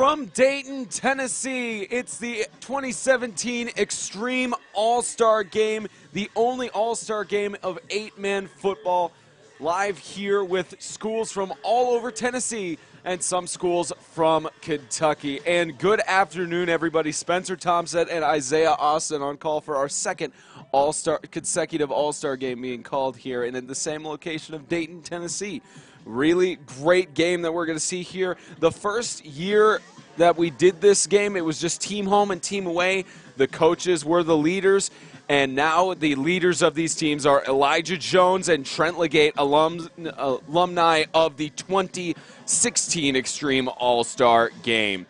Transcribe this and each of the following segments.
From Dayton, Tennessee, it's the 2017 Extreme All-Star Game, the only All-Star Game of 8-man football, live here with schools from all over Tennessee and some schools from Kentucky. And good afternoon, everybody. Spencer Thompson and Isaiah Austin on call for our second consecutive All-Star Game being called here and in the same location of Dayton, Tennessee. Really great game that we're going to see here. The first year that we did this game, it was just team home and team away. The coaches were the leaders, and now the leaders of these teams are Elijah Jones and Trent LeGate, alumni of the 2016 Extreme All-Star Game.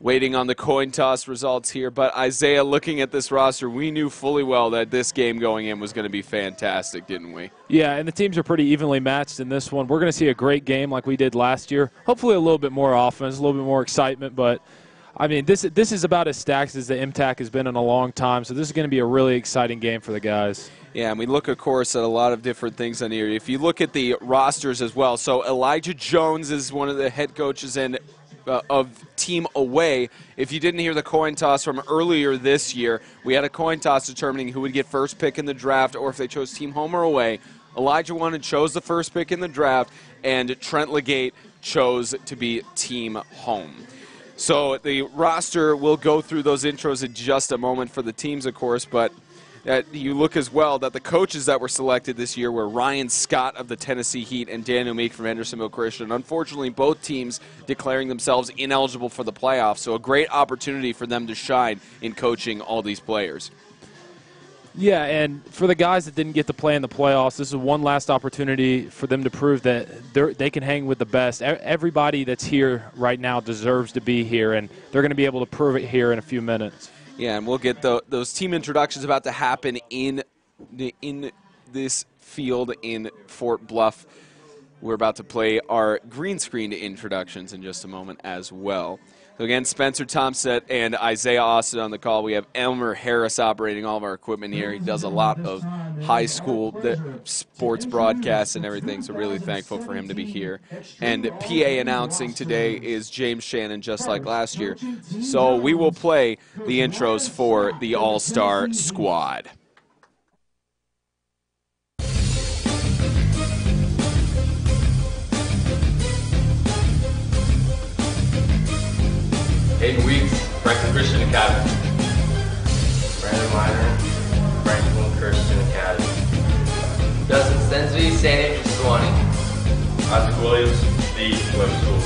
Waiting on the coin toss results here, but Isaiah, looking at this roster, we knew fully well that this game going in was going to be fantastic, didn't we? Yeah, and the teams are pretty evenly matched in this one. We're going to see a great game like we did last year. Hopefully a little bit more offense, a little bit more excitement, but I mean, this is about as stacked as the MTAC has been in a long time, so this is going to be a really exciting game for the guys. Yeah, and we look, of course, at a lot of different things on here. If you look at the rosters as well, so Elijah Jones is one of the head coaches of team away. If you didn't hear the coin toss from earlier this year, we had a coin toss determining who would get first pick in the draft or if they chose team home or away. Elijah won and chose the first pick in the draft, and Trent LeGate chose to be team home. So the roster will go through those intros in just a moment for the teams, of course, but you look as well that the coaches that were selected this year were Ryan Scott of the Tennessee Heat and Daniel Meek from Hendersonville Christian. Unfortunately, both teams declaring themselves ineligible for the playoffs, so a great opportunity for them to shine in coaching all these players. Yeah, and for the guys that didn't get to play in the playoffs, this is one last opportunity for them to prove that they can hang with the best. Everybody that's here right now deserves to be here, and they're going to be able to prove it here in a few minutes. Yeah, and we'll get those team introductions about to happen in this field in Fort Bluff. We're about to play our green screen introductions in just a moment as well. So again, Spencer Thompson and Isaiah Austin on the call. We have Elmer Harris operating all of our equipment here. He does a lot of high school sports broadcasts and everything, so really thankful for him to be here. And PA announcing today is James Shannon, just like last year. So we will play the intros for the All-Star Squad. Dayton Weeks, Franklin Christian Academy. Brandon Miner, Franklin Christian Academy. Justin Stensby, St. Andrews Sewanee. Isaac Williams, the Web School.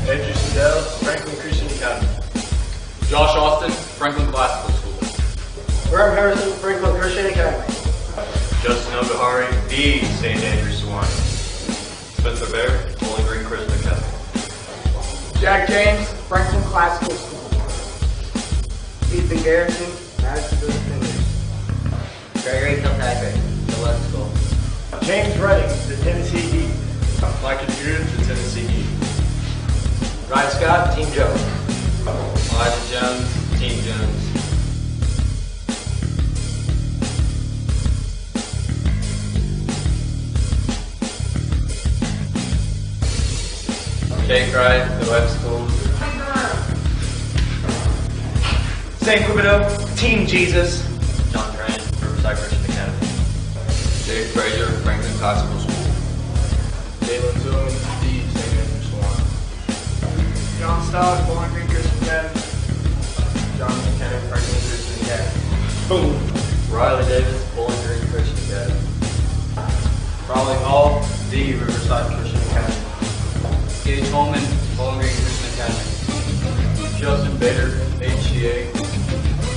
Andrew Sindell, Franklin Christian Academy. Josh Austin, Franklin Classical School. Graham Harrison, Franklin Christian Academy. Justin Obahari, the St. Andrews Sewanee. Spencer Bear, Bowling Green Christian Academy. Jack James, Franklin Classical School. Ethan Garrison, Madisonville Defenders. Gregory Kilpatrick, the West School. James Redding, the Tennessee Heat. Micah Drew, the Tennessee Heat. Ryan Scott, Team Jones. Elijah Jones, Team Jones. Jake Wright, the Web School. St. Cupido, Team Jesus. John Grant, Riverside Christian Academy. Jake Frazier, Franklin Classical School. Jalen Tillman, the St. Andrews Sewanee. John Stott, Bowling Green Christian Academy. John McKenna, Franklin Christian Academy. Boom. Riley Davis, Bowling Green Christian Academy. Raleigh Hall, the Riverside Christian Academy. Gage Holman, Bowling Green Christian Academy. Justin Bader, HCA.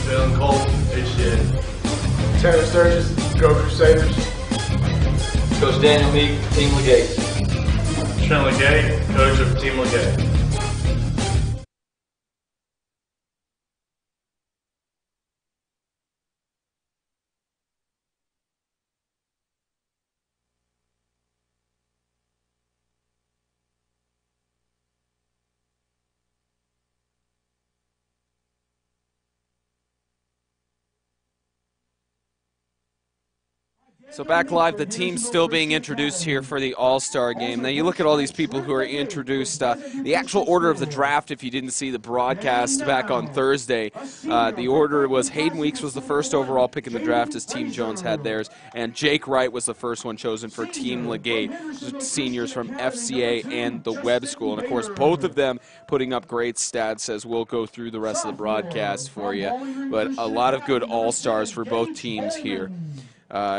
Jalen Cole, HCA. Tanner Sturgis, Go Crusaders. Coach Daniel Meek, Team LeGate. Trent LeGate, coach of Team LeGate. So back live, the team's still being introduced here for the All-Star Game. Now you look at all these people who are introduced. The actual order of the draft, if you didn't see the broadcast back on Thursday, the order was Hayden Weeks was the first overall pick in the draft as Team Jones had theirs, and Jake Wright was the first one chosen for Team LeGate, seniors from FCA and the Webb School. And of course, both of them putting up great stats as we'll go through the rest of the broadcast for you. But a lot of good All-Stars for both teams here.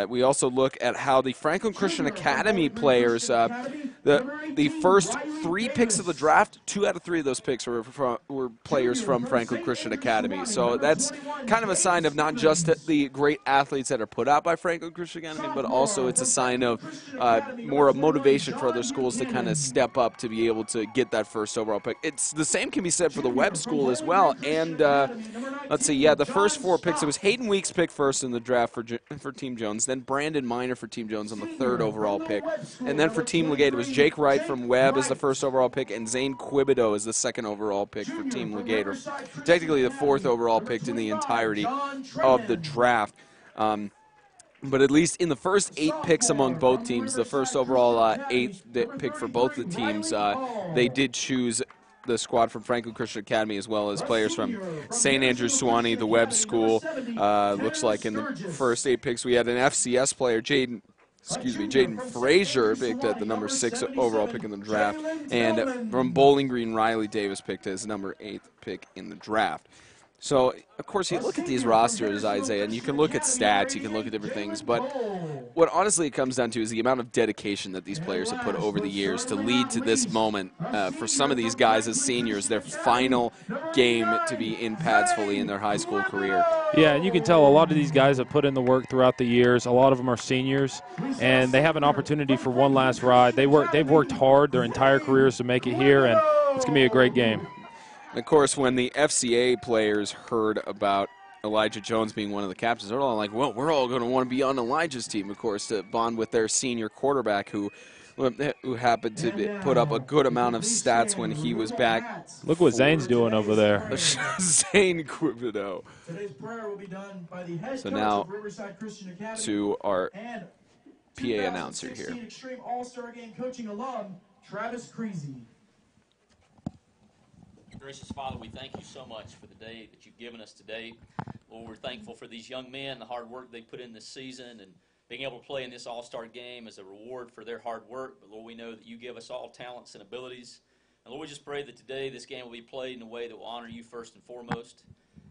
We also look at how the Franklin Christian Academy players, the first 3 picks of the draft, 2 out of 3 of those picks were players from Franklin Christian Academy. So that's kind of a sign of not just the great athletes that are put out by Franklin Christian Academy, but also it's a sign of more a motivation for other schools to kind of step up to be able to get that first overall pick. It's the same can be said for the Webb School as well. And let's see, yeah, the first 4 picks, it was Hayden Weeks picked first in the draft for Team Jones, then Brandon Miner for Team Jones on the 3rd overall pick, and then for Team LeGate it was Jake Wright from Webb as the first overall pick and Zane Quibido as the 2nd overall pick for Team LeGate, or technically the 4th overall pick in the entirety of the draft. But at least in the first 8 picks among both teams, the first overall 8th pick for both the teams, they did choose the squad from Franklin Christian Academy as well as players from St. Andrews Sewanee, the Webb School. Looks like in the first 8 picks we had an FCS player, Jaden Frazier, picked at the number 6 overall pick in the draft, and from Bowling Green, Riley Davis picked as number 8th pick in the draft. So, of course, you look at these rosters, Isaiah, and you can look at stats, you can look at different things, but what honestly it comes down to is the amount of dedication that these players have put over the years to lead to this moment for some of these guys as seniors, their final game to be in pads fully in their high school career. Yeah, and you can tell a lot of these guys have put in the work throughout the years. A lot of them are seniors, and they have an opportunity for one last ride. They've worked hard their entire careers to make it here, and it's going to be a great game. And of course, when the FCA players heard about Elijah Jones being one of the captains, they're all like, well, we're all going to want to be on Elijah's team, of course, to bond with their senior quarterback who happened to put up a good amount of stats when he was back. Look what Zane's doing over there. Zane Quibido. So now to our PA announcer here. Extreme All-Star Game coaching alum, Travis Creasy. Gracious Father, we thank you so much for the day that you've given us today. Lord, we're thankful for these young men, the hard work they put in this season, and being able to play in this all-star game as a reward for their hard work. But Lord, we know that you give us all talents and abilities. And Lord, we just pray that today this game will be played in a way that will honor you first and foremost.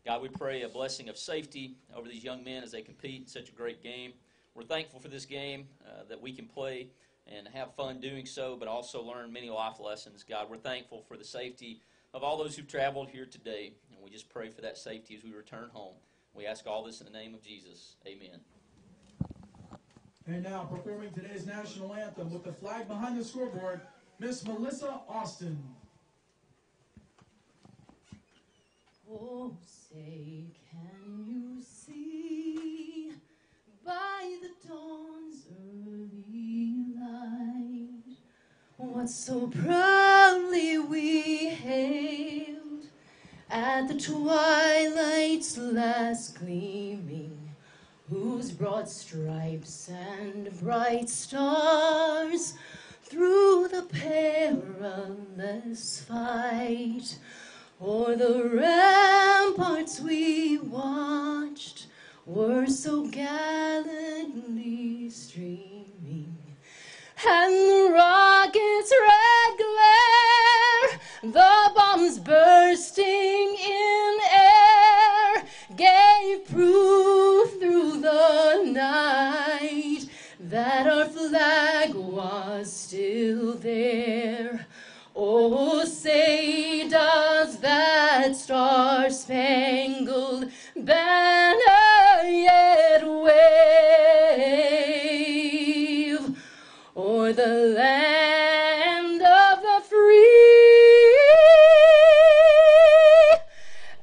God, we pray a blessing of safety over these young men as they compete in such a great game. We're thankful for this game that we can play and have fun doing so, but also learn many life lessons. God, we're thankful for the safety of all those who've traveled here today, and we just pray for that safety as we return home. We ask all this in the name of Jesus. Amen. And now performing today's national anthem with the flag behind the scoreboard, Miss Melissa Austin. Oh, say, can you see by the dawn's early light what so proudly we hailed at the twilight's last gleaming, whose broad stripes and bright stars through the perilous fight o'er the ramparts we watched were so gallantly streaming. And the rocket's red glare, the bombs bursting in air, gave proof through the night that our flag was still there. Oh, say does that star-spangled banner yet wave o'er the land of the free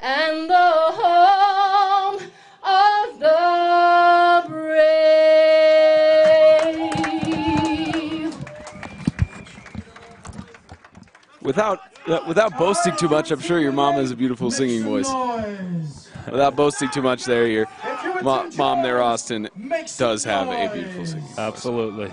and the home of the brave? Without boasting too much, I'm sure your mom has a beautiful singing voice. Without boasting too much there, Mom there, Austin, does have a beautiful singing voice. Absolutely.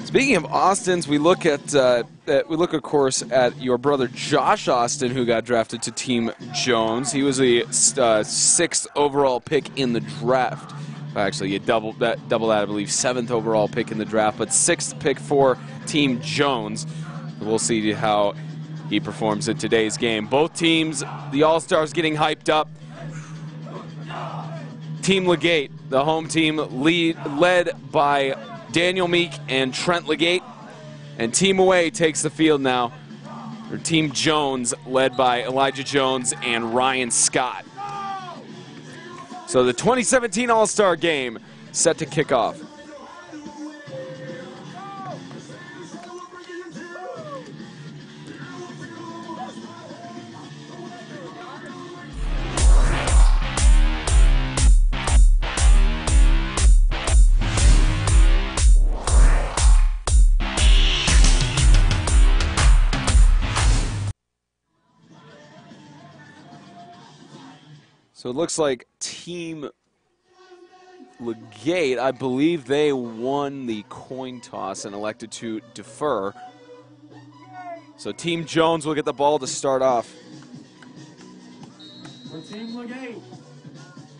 Speaking of Austins, we look of course at your brother Josh Austin, who got drafted to Team Jones. He was a 6th overall pick in the draft. Actually, you double that, I believe, 7th overall pick in the draft, but 6th pick for Team Jones. We'll see how he performs in today's game. Both teams, the All-Stars, getting hyped up. Team LeGate, the home team, led by Daniel Meek and Trent LeGate. And Team Away takes the field now. Or Team Jones, led by Elijah Jones and Ryan Scott. So the 2017 All-Star Game set to kick off. So it looks like Team LeGate, I believe they won the coin toss and elected to defer. So Team Jones will get the ball to start off. For Team LeGate,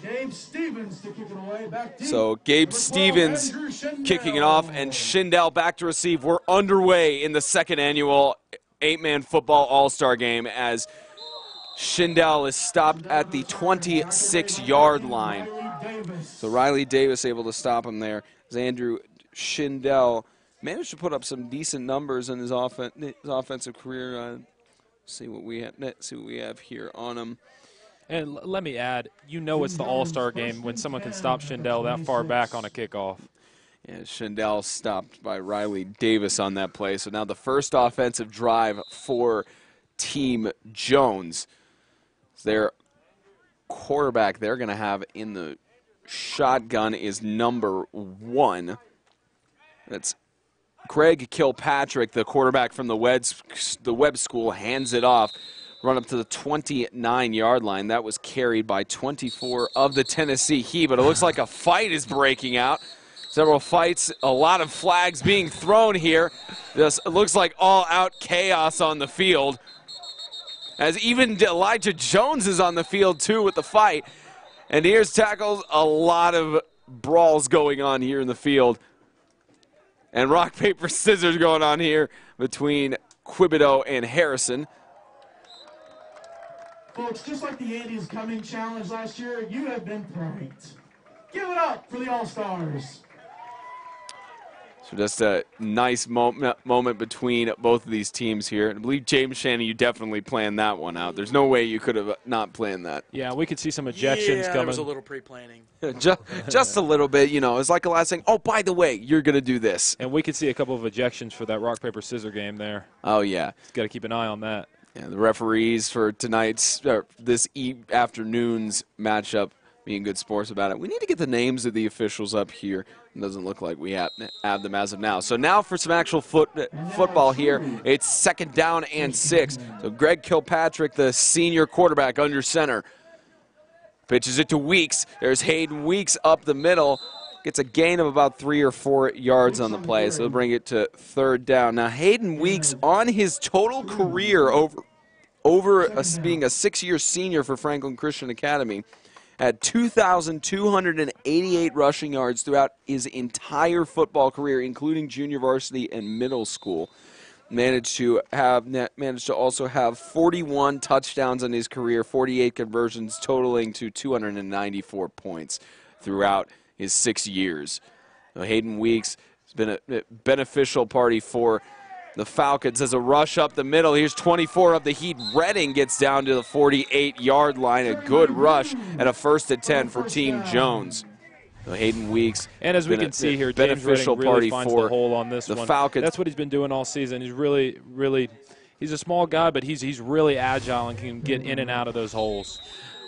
Gabe Stevens to kick it away. Back deep. So Gabe Stevens kicking it off, and Schindel back to receive. We're underway in the 2nd annual 8-man football All-Star Game as Schindel is stopped at the 26-yard line. So Riley Davis able to stop him there as Andrew Schindel managed to put up some decent numbers in his offensive career. See what we have here on him. And let me add, it's the All-Star Game when someone can stop Schindel that far back on a kickoff. Yeah, Schindel stopped by Riley Davis on that play. So now the first offensive drive for Team Jones. Their quarterback they're going to have in the shotgun is number 1. That's Greg Kilpatrick, the quarterback from the Webb School, hands it off, run up to the 29-yard line. That was carried by 24 of the Tennessee Heat, but it looks like a fight is breaking out. Several fights, a lot of flags being thrown here. It looks like all-out chaos on the field, as even Elijah Jones is on the field, too, with the fight. And here's tackles, a lot of brawls going on here in the field. And rock, paper, scissors going on here between Quibido and Harrison. Folks, just like the Andy's Coming Challenge last year, you have been pranked. Give it up for the All-Stars. So just a nice moment between both of these teams here. I believe, James Shannon, you definitely planned that one out. There's no way you could have not planned that. Yeah, we could see some ejections coming. There was a little pre-planning. just a little bit, It's like a last thing. Oh, by the way, you're going to do this. And we could see a couple of ejections for that rock, paper, scissor game there. Oh, yeah. Got to keep an eye on that. Yeah, the referees for this afternoon's matchup being good sports about it. We need to get the names of the officials up here. It doesn't look like we have them as of now. So now for some actual football here. It's 2nd down and 6. So Greg Kilpatrick, the senior quarterback, under center. Pitches it to Weeks. There's Hayden Weeks up the middle. Gets a gain of about 3 or 4 yards on the play. So they'll bring it to 3rd down. Now Hayden Weeks, on his total career being a 6-year senior for Franklin Christian Academy, had 2,288 rushing yards throughout his entire football career, including junior varsity and middle school. Managed to also have 41 touchdowns in his career, 48 conversions, totaling to 294 points throughout his 6 years. So Hayden Weeks has been a beneficial party for the Falcons as a rush up the middle. Here's 24 of the Heat. Redding gets down to the 48-yard line. A good rush and a 1st and 10 for Team Jones. So Hayden Weeks. And as we can see here, beneficial James Redding really party finds for the hole on this the one. Falcons. That's what he's been doing all season. He's really, he's a small guy, but he's really agile and can get in and out of those holes.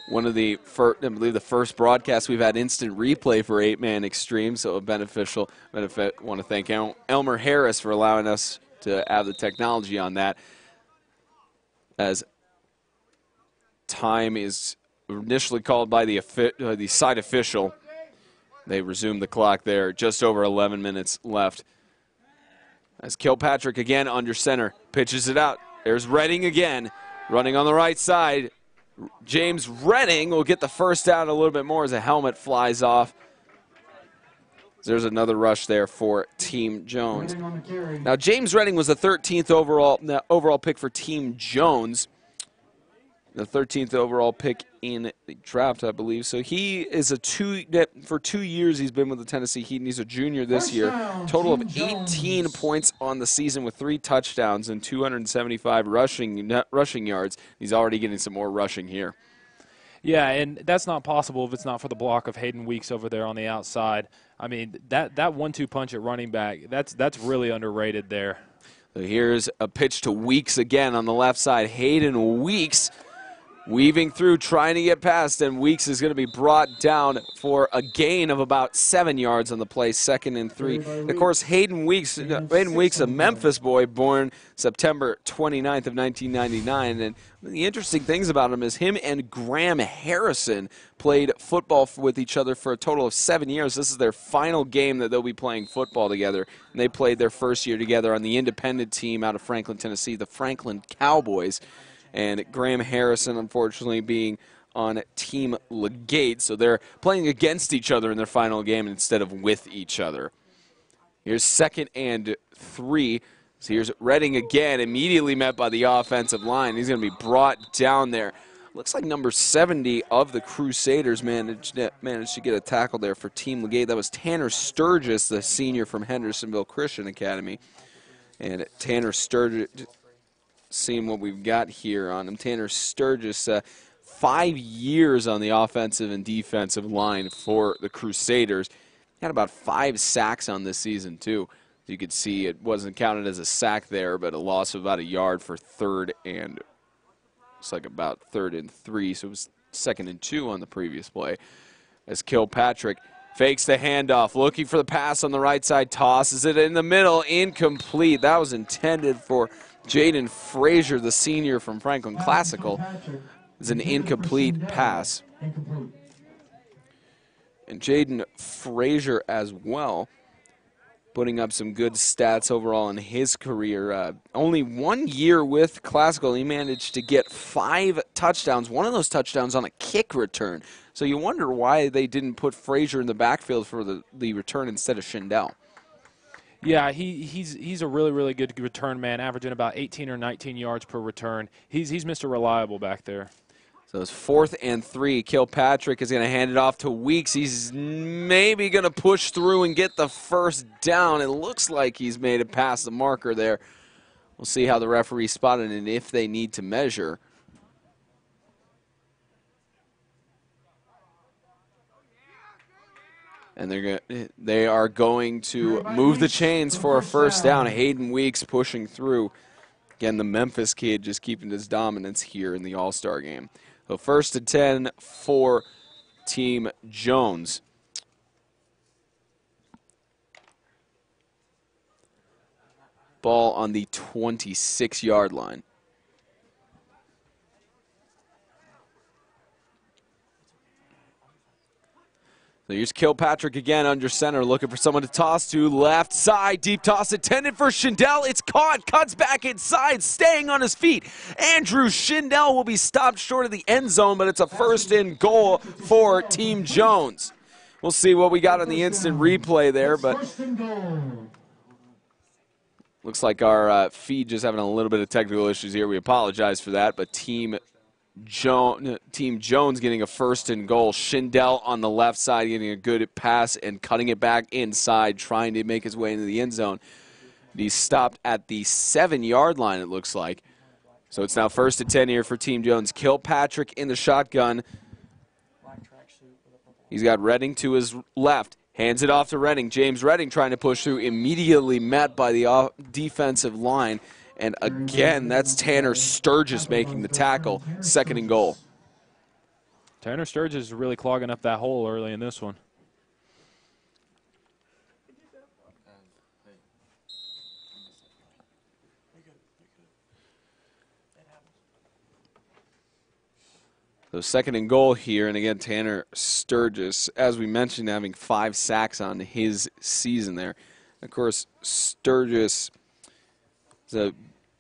One of the first, I believe the first broadcast we've had instant replay for 8-man Extreme, so a beneficial benefit. I want to thank Elmer Harris for allowing us to have the technology on that, as time is initially called by the side official. They resumed the clock there. Just over 11 minutes left. As Kilpatrick again under center, pitches it out. There's Redding again, running on the right side. James Redding will get the first down a little bit more as a helmet flies off. There's another rush there for Team Jones. Now, James Redding was the 13th overall pick for Team Jones. The 13th overall pick in the draft, I believe. So he is for 2 years he's been with the Tennessee Heat, and he's a junior this year. Total of 18 points on the season with 3 touchdowns and 275 rushing yards. He's already getting some more rushing here. Yeah, and that's not possible if it's not for the block of Hayden Weeks over there on the outside. I mean, that 1-2 punch at running back, that's really underrated there. So here's a pitch to Weeks again on the left side. Hayden Weeks weaving through, trying to get past, and Weeks is going to be brought down for a gain of about 7 yards on the play, 2nd and 3. And of course, Hayden Weeks, a Memphis boy, born September 29th of 1999. And the interesting things about him is him and Graham Harrison played football with each other for a total of 7 years. This is their final game that they'll be playing football together. And they played their first year together on the independent team out of Franklin, Tennessee, the Franklin Cowboys. And Graham Harrison, unfortunately, being on Team LeGate. So they're playing against each other in their final game instead of with each other. Here's 2nd and 3. So here's Redding again, immediately met by the offensive line. He's going to be brought down there. Looks like number 70 of the Crusaders managed to get a tackle there for Team LeGate. That was Tanner Sturgis, the senior from Hendersonville Christian Academy. And Tanner Sturgis, seeing what we've got here on him. Tanner Sturgis, 5 years on the offensive and defensive line for the Crusaders. Had about 5 sacks on this season, too. You could see it wasn't counted as a sack there, but a loss of about a yard for 3rd and, it's like about 3rd and 3, so it was 2nd and 2 on the previous play. As Kilpatrick fakes the handoff, looking for the pass on the right side, tosses it in the middle, incomplete. That was intended for Jaden Frazier, the senior from Franklin Classical. It's an incomplete pass. And Jaden Frazier as well, putting up some good stats overall in his career. Only 1 year with Classical, he managed to get 5 touchdowns, one of those touchdowns on a kick return. So you wonder why they didn't put Frazier in the backfield for the return instead of Schindel. Yeah, he's a really, really good return man, averaging about 18 or 19 yards per return. He's Mr. Reliable back there. So it's 4th and 3. Kilpatrick is going to hand it off to Weeks. He's maybe going to push through and get the first down. It looks like he's made it past the marker there. We'll see how the referee spotted it and if they need to measure. And they are going to move the chains for a first down. Hayden Weeks pushing through. Again, the Memphis kid just keeping his dominance here in the All-Star game. So 1st and 10 for Team Jones. Ball on the 26-yard line. So here's Kilpatrick again under center, looking for someone to toss to. Left side, deep toss intended for Schindel. It's caught, cuts back inside, staying on his feet. Andrew Schindel will be stopped short of the end zone, but it's a 1st and goal for Team Jones. We'll see what we got on the instant replay there, but looks like our feed just having a little bit of technical issues here. We apologize for that, but Team Jones getting a 1st and goal. Schindel on the left side getting a good pass and cutting it back inside, trying to make his way into the end zone. He's stopped at the 7-yard line, it looks like. So it's now 1st and 10 here for Team Jones. Kilpatrick in the shotgun. He's got Redding to his left. Hands it off to Redding. James Redding trying to push through, immediately met by the defensive line. And again, that's Tanner Sturgis making the tackle, 2nd and goal. Tanner Sturgis is really clogging up that hole early in this one. So 2nd and goal here, and again, Tanner Sturgis, as we mentioned, having 5 sacks on his season there. Of course, Sturgis is a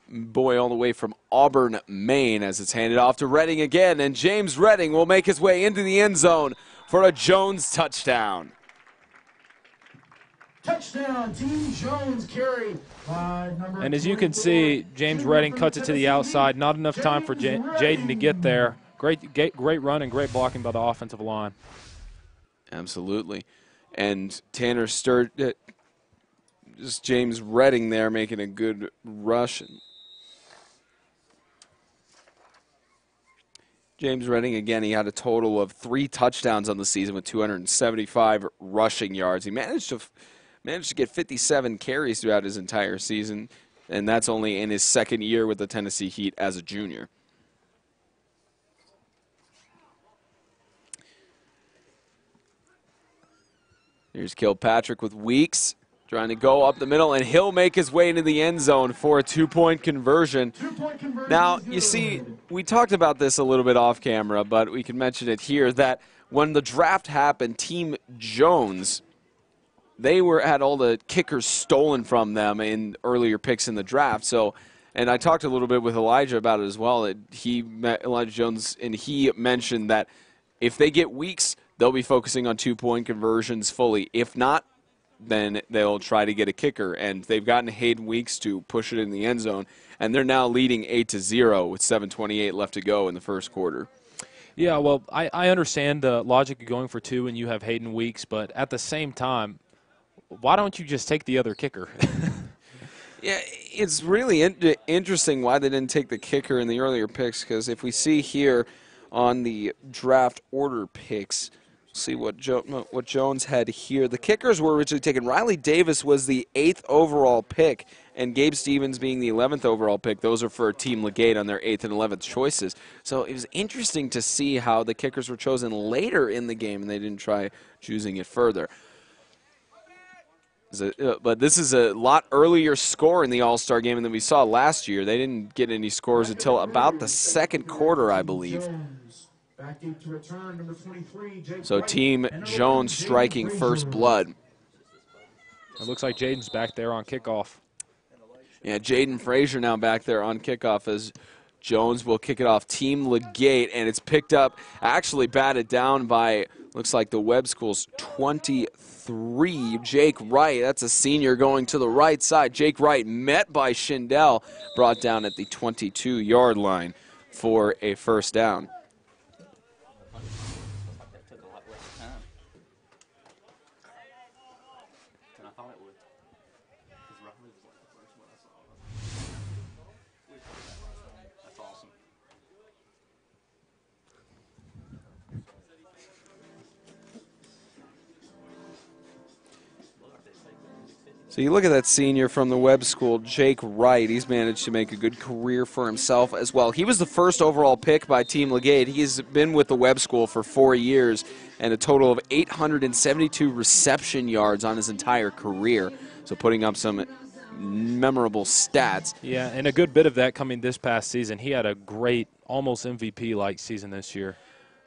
boy all the way from Auburn, Maine, as it's handed off to Redding again, and James Redding will make his way into the end zone for a Jones touchdown. Touchdown, Team Jones, carry by number. And as you can see, James Redding cuts it to the outside. Not enough time for Jaden to get there. Great run and great blocking by the offensive line. Absolutely. And Tanner Sturgis, just James Redding there making a good rush. James Redding, again, he had a total of 3 touchdowns on the season with 275 rushing yards. He managed to get 57 carries throughout his entire season, and that's only in his 2nd year with the Tennessee Heat as a junior. Here's Kilpatrick with Weeks, trying to go up the middle, and he'll make his way into the end zone for a 2-point conversion. Now, you see, we talked about this a little bit off camera, but we can mention it here, that when the draft happened, Team Jones, they had all the kickers stolen from them in earlier picks in the draft. So, and I talked a little bit with Elijah about it as well. Elijah Jones, and he mentioned that if they get Weeks, they'll be focusing on 2-point conversions fully. If not, then they'll try to get a kicker. And they've gotten Hayden Weeks to push it in the end zone, and they're now leading 8-0 with 7:28 left to go in the 1st quarter. Yeah, well, I understand the logic of going for 2 when you have Hayden Weeks, but at the same time, why don't you just take the other kicker? Yeah, it's really interesting why they didn't take the kicker in the earlier picks, because if we see here on the draft order picks, see what Jones had here. The kickers were originally taken. Riley Davis was the 8th overall pick, and Gabe Stevens being the 11th overall pick. Those are for Team LeGate on their 8th and 11th choices. So it was interesting to see how the kickers were chosen later in the game, and they didn't try choosing it further. But this is a lot earlier score in the All-Star game than we saw last year. They didn't get any scores until about the 2nd quarter, I believe. So Team Jones striking first blood. It looks like Jaden's back there on kickoff. Yeah, Jaden Frazier now back there on kickoff as Jones will kick it off. Team LeGate, and it's picked up, actually batted down by, looks like the Webb School's 23, Jake Wright. That's a senior going to the right side. Jake Wright met by Schindel, brought down at the 22-yard line for a first down. So you look at that senior from the Webb School, Jake Wright. He's managed to make a good career for himself as well. He was the 1st overall pick by Team LeGate. He's been with the Webb School for 4 years and a total of 872 reception yards on his entire career. So putting up some memorable stats. Yeah, and a good bit of that coming this past season. He had a great, almost MVP-like season this year.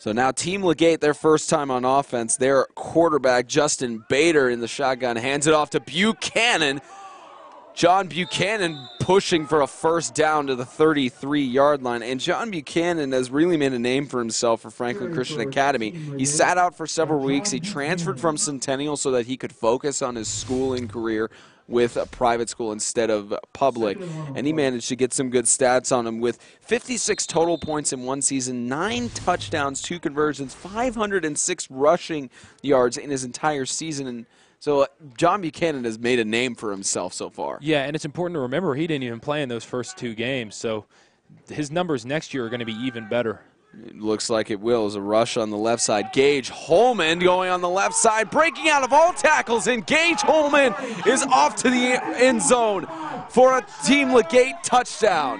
So now Team LeGate, their first time on offense, their quarterback, Justin Bader, in the shotgun, hands it off to Buchanan. John Buchanan pushing for a first down to the 33-yard line. And John Buchanan has really made a name for himself for Franklin Christian Academy. He sat out for several weeks. He transferred from Centennial so that he could focus on his schooling career with a private school instead of public, and he managed to get some good stats on him with 56 total points in one season, 9 touchdowns, 2 conversions, 506 rushing yards in his entire season. And so John Buchanan has made a name for himself so far. Yeah, and it's important to remember he didn't even play in those first 2 games, so his numbers next year are going to be even better. It looks like it will as a rush on the left side. Gage Holman going on the left side, breaking out of all tackles, and Gage Holman is off to the end zone for a Team LeGate touchdown.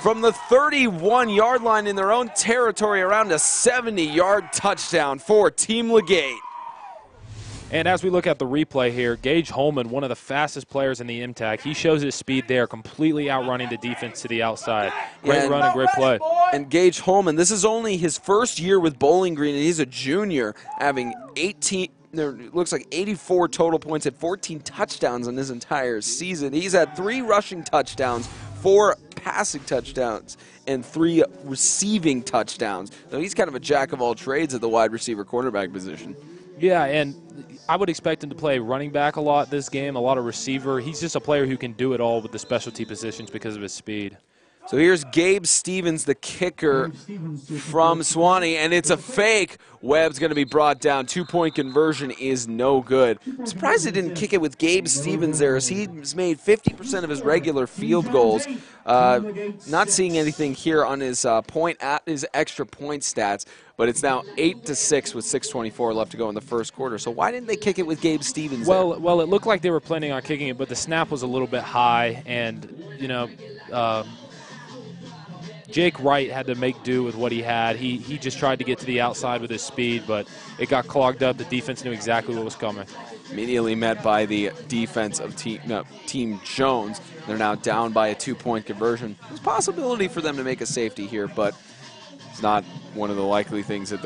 From the 31-yard line in their own territory, around a 70-yard touchdown for Team LeGate. And as we look at the replay here, Gage Holman, one of the fastest players in the MTAC, he shows his speed there, completely outrunning the defense to the outside. Great run and great play. And Gage Holman, this is only his first year with Bowling Green, and he's a junior, having 18. There looks like 84 total points and 14 touchdowns in his entire season. He's had 3 rushing touchdowns, 4 passing touchdowns, and 3 receiving touchdowns. So he's kind of a jack of all trades at the wide receiver cornerback position. Yeah, and I would expect him to play running back a lot this game, a lot of receiver. He's just a player who can do it all with the specialty positions because of his speed. So here's Gabe Stevens, the kicker from Suwannee, and it's a fake. Webb's going to be brought down. 2-point conversion is no good. I'm surprised they didn't kick it with Gabe Stevens there, as he's made 50% of his regular field goals. Not seeing anything here on his his extra point stats, but it's now 8-6 with 6:24 left to go in the first quarter. So why didn't they kick it with Gabe Stevens there? Well, it looked like they were planning on kicking it, but the snap was a little bit high, and you know. Jake Wright had to make do with what he had. He just tried to get to the outside with his speed, but it got clogged up. The defense knew exactly what was coming. Immediately met by the defense of Team Jones. They're now down by a 2-point conversion. There's a possibility for them to make a safety here, but it's not one of the likely things that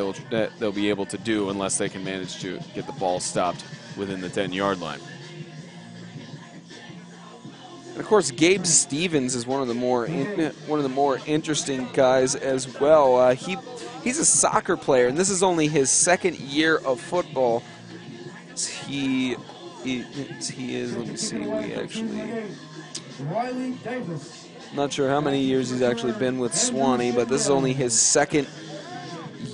they'll be able to do unless they can manage to get the ball stopped within the 10-yard line. And of course, Gabe Stevens is one of the more interesting guys as well. He's a soccer player, and this is only his 2nd year of football. He is. Let me see. Not sure how many years he's actually been with Suwannee, but this is only his 2nd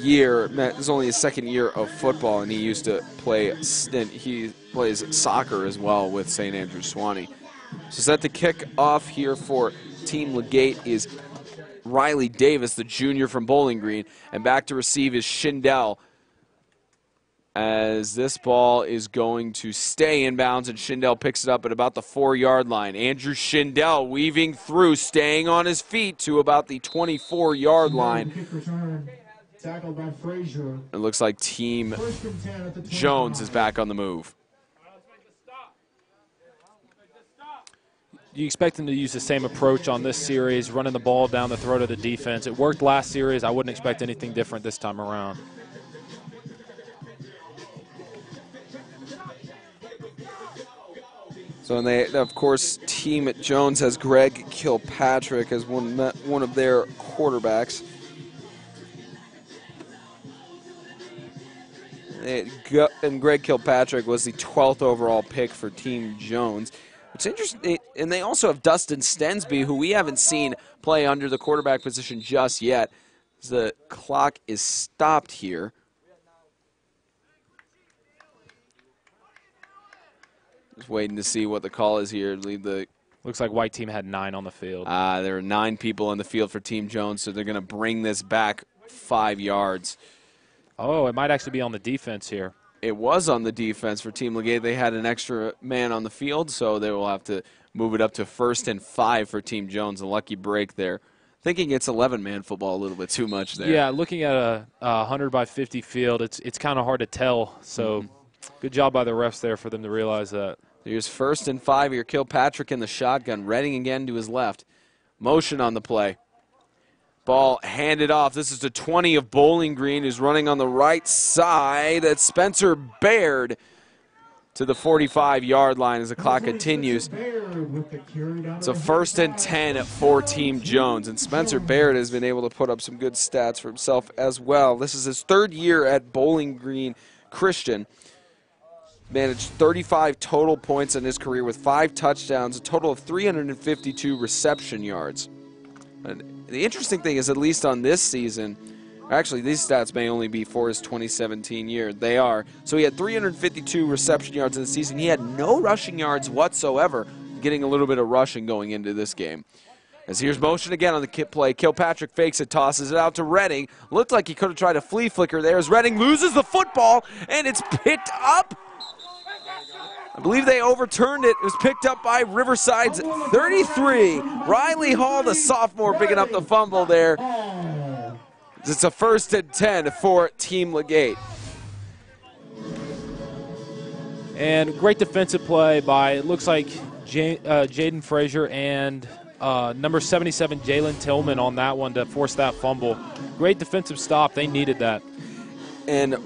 year. This is only his 2nd year of football, and he used to play. And he plays soccer as well with St. Andrews Suwannee. So set to kick off here for Team LeGate is Riley Davis, the junior from Bowling Green. And back to receive is Schindel, as this ball is going to stay in bounds, and Schindel picks it up at about the 4-yard line. Andrew Schindel weaving through, staying on his feet to about the 24-yard line. Tackled by Frazier. It looks like Team Jones is back on the move. You expect them to use the same approach on this series, running the ball down the throat of the defense. It worked last series. I wouldn't expect anything different this time around. So, and of course, Team Jones has Greg Kilpatrick as one of their quarterbacks. And Greg Kilpatrick was the 12th overall pick for Team Jones. It's interesting, and they also have Dustin Stensby, who we haven't seen play under the quarterback position just yet. The clock is stopped here. Just waiting to see what the call is here. Looks like white team had 9 on the field. There are 9 people on the field for Team Jones, so they're going to bring this back 5 yards. Oh, it might actually be on the defense here. It was on the defense for Team LeGate. They had an extra man on the field, so they will have to move it up to 1st and 5 for Team Jones. A lucky break there. Thinking it's 11-man football a little bit too much there. Yeah, looking at a 100 by 50 field, it's kind of hard to tell. So good job by the refs there for them to realize that. Here's 1st and 5 here. Kilpatrick in the shotgun. Redding again to his left. Motion on the play. Ball handed off. This is the 20 of Bowling Green, who's running on the right side. That's Spencer Baird to the 45-yard line as the clock continues. It's a 1st and 10 for Team Jones, and Spencer Baird has been able to put up some good stats for himself as well. This is his 3rd year at Bowling Green Christian. Managed 35 total points in his career with 5 touchdowns, a total of 352 reception yards. And the interesting thing is, at least on this season, actually these stats may only be for his 2017 year. They are. So he had 352 reception yards in the season. He had no rushing yards whatsoever, getting a little bit of rushing going into this game. As here's motion again on the play. Kilpatrick fakes it, tosses it out to Redding. Looked like he could have tried a flea flicker there as Redding loses the football, and it's picked up. I believe they overturned it. It was picked up by Riverside's 33. Riley Hall, the sophomore, picking up the fumble there. It's a 1st and 10 for Team LeGate. And great defensive play by, it looks like, Jaden Frazier and number 77, Jalen Tillman on that one to force that fumble. Great defensive stop. They needed that. And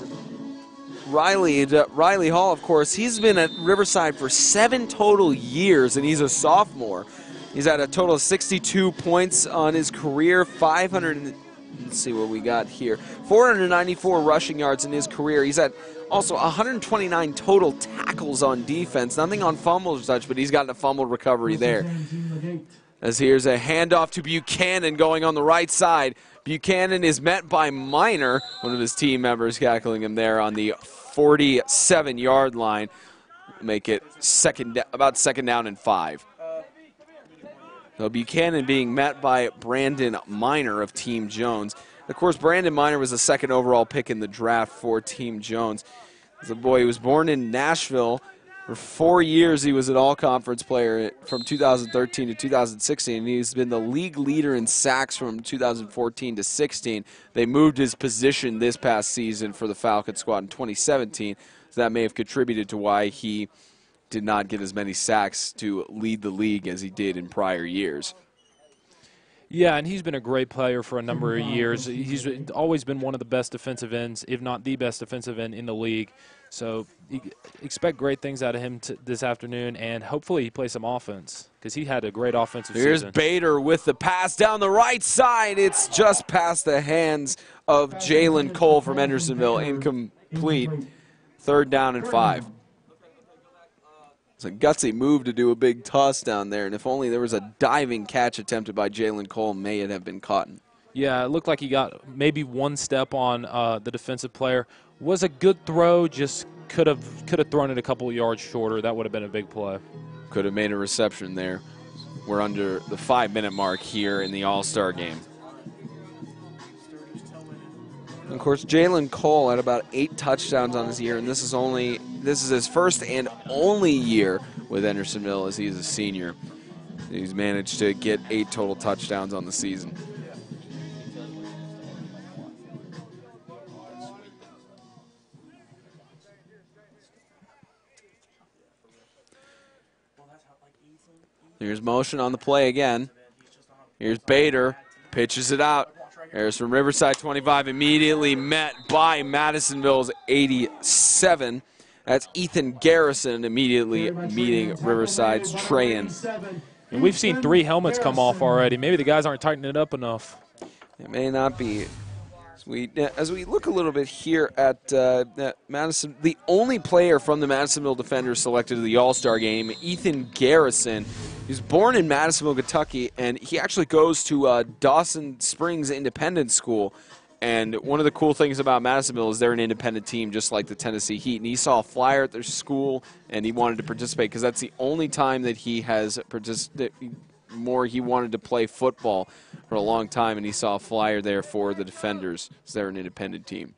Riley Hall, of course, he's been at Riverside for 7 total years, and he's a sophomore. He's had a total of 62 points on his career, let's see what we got here, 494 rushing yards in his career. He's had also 129 total tackles on defense. Nothing on fumbles or such, but he's gotten a fumble recovery there. As here's a handoff to Buchanan going on the right side. Buchanan is met by Minor, one of his team members, tackling him there on the 47-yard line. Make it about second down and 5. So Buchanan being met by Brandon Minor of Team Jones. Of course, Brandon Minor was the 2nd overall pick in the draft for Team Jones. As a boy, he was born in Nashville. For 4 years, he was an all-conference player from 2013 to 2016. And he's been the league leader in sacks from 2014 to 16. They moved his position this past season for the Falcon squad in 2017. So that may have contributed to why he did not get as many sacks to lead the league as he did in prior years. Yeah, and he's been a great player for a number of years. He's always been one of the best defensive ends, if not the best defensive end in the league. So expect great things out of him this afternoon, and hopefully he plays some offense because he had a great offensive season. Here's Bader with the pass down the right side. It's just past the hands of Jalen Cole from Hendersonville. Incomplete. 3rd down and 5. It's a gutsy move to do a big toss down there, and if only there was a diving catch attempted by Jalen Cole, may it have been caught. Yeah, it looked like he got maybe one step on the defensive player. Was a good throw, just could have thrown it a couple of yards shorter. That would have been a big play. Could have made a reception there. We're under the 5-minute mark here in the All-Star game. Of course, Jalen Cole had about 8 touchdowns on his year, and this is his first and only year with Hendersonville as he's a senior. He's managed to get 8 total touchdowns on the season. Here's motion on the play again. Here's Bader, pitches it out. There's from Riverside 25, immediately met by Madisonville's 87. That's Ethan Garrison immediately meeting Riverside's Trayan. And we've seen 3 helmets come off already. Maybe the guys aren't tightening it up enough. It may not be. As we look a little bit here at Madison, the only player from the Madisonville Defenders selected to the All-Star game, Ethan Garrison. He's born in Madisonville, Kentucky, and he actually goes to Dawson Springs Independent School. And one of the cool things about Madisonville is they're an independent team just like the Tennessee Heat. And he saw a flyer at their school, and he wanted to participate because that's the only time that he has participated. He wanted to play football for a long time, and he saw a flyer there for the Defenders. So they're an independent team.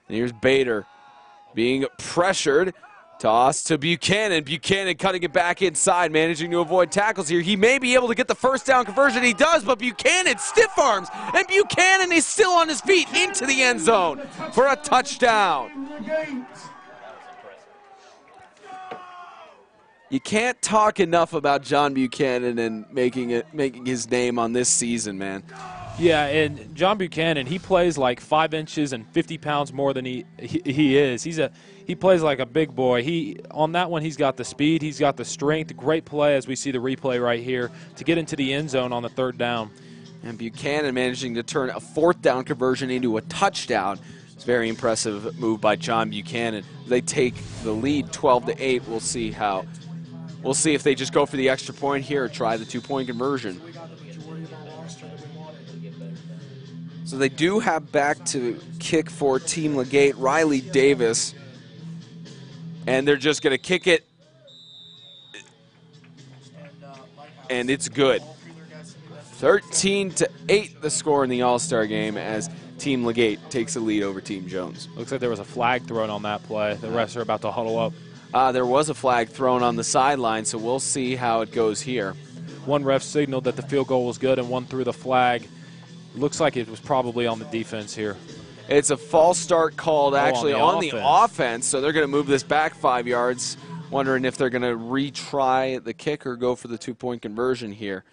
And here's Bader being pressured. Toss to Buchanan. Buchanan cutting it back inside, managing to avoid tackles here. He may be able to get the 1st down conversion. He does, but Buchanan stiff arms, and Buchanan is still on his feet into the end zone for a touchdown. You can't talk enough about John Buchanan and making his name on this season, man. Yeah, and John Buchanan, he plays like 5 inches and 50 pounds more than he is. He plays like a big boy. On that one, he's got the speed, he's got the strength. Great play as we see the replay right here to get into the end zone on the 3rd down. And Buchanan managing to turn a 4th down conversion into a touchdown. It's a very impressive move by John Buchanan. They take the lead 12-8. We'll see if they just go for the extra point here or try the 2-point conversion. So they do have back to kick for Team LeGate, Riley Davis. And they're just going to kick it. And it's good. 13-8 the score in the All-Star game as Team LeGate takes the lead over Team Jones. Looks like there was a flag thrown on that play. The refs are about to huddle up. There was a flag thrown on the sideline, so we'll see how it goes here. One ref signaled that the field goal was good, and one threw the flag. Looks like it was probably on the defense here. It's a false start called actually on the offense, so they're going to move this back 5 yards, wondering if they're going to retry the kick or go for the 2-point conversion here.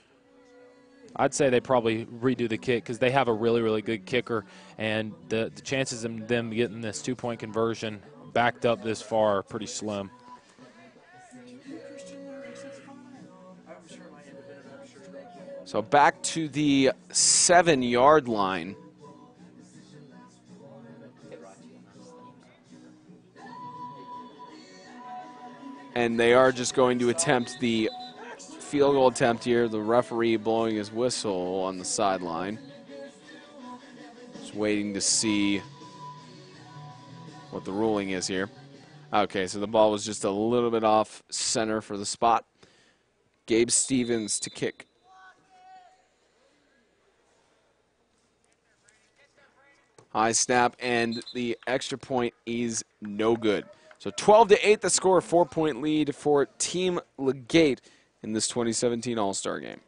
I'd say they probably redo the kick because they have a really, really good kicker, and the chances of them getting this 2-point conversion backed up this far are pretty slim. So back to the 7-yard line. And they are just going to attempt the field goal attempt here. The referee blowing his whistle on the sideline. Just waiting to see what the ruling is here. Okay, so the ball was just a little bit off center for the spot. Gabe Stevens to kick. High snap, and the extra point is no good. So 12-8, the score, 4-point lead for Team LeGate in this 2017 All-Star Game.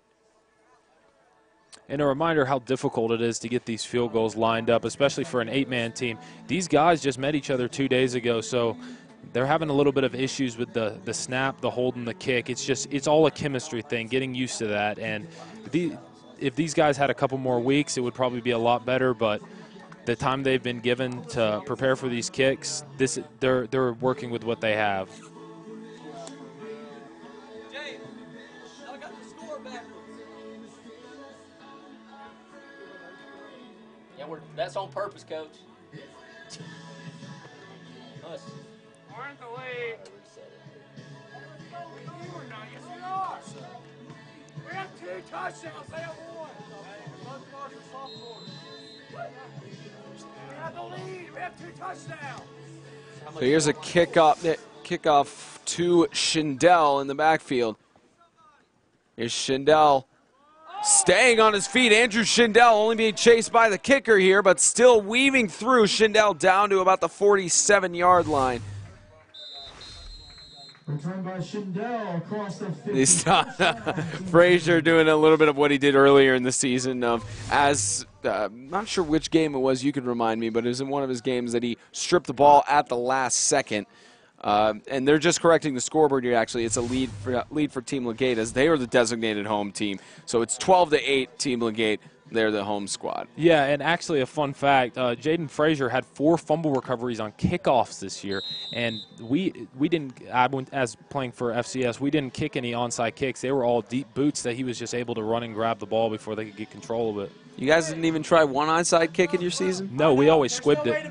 And a reminder how difficult it is to get these field goals lined up, especially for an 8-man team. These guys just met each other 2 days ago, so they're having a little bit of issues with the snap, the hold, and the kick. It's all a chemistry thing, getting used to that. And if these guys had a couple more weeks, it would probably be a lot better, but the time they've been given to prepare for these kicks, they're working with what they have. Yeah, that's on purpose, Coach. Us. We're in the lead. We have 2 touchdowns. They have 1. Both of ours are sophomores. We have the lead. We have 2 touchdowns. So here's a kickoff to Schindel in the backfield. Here's Schindel staying on his feet. Andrew Schindel only being chased by the kicker here, but still weaving through. Schindel down to about the 47-yard line. Returned by Schindel across the 50. Frazier doing a little bit of what he did earlier in the season not sure which game it was, you could remind me, but it was in one of his games that he stripped the ball at the last second. And they're just correcting the scoreboard here, actually. It's a lead for Team LeGate as they are the designated home team. So it's 12-8 Team LeGate. They're the home squad. Yeah, and actually a fun fact, Jaden Frazier had 4 fumble recoveries on kickoffs this year, and we didn't, as playing for FCS, we didn't kick any onside kicks. They were all deep boots that he was just able to run and grab the ball before they could get control of it. You guys didn't even try one onside kick in your season? No, we always squibbed it.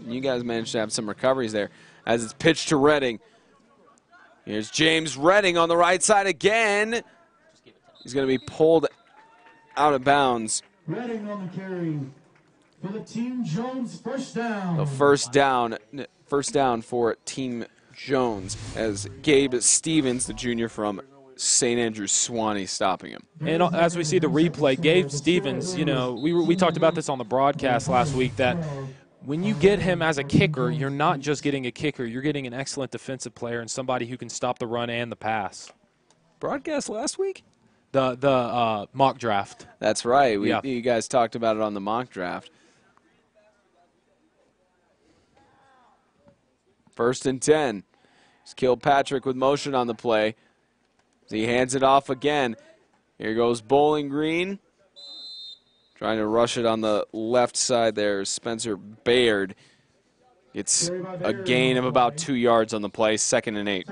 You guys managed to have some recoveries there as it's pitched to Redding. Here's James Redding on the right side again. He's going to be pulled out of bounds. Redding on the carry for the Team Jones first down. The first down for Team Jones as Gabe Stevens, the junior from St. Andrews Sewanee, stopping him. And as we see the replay, Gabe Stevens, you know, we talked about this on the broadcast last week, that when you get him as a kicker, you're not just getting a kicker, you're getting an excellent defensive player and somebody who can stop the run and the pass. Broadcast last week? The mock draft. That's right. You guys talked about it on the mock draft. 1st and 10. It's Kilpatrick with motion on the play. He hands it off again. Here goes Bowling Green. Trying to rush it on the left side there. Spencer Baird gets a gain of about 2 yards on the play. 2nd and 8.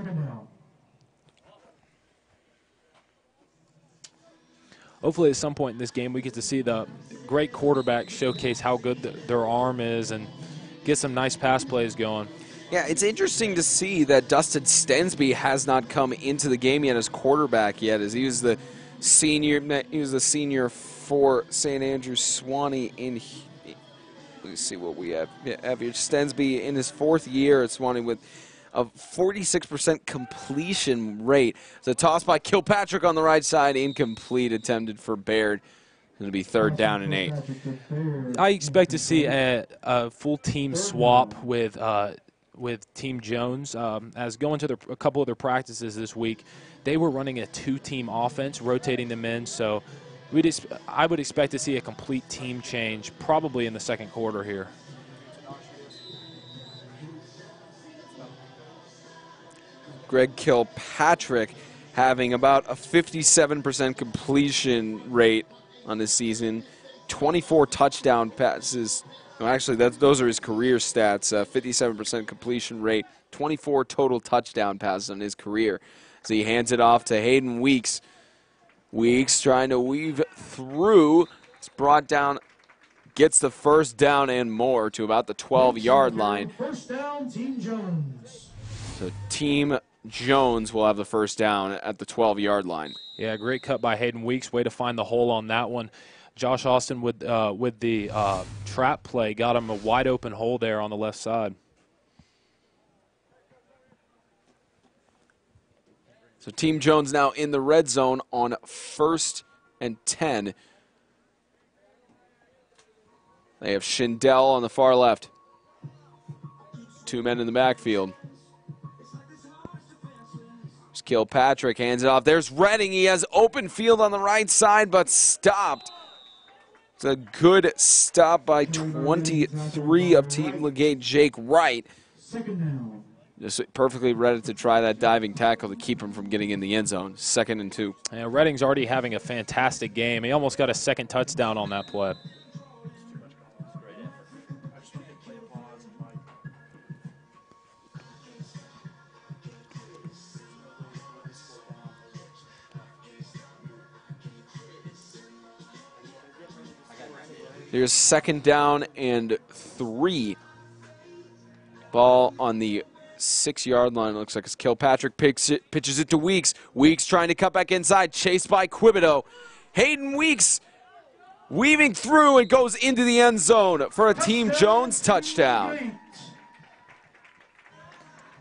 Hopefully at some point in this game we get to see the great quarterback showcase how good their arm is and get some nice pass plays going. Yeah, it's interesting to see that Dustin Stensby has not come into the game yet as quarterback yet, as he was the senior for St. Andrews Sewanee. Let's see what we have. Yeah, Stensby in his 4th year at Sewanee with a 46% completion rate. The toss by Kilpatrick on the right side, incomplete, attempted for Baird. It'll be 3rd down and 8. I expect to see a full team swap with Team Jones. As going to a couple of their practices this week, they were running a 2-team offense, rotating them in. So I would expect to see a complete team change probably in the second quarter here. Greg Kilpatrick having about a 57% completion rate on this season, 24 touchdown passes. Well, actually, those are his career stats, 57% completion rate, 24 total touchdown passes on his career. So he hands it off to Hayden Weeks. Weeks trying to weave through. It's brought down, gets the first down and more to about the 12-yard line. First down, Team Jones. So Team Jones will have the first down at the 12-yard line. Yeah, great cut by Hayden Weeks. Way to find the hole on that one. Josh Austin with the trap play got him a wide open hole there on the left side. So Team Jones now in the red zone on 1st and 10. They have Schindel on the far left. 2 men in the backfield. There's Kilpatrick, hands it off. There's Redding. He has open field on the right side, but stopped. It's a good stop by 23 of Team LeGate, Jake Wright. Second down. Just perfectly ready to try that diving tackle to keep him from getting in the end zone. 2nd and 2. Yeah, Redding's already having a fantastic game. He almost got a second touchdown on that play. Here's 2nd down and 3. Ball on the 6-yard line. Looks like it's Kilpatrick pitches it to Weeks. Weeks trying to cut back inside, chased by Quibido. Hayden Weeks weaving through and goes into the end zone for a Team Jones touchdown.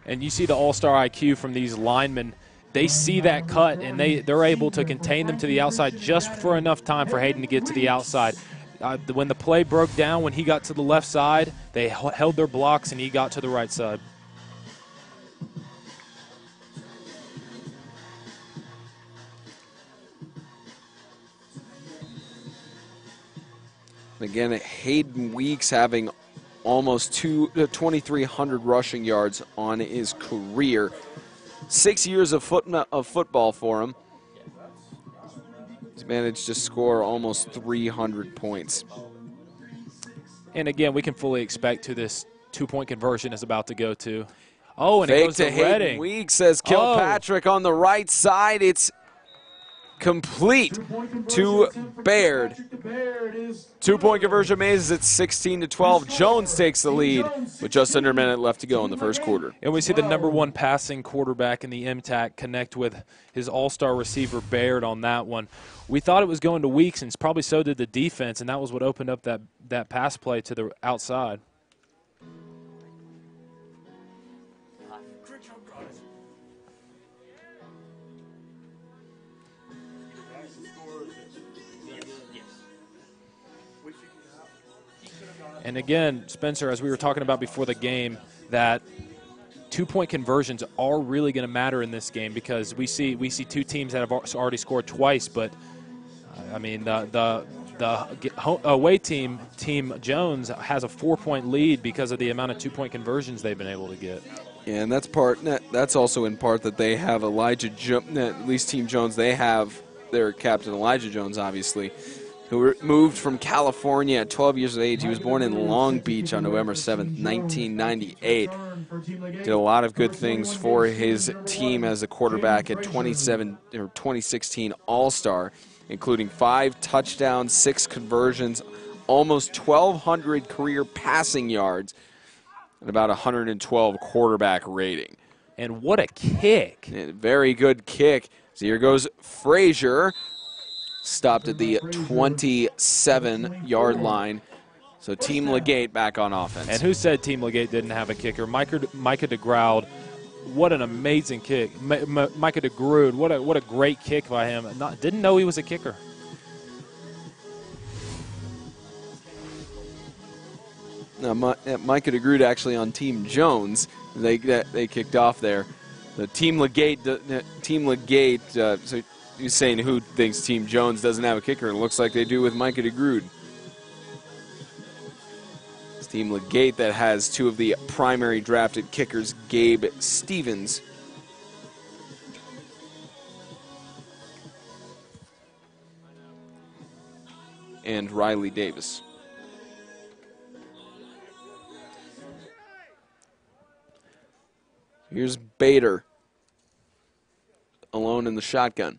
And you see the all-star IQ from these linemen. They see that cut, and they're able to contain them to the outside just for enough time for Hayden to get to the outside. When the play broke down, when he got to the left side, they held their blocks, and he got to the right side. Again, Hayden Weeks having almost 2,300 rushing yards on his career. 6 years of football for him. He's managed to score almost 300 points. And again, we can fully expect who this 2-point conversion is about to go to. Oh, and Fake it goes to Hayden Redding. Weeks, says Kilpatrick on the right side. It's complete to Baird. 2-point conversion made as it's 16-12. Jones takes the lead with just under a minute left to go in the first quarter. And we see the #1 passing quarterback in the MTAC connect with his all-star receiver Baird on that one. We thought it was going to Weeks, and probably so did the defense, and that was what opened up that pass play to the outside. And again, Spencer, as we were talking about before the game, that 2-point conversions are really going to matter in this game because we see two teams that have already scored twice. But I mean, the away team Jones has a 4-point lead because of the amount of 2-point conversions they've been able to get. Yeah, and that's also in part that they have Elijah Jones. At least Team Jones, they have their captain Elijah Jones, obviously, who moved from California at 12 years of age. He was born in Long Beach on November 7th, 1998. Did a lot of good things for his team as a quarterback at 2016 All-Star, including 5 touchdowns, 6 conversions, almost 1,200 career passing yards, and about 112 quarterback rating. And what a kick. Very good kick. So here goes Frazier. Stopped at the 27-yard line. So Team LeGate back on offense. And who said Team LeGate didn't have a kicker? Micah DeGroud, what an amazing kick. Micah DeGrood, what a great kick by him. Didn't know he was a kicker. Now, Micah DeGrood actually on Team Jones. They kicked off there. The Team LeGate, so He's saying who thinks Team Jones doesn't have a kicker. It looks like they do with Micah DeGrood. It's Team LeGate that has two of the primary drafted kickers, Gabe Stevens and Riley Davis. Here's Bader, alone in the shotgun.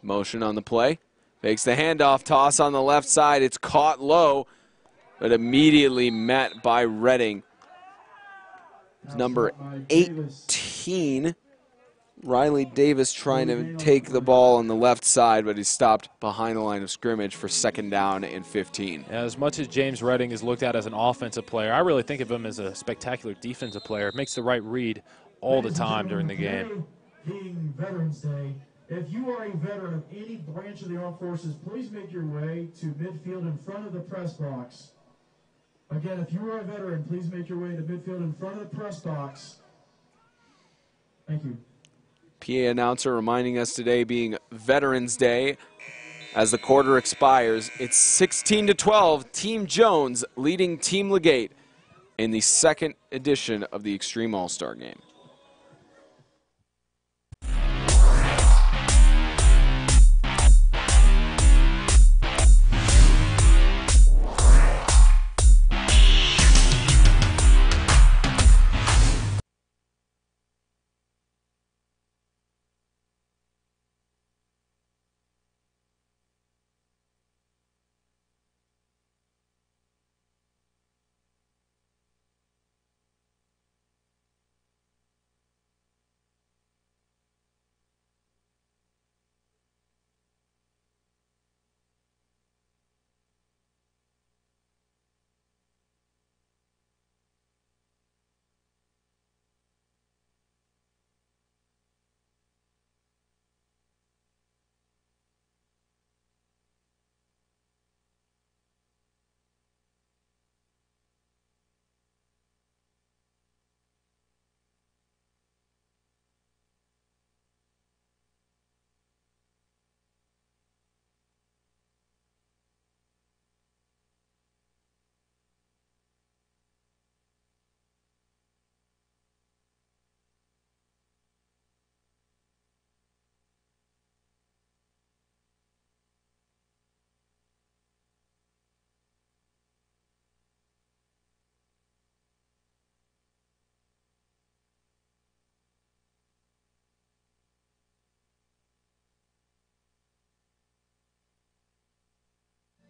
Motion on the play. Fakes the handoff, toss on the left side. It's caught low, but immediately met by Redding. Number 18, Riley Davis, trying to take the ball on the left side, but he's stopped behind the line of scrimmage for 2nd down and 15. As much as James Redding is looked at as an offensive player, I really think of him as a spectacular defensive player. Makes the right read all the time during the game. Being Veterans Day, if you are a veteran of any branch of the armed forces, please make your way to midfield in front of the press box. Again, if you are a veteran, please make your way to midfield in front of the press box. Thank you. PA announcer reminding us today being Veterans Day as the quarter expires. It's 16-12, Team Jones leading Team LeGate in the 2nd edition of the Extreme All-Star Game.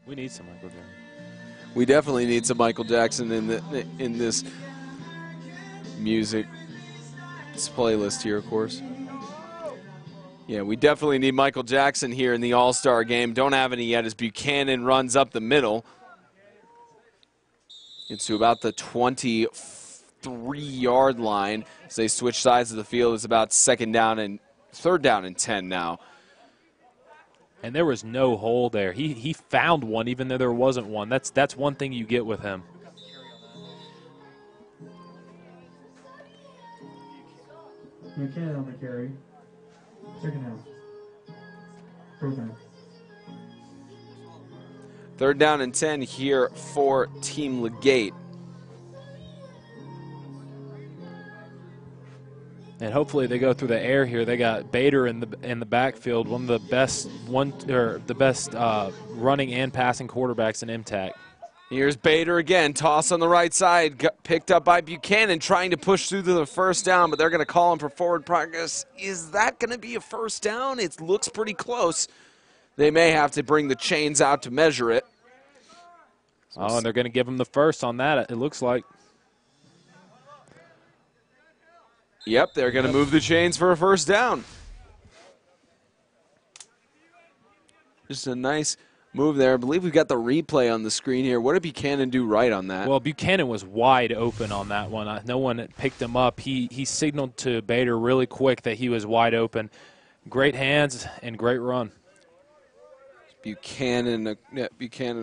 We need some Michael Jackson. We definitely need some Michael Jackson in this music playlist here, of course. Yeah, we definitely need Michael Jackson here in the All-Star Game. Don't have any yet as Buchanan runs up the middle. It's to about the 23-yard line. As they switch sides of the field, it's about 3rd down and 10 now. And there was no hole there. He found one even though there wasn't one. That's one thing you get with him. Buchanan on the carry. 2nd down. 4th down. 3rd down and 10 here for Team LeGate. And hopefully they go through the air here. They got Bader in the backfield, one of the best running and passing quarterbacks in MTAC. Here's Bader again, toss on the right side, picked up by Buchanan, trying to push through to the 1st down, but they're going to call him for forward progress. Is that going to be a 1st down? It looks pretty close. They may have to bring the chains out to measure it. Oh, and they're going to give him the 1st on that, it looks like. Yep, they're going to move the chains for a 1st down. Just a nice move there. I believe we've got the replay on the screen here. What did Buchanan do right on that? Well, Buchanan was wide open on that one. No one picked him up. He signaled to Bader really quick that he was wide open. Great hands and great run. Buchanan,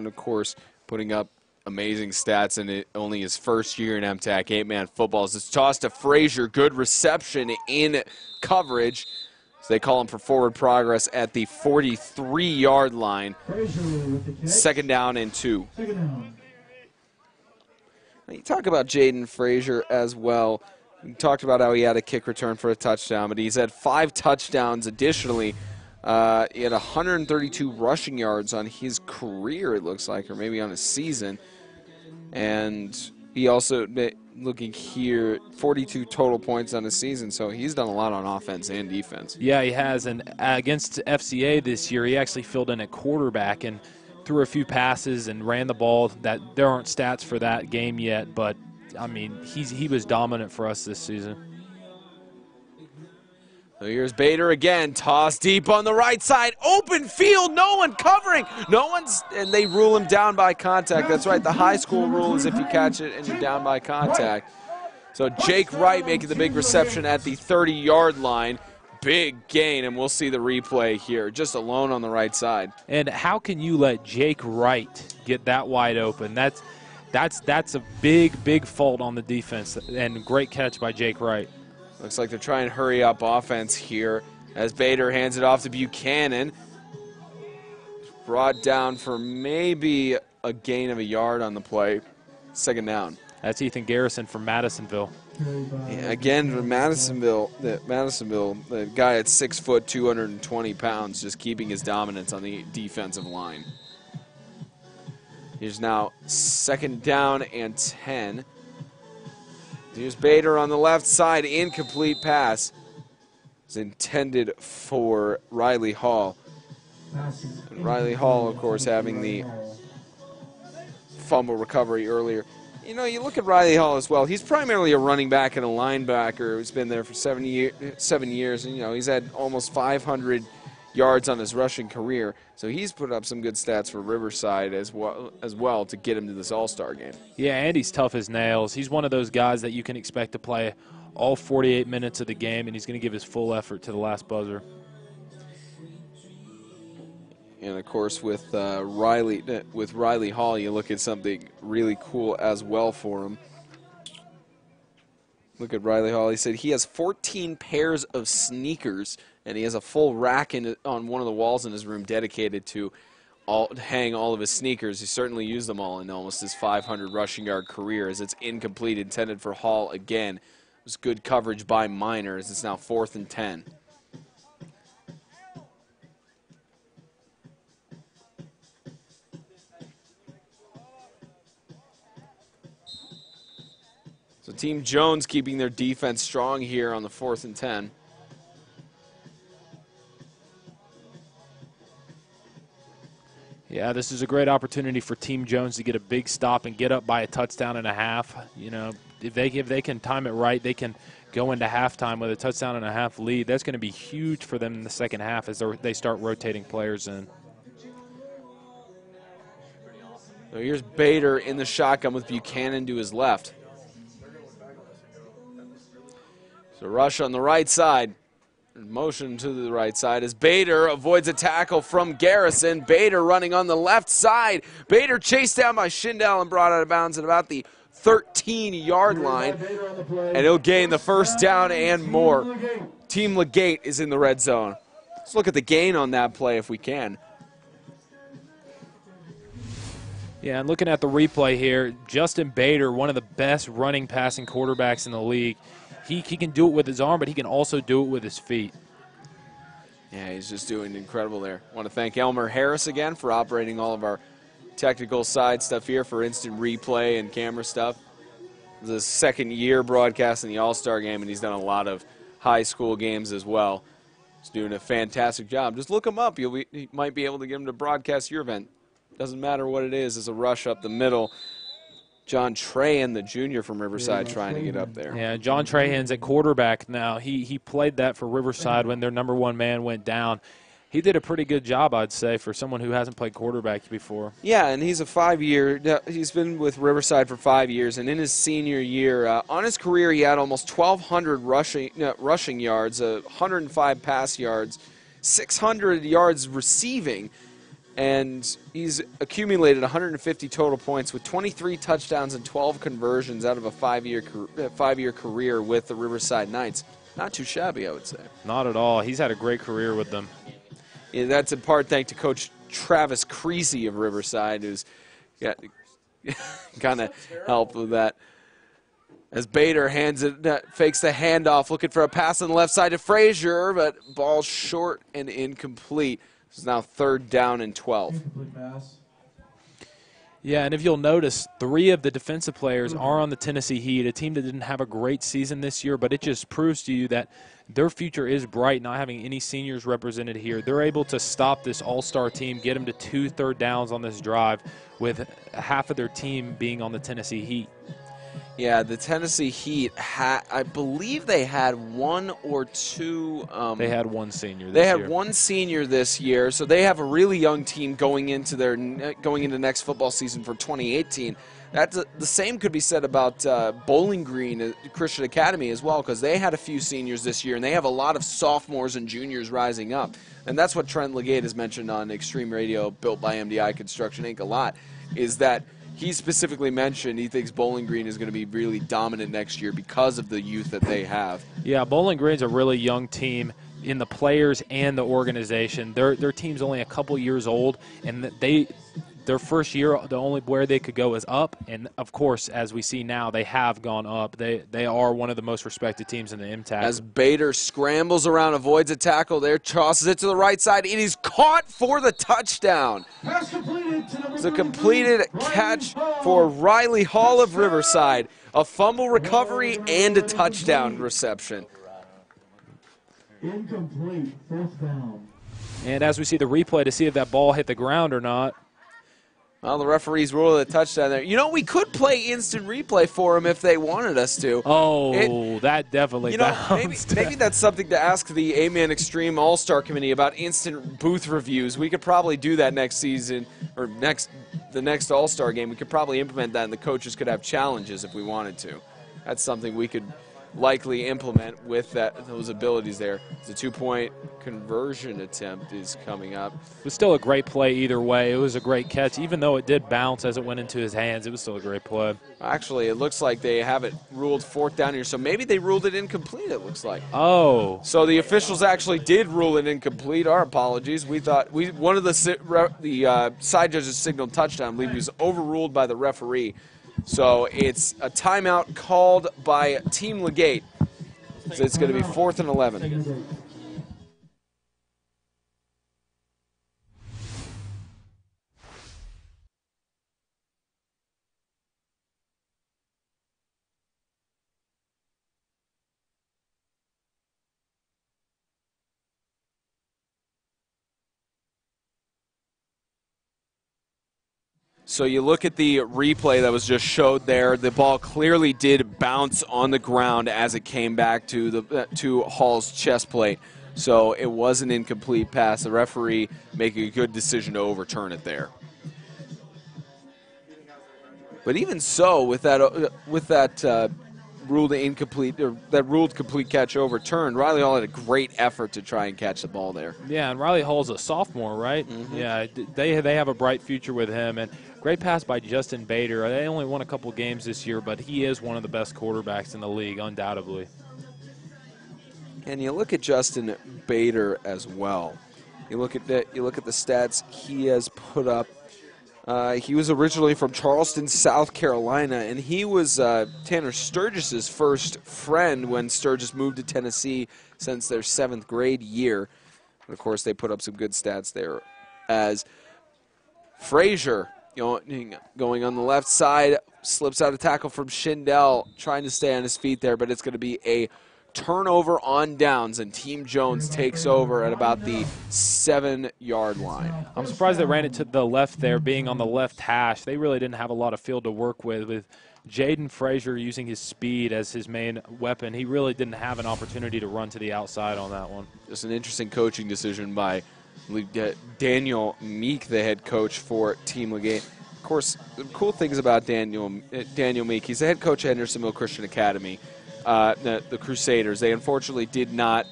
of course, putting up amazing stats in only his 1st year in MTAC 8-man footballs. It's tossed to Frazier. Good reception in coverage. So they call him for forward progress at the 43-yard line. Frazier with the catch. 2nd down and 2. 2nd down. Now, you talk about Jaden Frazier as well. We talked about how he had a kick return for a touchdown, but he's had 5 touchdowns additionally. He had 132 rushing yards on his career, it looks like, or maybe on his season. And he also, looking here, 42 total points on his season, so he's done a lot on offense and defense. Yeah, he has. And against FCA this year, he actually filled in at quarterback and threw a few passes and ran the ball. That there aren't stats for that game yet, but, I mean, he was dominant for us this season. So here's Bader again, toss deep on the right side, open field, no one covering, and they rule him down by contact. That's right, the high school rule is if you catch it and you're down by contact. So Jake Wright making the big reception at the 30-yard line. Big gain, and we'll see the replay here, just alone on the right side. And how can you let Jake Wright get that wide open? That's a big fault on the defense, and great catch by Jake Wright. Looks like they're trying to hurry up offense here as Bader hands it off to Buchanan. Brought down for maybe a gain of a yard on the play. 2nd down. That's Ethan Garrison from Madisonville. Yeah, again, from Madisonville, the guy at 6 foot, 220 pounds, just keeping his dominance on the defensive line. Here's now 2nd down and 10. Here's Bader on the left side, incomplete pass. It's intended for Riley Hall. And Riley Hall, of course, having the fumble recovery earlier. You know, you look at Riley Hall as well. He's primarily a running back and a linebacker who's been there for 7 years. And, you know, he's had almost 500 yards on his rushing career. So he's put up some good stats for Riverside as well to get him to this All-Star game. Yeah, and he's tough as nails. He's one of those guys that you can expect to play all 48 minutes of the game, and he's going to give his full effort to the last buzzer. And, of course, with Riley Hall, you look at something really cool as well for him. Look at Riley Hall. He said he has 14 pairs of sneakers, and he has a full rack on one of the walls in his room dedicated to hang all of his sneakers. He certainly used them all in almost his 500 rushing yard career, as it's incomplete, intended for Hall again. It was good coverage by Minor, as it's now 4th and 10. So Team Jones keeping their defense strong here on the 4th and 10. Yeah, this is a great opportunity for Team Jones to get a big stop and get up by a touchdown and a half. You know, if they can time it right, they can go into halftime with a touchdown and a half lead. That's going to be huge for them in the second half as they start rotating players in. So here's Bader in the shotgun with Buchanan to his left. So rush on the right side. Motion to the right side as Bader avoids a tackle from Garrison. Bader running on the left side. Bader chased down by Schindel and brought out of bounds at about the 13-yard line. And he'll gain the 1st down and more. Team LeGate is in the red zone. Let's look at the gain on that play if we can. Yeah, and looking at the replay here, Justin Bader, one of the best running passing quarterbacks in the league. He can do it with his arm, but he can also do it with his feet. Yeah, he's just doing incredible there. I want to thank Elmer Harris again for operating all of our technical side stuff here for instant replay and camera stuff. This is his 2nd year broadcasting the All-Star Game, and he's done a lot of high school games as well. He's doing a fantastic job. Just look him up. You might be able to get him to broadcast your event. Doesn't matter what it is. It's a rush up the middle. John Trahan, the junior from Riverside, trying to get up there. Yeah, John Trahan's at quarterback now. He played that for Riverside when their #1 man went down. He did a pretty good job, I'd say, for someone who hasn't played quarterback before. Yeah, and he's a 5-year. He's been with Riverside for 5 years, and in his senior year, on his career, he had almost 1,200 rushing yards, 105 pass yards, 600 yards receiving. And he's accumulated 150 total points with 23 touchdowns and 12 conversions out of a 5-year career with the Riverside Knights. Not too shabby, I would say. Not at all. He's had a great career with them. Yeah, that's in part thanks to Coach Travis Creasy of Riverside, who's kind of helped with that. As Bader fakes the handoff, looking for a pass on the left side to Frazier, but ball short and incomplete. It's now 3rd down and 12. Incomplete pass. Yeah, and if you'll notice, 3 of the defensive players are on the Tennessee Heat, a team that didn't have a great season this year, but it just proves to you that their future is bright, not having any seniors represented here. They're able to stop this all-star team, get them to 2 third downs on this drive, with half of their team being on the Tennessee Heat. Yeah, the Tennessee Heat, I believe they had 1 or 2. They had 1 senior this year. They had 1 senior this year, so they have a really young team going into next football season for 2018. The same could be said about Bowling Green Christian Academy as well, because they had a few seniors this year, and they have a lot of sophomores and juniors rising up. And that's what Trent LeGate has mentioned on Extreme Radio, built by MDI Construction Inc. a lot, is that he specifically mentioned he thinks Bowling Green is going to be really dominant next year because of the youth that they have. Yeah, Bowling Green's a really young team in the players and the organization. Their team's only a couple years old, and their first year, the only where they could go is up. And, of course, as we see now, they have gone up. They are one of the most respected teams in the MTAC. As Bader scrambles around, avoids a tackle there, tosses it to the right side. It is caught for the touchdown. It's a completed catch for Riley Hall of Riverside. A fumble recovery and a touchdown reception. Incomplete. 4th down. And as we see the replay to see if that ball hit the ground or not. Well, the referees ruled a touchdown there. You know, we could play instant replay for them if they wanted us to. Oh, that definitely bounced. Maybe that's something to ask the A-Man Extreme All-Star Committee about instant booth reviews. We could probably do that next season, or the next All-Star game. We could probably implement that, and the coaches could have challenges if we wanted to. That's something we could likely implement with those abilities there. The 2-point conversion attempt is coming up. It was still a great play either way. It was a great catch. Even though it did bounce as it went into his hands, it was still a great play. Actually, it looks like they have it ruled 4th down here, so maybe they ruled it incomplete, it looks like. Oh. So the officials actually did rule it incomplete. Our apologies. We thought one of the side judges signaled touchdown. I believe he was overruled by the referee. So it's a timeout called by Team LeGate. So it's going to be 4th and 11. So you look at the replay that was just showed there. The ball clearly did bounce on the ground as it came back to Hall's chest plate. So it was an incomplete pass. The referee making a good decision to overturn it there. But even so, with that ruled incomplete, or that ruled complete catch overturned, Riley Hall had a great effort to try and catch the ball there. Yeah, and Riley Hall's a sophomore, right? Mm-hmm. Yeah, they have a bright future with him. And great pass by Justin Bader. They only won a couple games this year, but he is one of the best quarterbacks in the league, undoubtedly. And you look at Justin Bader as well. You look at the stats he has put up. He was originally from Charleston, South Carolina, and he was Tanner Sturgis's first friend when Sturgis moved to Tennessee since their 7th grade year. And of course, they put up some good stats there. As Frazier, going on the left side, slips out a tackle from Schindel, trying to stay on his feet there, but it's going to be a turnover on downs, and Team Jones takes over at about the 7-yard line. I'm surprised they ran it to the left there, being on the left hash. They really didn't have a lot of field to work with Jaden Frazier using his speed as his main weapon. He really didn't have an opportunity to run to the outside on that one. Just an interesting coaching decision by Daniel Meek, the head coach for Team LeGate. Of course, the cool things about Daniel Meek, he's the head coach at Hendersonville Christian Academy. The Crusaders, they unfortunately did not,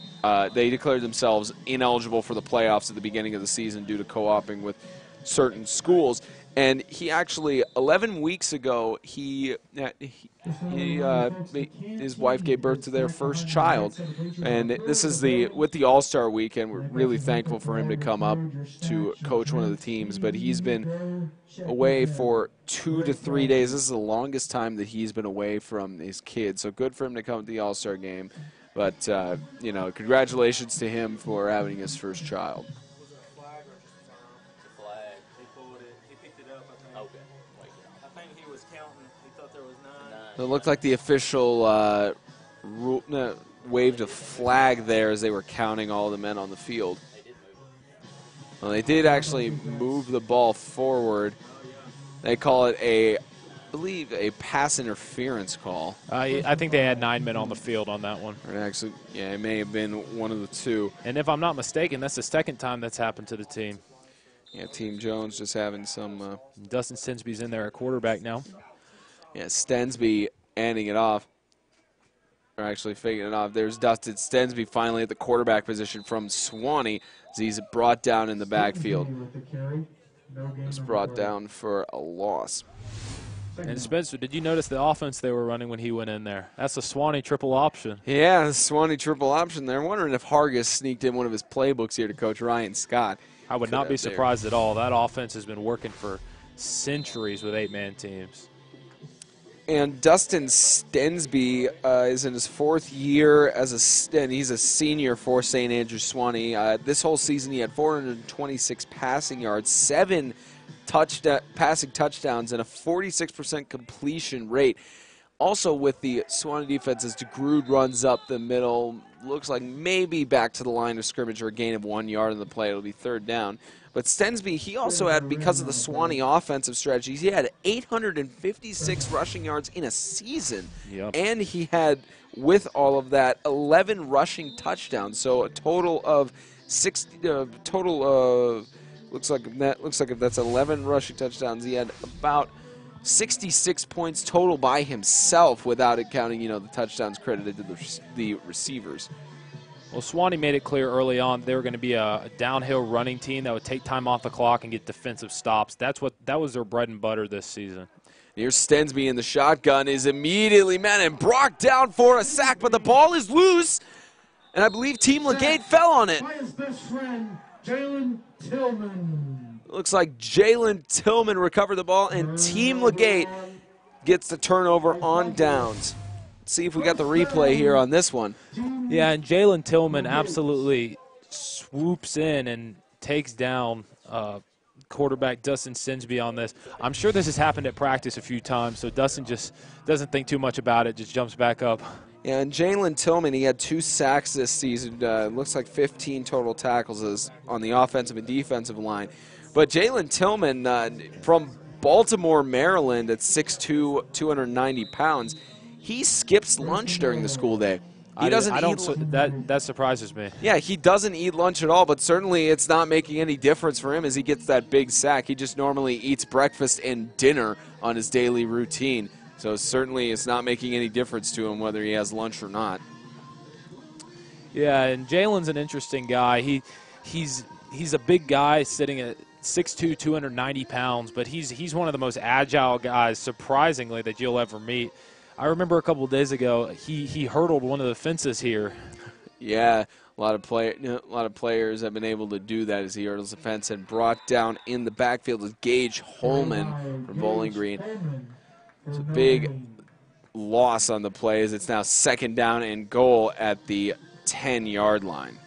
they declared themselves ineligible for the playoffs at the beginning of the season due to co-oping with certain schools. And he actually, 11 weeks ago, his wife gave birth to their first child. And this is with the All-Star Weekend, we're really thankful for him to come up to coach one of the teams. But he's been away for 2 to 3 days. This is the longest time that he's been away from his kids. So good for him to come to the All-Star game. But, you know, congratulations to him for having his first child. It looked like the official waved a flag there as they were counting all the men on the field. Well, they did actually move the ball forward. They call it I believe, a pass interference call. I think they had 9 men on the field on that one. Or actually, yeah, it may have been one of the two. And if I'm not mistaken, that's the second time that's happened to the team. Yeah, Team Jones just having some... Dustin Stensby's in there at quarterback now. Yeah, Stensby handing it off. Or actually faking it off. There's Dustin Stensby finally at the quarterback position from Swanee as he's brought down in the backfield. He's brought down for a loss. And Spencer, did you notice the offense they were running when he went in there? That's a Swanee triple option. Yeah, the Swanee triple option there. I'm wondering if Hargis sneaked in one of his playbooks here to coach Ryan Scott. I would not be surprised at all. That offense has been working for centuries with 8-man teams. And Dustin Stensby is in his 4th year and he's a senior for St. Andrews Swanee. This whole season he had 426 passing yards, 7 passing touchdowns, and a 46% completion rate. Also with the Swanee defense, as DeGrood runs up the middle, looks like maybe back to the line of scrimmage or a gain of 1 yard on the play. It'll be 3rd down. But Stensby, he also had, because of the Swanee offensive strategies, he had 856 rushing yards in a season. Yep. And he had, with all of that, 11 rushing touchdowns. So a total of 60. Looks like if that's 11 rushing touchdowns, he had about 66 points total by himself, without it counting, the touchdowns credited to the receivers. Well, Swanee made it clear early on they were going to be a downhill running team that would take time off the clock and get defensive stops. That was their bread and butter this season. Here's Stensby in the shotgun, is immediately met and brought down for a sack, but the ball is loose, and I believe Team LeGate fell on it. By his best friend, Jalen Tillman. Looks like Jalen Tillman recovered the ball, and Team LeGate gets the turnover on downs. Let's see if we got the replay here on this one. Yeah, and Jalen Tillman absolutely swoops in and takes down quarterback Dustin Stensby on this. I'm sure this has happened at practice a few times, so Dustin just doesn't think too much about it, just jumps back up. Yeah, and Jalen Tillman, he had 2 sacks this season. Looks like 15 total tackles on the offensive and defensive line. But Jalen Tillman from Baltimore, Maryland, at 6'2", 290 pounds, he skips lunch during the school day. He doesn't eat. That surprises me. Yeah, he doesn't eat lunch at all, but certainly it's not making any difference for him as he gets that big sack. He just normally eats breakfast and dinner on his daily routine. So certainly it's not making any difference to him whether he has lunch or not. Yeah, and Jalen's an interesting guy. He's a big guy sitting at 6'2", 290 pounds, but he's one of the most agile guys, surprisingly, that you'll ever meet. I remember a couple of days ago, he hurdled one of the fences here. Yeah, a lot of players have been able to do that as he hurdles the fence, and brought down in the backfield is Gage Holman from Bowling Green. It's a big loss on the play as it's now 2nd down and goal at the 10-yard line.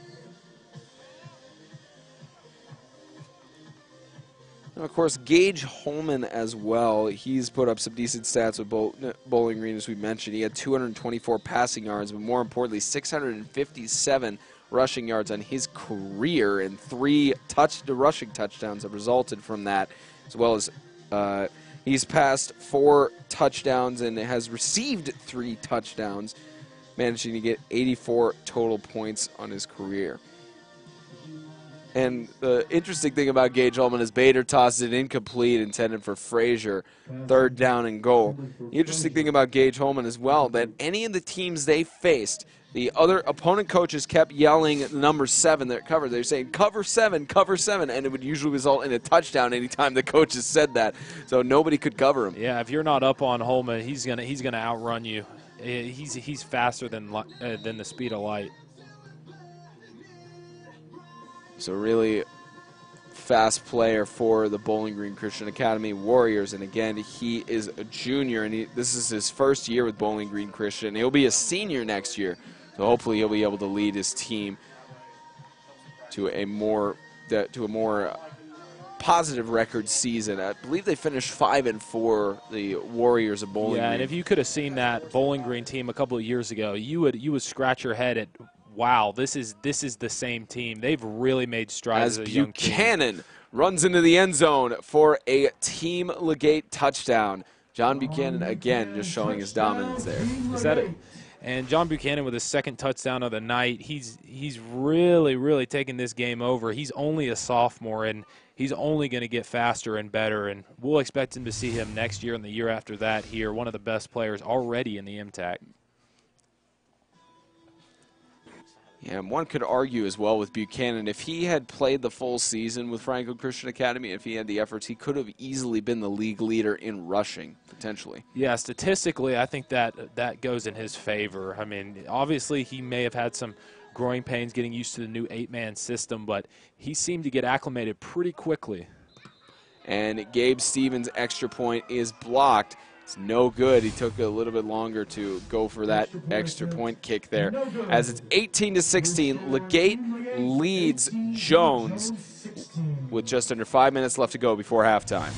Now, of course, Gage Holman as well. He's put up some decent stats with Bowling Green, as we mentioned. He had 224 passing yards, but more importantly, 657 rushing yards on his career, and 3 rushing touchdowns have resulted from that, as well as he's passed 4 touchdowns and has received 3 touchdowns, managing to get 84 total points on his career. And the interesting thing about Gage Holman is Bader tosses it incomplete, intended for Frazier, 3rd down and goal. The interesting thing about Gage Holman as well, that any of the teams they faced, the other opponent coaches kept yelling number 7 that covered. They're saying cover 7, and it would usually result in a touchdown anytime the coaches said that. So nobody could cover him. Yeah, if you're not up on Holman, he's gonna outrun you. He's faster than the speed of light. So really fast player for the Bowling Green Christian Academy Warriors. And again, he is a junior, and this is his first year with Bowling Green Christian. He'll be a senior next year, so hopefully he'll be able to lead his team to a more positive record season. I believe they finished 5-4, the Warriors of Bowling Green. Yeah, and if you could have seen that Bowling Green team a couple of years ago, you would scratch your head at, wow, this is the same team. They've really made strides as a young team. Buchanan runs into the end zone for a Team LeGate touchdown. John Buchanan, again, just showing his dominance there. Is that it? And John Buchanan with his 2nd touchdown of the night. He's really, really taking this game over. He's only a sophomore, and he's only going to get faster and better. And we'll expect him to see him next year and the year after that here, one of the best players already in the MTAC. Yeah, and one could argue as well with Buchanan, if he had played the full season with Franklin Christian Academy, if he had the efforts, he could have easily been the league leader in rushing, potentially. Yeah, statistically, I think that goes in his favor. I mean, obviously he may have had some growing pains getting used to the new 8-man system, but he seemed to get acclimated pretty quickly. And Gabe Stevens' extra point is blocked. It's no good. He took a little bit longer to go for that extra point kick there. As it's 18-16, LeGate leads Jones with just under 5 minutes left to go before halftime.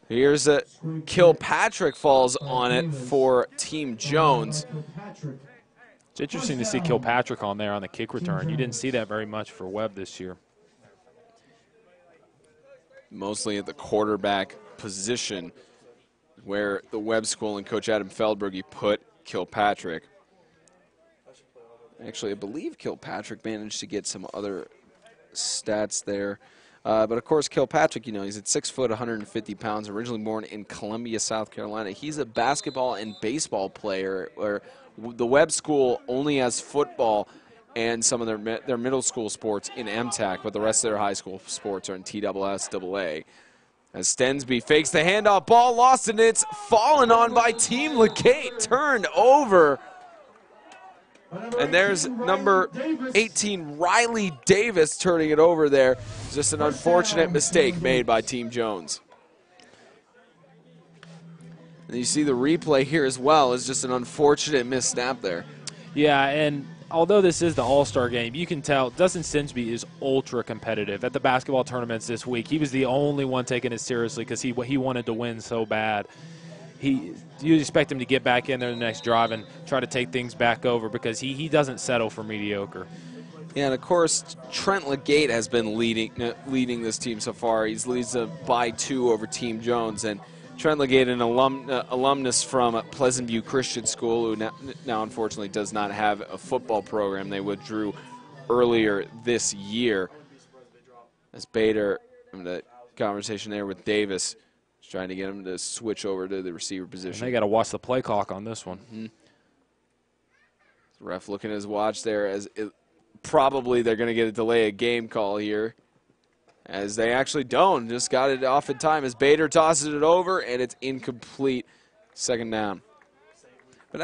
Here's a Kilpatrick falls on it for Team Jones. It's interesting to see Kilpatrick on there on the kick return. You didn't see that very much for Webb this year. Mostly at the quarterback position where the Webb School and Coach Adam Feldberg put Kilpatrick. Actually, I believe Kilpatrick managed to get some other stats there. But, of course, Kilpatrick, you know, he's at 6 foot, 150 pounds, originally born in Columbia, South Carolina. He's a basketball and baseball player, where the Webb School only has football and some of their middle school sports in MTAC, but the rest of their high school sports are in TSSAA. As Stensby fakes the handoff, ball lost, and it's fallen on by Team LeGate, turned over. And there's number 18, Riley Davis, turning it over there. Just an unfortunate mistake made by Team Jones. And you see the replay here as well. It's just an unfortunate missnap there. Yeah, and although this is the All-Star game, you can tell Dustin Stensby is ultra competitive. At the basketball tournaments this week, he was the only one taking it seriously because he wanted to win so bad. you expect him to get back in there the next drive and try to take things back over because he doesn't settle for mediocre. Yeah, and of course, Trent LeGate has been leading this team so far. He's leads by 2 over Team Jones, and Trent LeGate, an alumnus from Pleasant View Christian School, who now unfortunately does not have a football program. They withdrew earlier this year. As Bader, the conversation there with Davis, trying to get him to switch over to the receiver position. And they got to watch the play clock on this one. Mm-hmm. The ref looking at his watch there as probably they're going to get a delay of game call here. As they actually don't. Just got it off in time as Bader tosses it over, and it's incomplete. 2nd down. But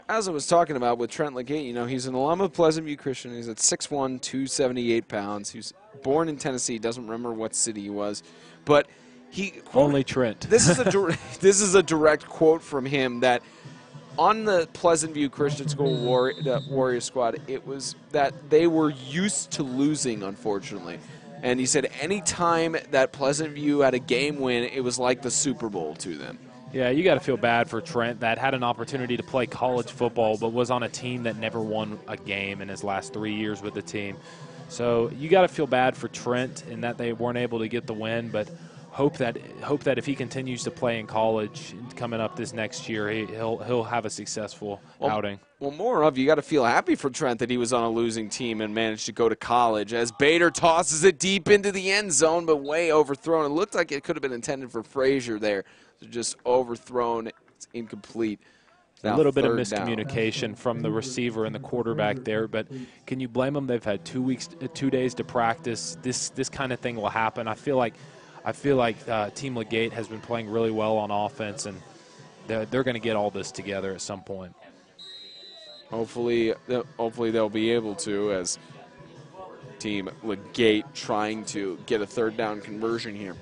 as I was talking about with Trent LeGate, you know, he's an alum of Pleasant View Christian. He's at 6'1", 278 pounds. He was born in Tennessee. Doesn't remember what city he was. But only Trent. This is a direct quote from him that on the Pleasant View Christian School Warrior Squad, it was that they were used to losing, unfortunately. And he said any time that Pleasant View had a game win, it was like the Super Bowl to them. Yeah, you got to feel bad for Trent that had an opportunity to play college football but was on a team that never won a game in his last 3 years with the team. So you got to feel bad for Trent in that they weren't able to get the win, but hope that if he continues to play in college coming up this next year, he'll have a successful outing. Well, more of you got to feel happy for Trent that he was on a losing team and managed to go to college as Bader tosses it deep into the end zone, but way overthrown. It looked like it could have been intended for Frazier there. So just overthrown. It's incomplete. A little bit of miscommunication from the receiver and the quarterback there, but can you blame them? They've had 2 days to practice. This kind of thing will happen. I feel like Team LeGate has been playing really well on offense, and they're going to get all this together at some point. Hopefully they'll be able to, as Team LeGate trying to get a 3rd down conversion here.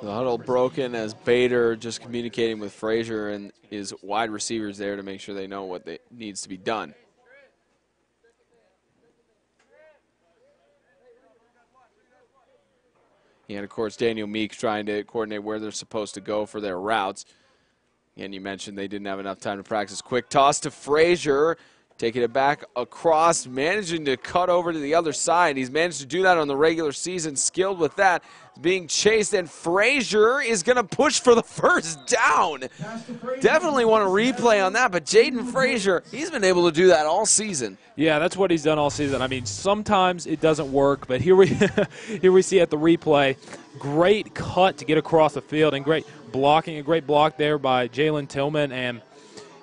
The huddle broken as Bader just communicating with Frazier and his wide receivers there to make sure they know what needs to be done. And, of course, Daniel Meeks trying to coordinate where they're supposed to go for their routes. And you mentioned they didn't have enough time to practice. Quick toss to Frazier, taking it back across, managing to cut over to the other side. He's managed to do that on the regular season, skilled with that. Being chased, and Frazier is going to push for the 1st down. Definitely want a replay on that, but Jaden Frazier, he's been able to do that all season. Yeah, that's what he's done all season. I mean, sometimes it doesn't work, but here we see at the replay, great cut to get across the field and great blocking, a great block there by Jalen Tillman. And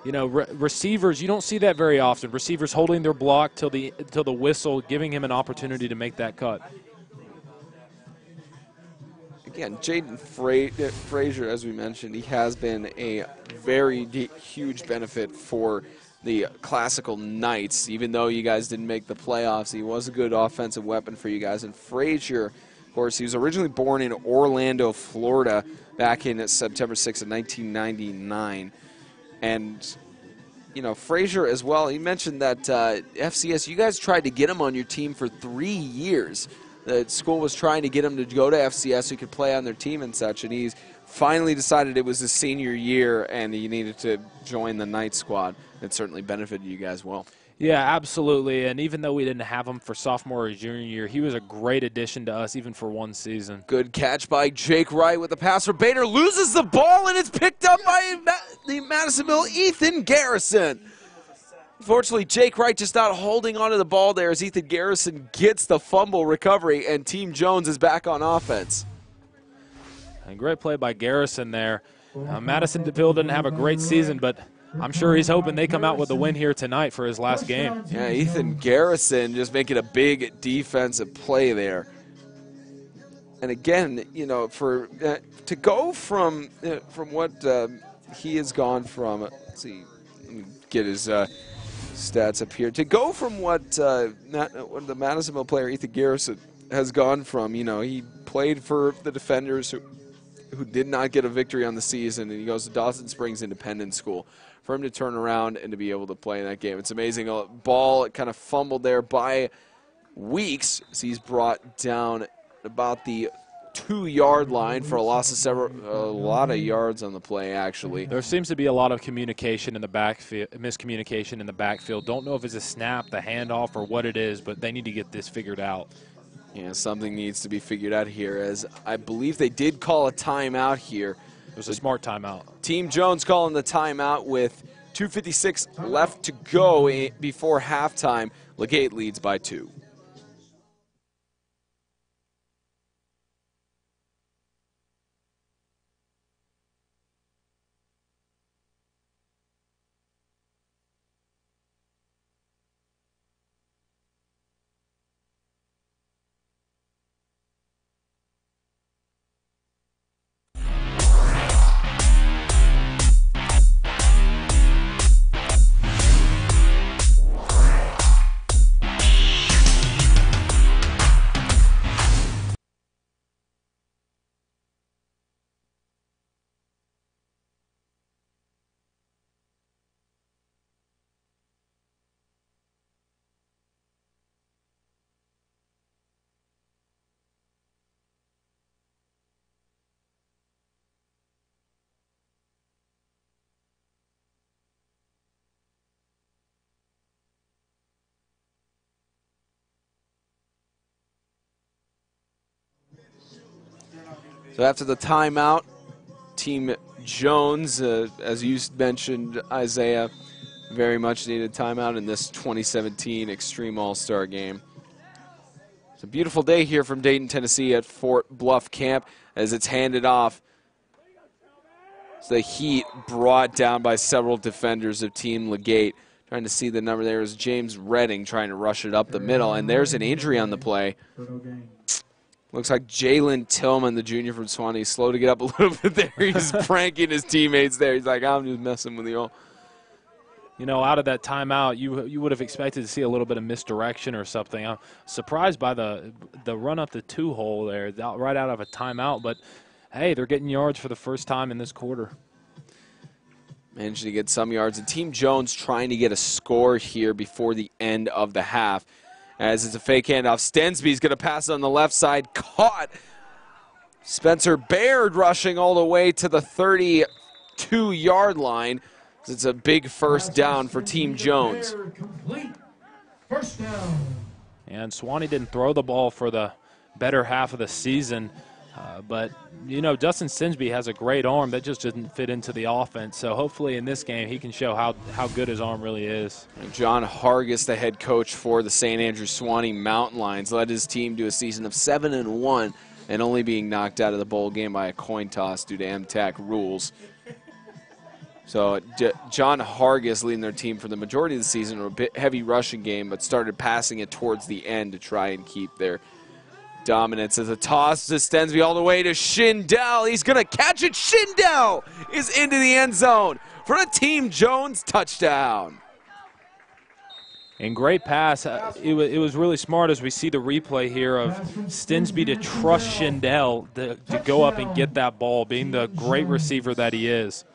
you know, receivers, you don't see that very often. Receivers holding their block till the whistle, giving him an opportunity to make that cut. Again, Jaden Frazier, as we mentioned, he has been a very huge benefit for the Classical Knights. Even though you guys didn't make the playoffs, he was a good offensive weapon for you guys. And Frazier, of course, he was originally born in Orlando, Florida, back in September 6th of 1999. And, you know, Frazier as well, he mentioned that FCS, you guys tried to get him on your team for 3 years. The school was trying to get him to go to FCS so he could play on their team and such, and he's finally decided it was his senior year and he needed to join the Knight squad. It certainly benefited you guys well. Yeah, absolutely. And even though we didn't have him for sophomore or junior year, he was a great addition to us even for 1 season. Good catch by Jake Wright with the pass for Bader. Loses the ball, and it's picked up by the Madisonville Ethan Garrison. Unfortunately, Jake Wright just not holding onto the ball there as Ethan Garrison gets the fumble recovery, and Team Jones is back on offense. A great play by Garrison there. Madisonville didn't have a great season, but I'm sure he's hoping they come out with a win here tonight for his last game. Yeah, Ethan Garrison just making a big defensive play there. And again, you know, for to go from what he has gone from, let's see, let me get his stats up here. To go from what the Madisonville player Ethan Garrison has gone from, you know, he played for the Defenders, who who did not get a victory on the season, and he goes to Dawson Springs Independent School. For him to turn around and to be able to play in that game, it's amazing. A ball kind of fumbled there by Weeks, as he's brought down about the 2-yard line for a loss of a lot of yards on the play, actually. There seems to be a lot of communication in the backfield, miscommunication in the backfield. Don't know if it's a snap, the handoff, or what it is, but they need to get this figured out. Yeah, something needs to be figured out here, as I believe they did call a timeout here. It was a smart timeout. Team Jones calling the timeout with 2:56 left to go before halftime. LeGate leads by 2. So after the timeout, Team Jones, as you mentioned, Isaiah, very much needed timeout in this 2017 Extreme All-Star Game. It's a beautiful day here from Dayton, Tennessee at Fort Bluff Camp as it's handed off. It's the Heat brought down by several defenders of Team LeGate. Trying to see the number there is James Redding trying to rush it up the middle, and there's an injury on the play. Looks like Jalen Tillman, the junior from Swanee, slow to get up a little bit there. He's pranking his teammates there. He's like, I'm just messing with you all. You know, out of that timeout, you would have expected to see a little bit of misdirection or something. I'm surprised by the run up the 2-hole there, right out of a timeout. But, hey, they're getting yards for the first time in this quarter. Managed to get some yards. And Team Jones trying to get a score here before the end of the half. As it's a fake handoff, Stensby's going to pass it on the left side. Caught. Spencer Baird rushing all the way to the 32-yard line. It's a big first down for Team Jones. First down. And Swanee didn't throw the ball for the better half of the season. But, you know, Dustin Stensby has a great arm that just didn't fit into the offense. So hopefully in this game he can show how good his arm really is. And John Hargis, the head coach for the St. Andrews Swanee Mountain Lions, led his team to a season of 7-1 and only being knocked out of the bowl game by a coin toss due to MTAC rules. So John Hargis leading their team for the majority of the season, a bit heavy rushing game, but started passing it towards the end to try and keep their dominance. As a toss to Stensby all the way to Schindel. He's going to catch it. Schindel is into the end zone for a Team Jones touchdown. And great pass. It was really smart as we see the replay here of Stensby to trust Schindel to go up and get that ball, being the great receiver that he is.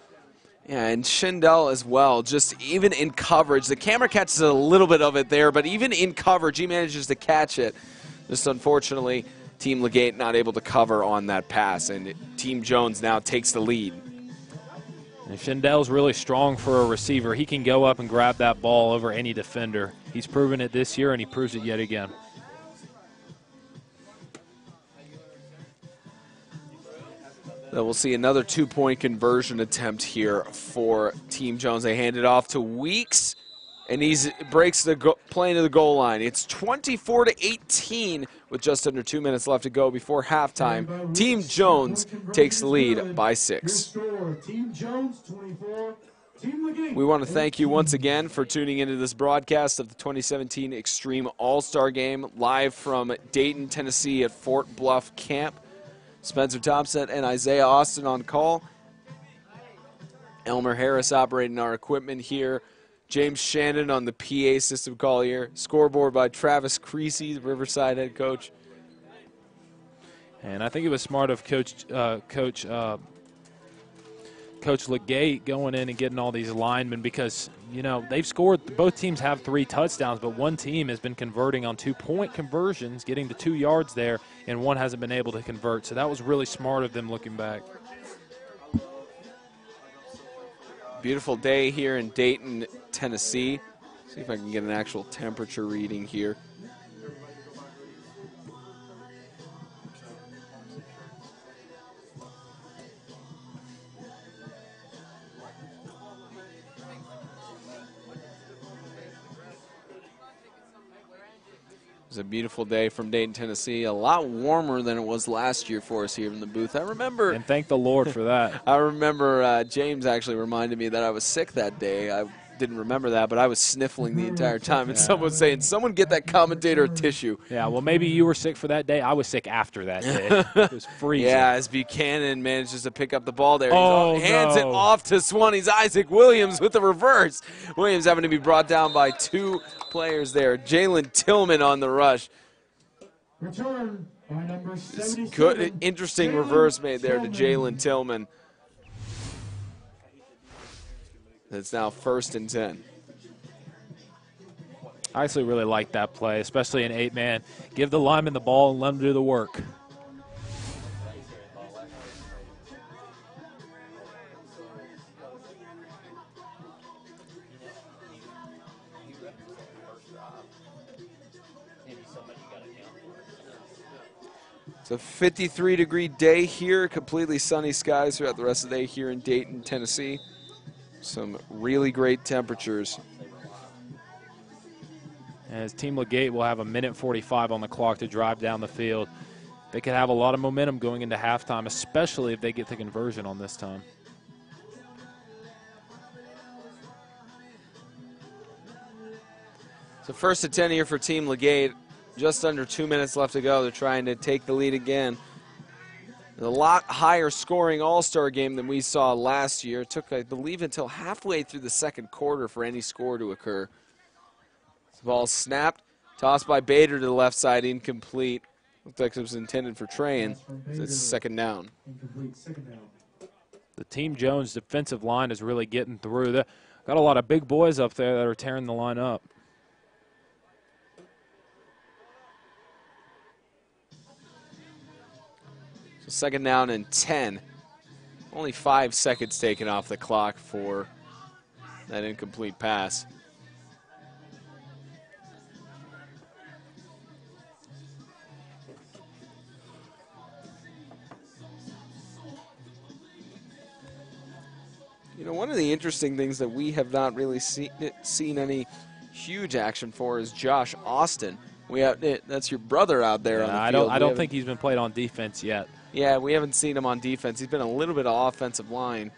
Yeah, and Schindel as well, just even in coverage. The camera catches a little bit of it there, but even in coverage, he manages to catch it. Just unfortunately, Team LeGate not able to cover on that pass, and Team Jones now takes the lead. And Schindel's really strong for a receiver. He can go up and grab that ball over any defender. He's proven it this year, and he proves it yet again. So we'll see another 2-point conversion attempt here for Team Jones. They hand it off to Weeks, and he breaks the play into the goal line. It's 24-18 with just under 2 minutes left to go before halftime. Team Jones takes the lead by 6. Team Jones 24. Team LeGate. We want to thank you once again for tuning into this broadcast of the 2017 Extreme All-Star Game live from Dayton, Tennessee at Fort Bluff Camp. Spencer Thompson and Isaiah Austin on call. Elmer Harris operating our equipment here. James Shannon on the PA system call here. Scoreboard by Travis Creasy, the Riverside head coach. And I think it was smart of Coach LeGate going in and getting all these linemen because, you know, they've scored. Both teams have 3 touchdowns, but one team has been converting on 2-point conversions, getting to 2 yards there, and one hasn't been able to convert. So that was really smart of them looking back. Beautiful day here in Dayton, Tennessee. See if I can get an actual temperature reading here. It's a beautiful day from Dayton, Tennessee. A lot warmer than it was last year for us here in the booth. I remember. And thank the Lord for that. I remember James actually reminded me that I was sick that day. I didn't remember that, but I was sniffling the entire time. And someone was saying, someone get that commentator a tissue. Yeah, well, maybe you were sick for that day. I was sick after that day. It was freezing. Yeah, as Buchanan manages to pick up the ball there. Oh, He hands it off to Swanee's Isaac Williams with the reverse. Williams having to be brought down by 2 players there. Jalen Tillman on the rush. Return by number 77. Good, interesting reverse made there to Jalen Tillman. It's now 1st and 10. I actually really like that play, especially in 8-man. Give the lineman the ball and let him do the work. It's a 53-degree day here, completely sunny skies throughout the rest of the day here in Dayton, Tennessee. Some really great temperatures. As Team LeGate will have 1:45 on the clock to drive down the field. They could have a lot of momentum going into halftime, especially if they get the conversion on this time. So 1st and 10 here for Team LeGate. Just under 2 minutes left to go. They're trying to take the lead again. A lot higher scoring All-Star game than we saw last year. It took, I believe, until halfway through the 2nd quarter for any score to occur. The ball snapped, tossed by Bader to the left side, incomplete. Looked like it was intended for Trayan. It's 2nd down. The Team Jones defensive line is really getting through. They got a lot of big boys up there that are tearing the line up. So 2nd down and 10. Only 5 seconds taken off the clock for that incomplete pass. You know, one of the interesting things that we have not really seen any huge action for is Josh Austin. That's your brother out there on the field. I don't think he's been played on defense yet. Yeah, we haven't seen him on defense. He's been a little bit of offensive line.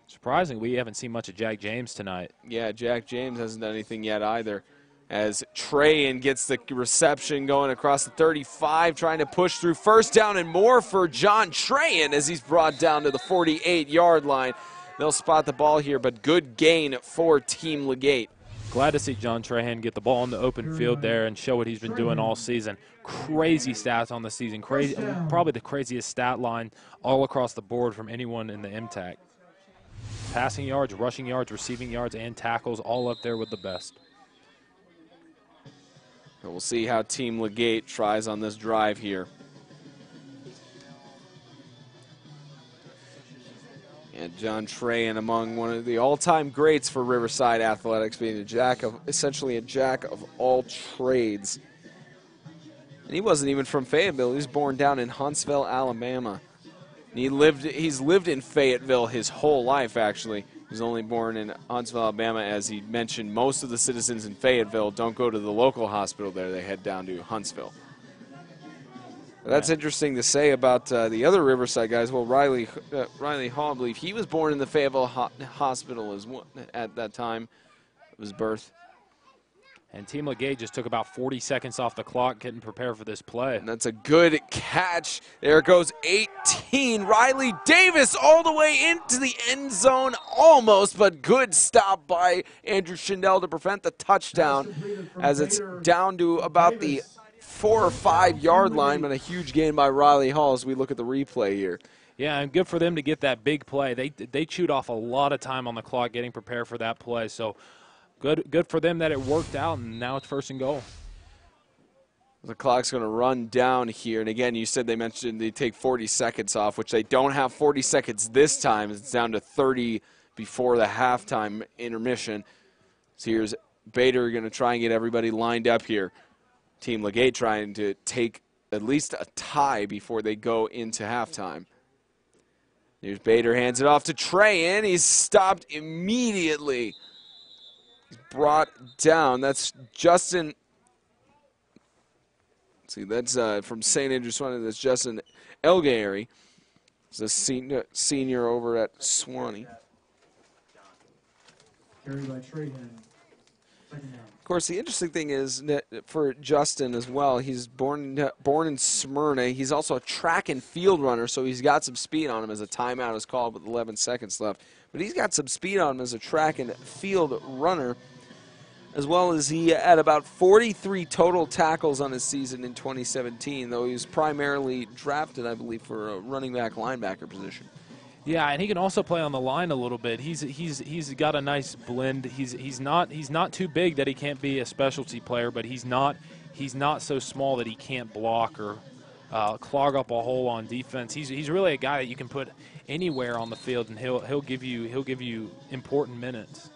Surprising, we haven't seen much of Jack James tonight. Yeah, Jack James hasn't done anything yet either. As Trayan gets the reception going across the 35, trying to push through. 1st down and more for John Trayan as he's brought down to the 48-yard line. They'll spot the ball here, but good gain for Team LeGate. Glad to see John Trahan get the ball in the open field there and show what he's been doing all season. Crazy stats on the season. Crazy, probably the craziest stat line all across the board from anyone in the MTAC. Passing yards, rushing yards, receiving yards, and tackles all up there with the best. And we'll see how Team LeGate tries on this drive here. And John Trayan, among one of the all-time greats for Riverside Athletics, being essentially a jack of all trades. And he wasn't even from Fayetteville. He was born down in Huntsville, Alabama. And he's lived in Fayetteville his whole life, actually. He was only born in Huntsville, Alabama. As he mentioned, most of the citizens in Fayetteville don't go to the local hospital there. They head down to Huntsville. That's interesting to say about the other Riverside guys. Well, Riley Hall, I believe he was born in the Fayetteville Hospital at that time of his birth. And Team LeGate just took about 40 seconds off the clock getting prepared for this play. And that's a good catch. There goes 18. Riley Davis all the way into the end zone almost, but good stop by Andrew Schindel to prevent the touchdown as it's down to about the 4 or 5 yard line, but a huge gain by Riley Hall as we look at the replay here. Yeah, and good for them to get that big play. They chewed off a lot of time on the clock getting prepared for that play. So good for them that it worked out, and now it's 1st and goal. The clock's going to run down here. And again, you said they mentioned they take 40 seconds off, which they don't have 40 seconds this time. It's down to 30 before the halftime intermission. So here's Bader going to try and get everybody lined up here. Team LeGate trying to take at least a tie before they go into halftime. Here's Bader, hands it off to Trey, and he's stopped immediately. He's brought down. That's Justin. See, that's from St. Andrews Swanee. That's Justin Elgary. He's a senior over at Swanee. Carried by Trahan. Of course, the interesting thing is that for Justin as well, he's born in Smyrna. He's also a track and field runner, so he's got some speed on him as a timeout is called with 11 seconds left. But he's got some speed on him as a track and field runner, as well as he had about 43 total tackles on his season in 2017, though he was primarily drafted, I believe, for a running back linebacker position. Yeah, and he can also play on the line a little bit. He's got a nice blend. He's not too big that he can't be a specialty player, but he's not so small that he can't block or clog up a hole on defense. He's really a guy that you can put anywhere on the field, and he'll give you important minutes.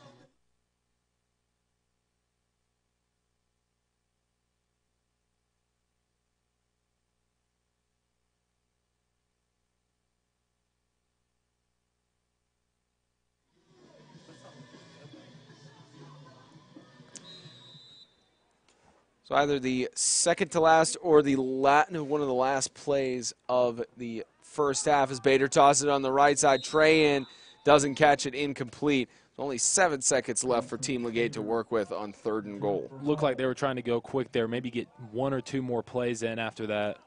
So either the second to last or the one of the last plays of the first half as Bader tosses it on the right side. Trey in, doesn't catch it, incomplete. Only 7 seconds left for Team LeGate to work with on 3rd and goal. Looked like they were trying to go quick there, maybe get 1 or 2 more plays in after that.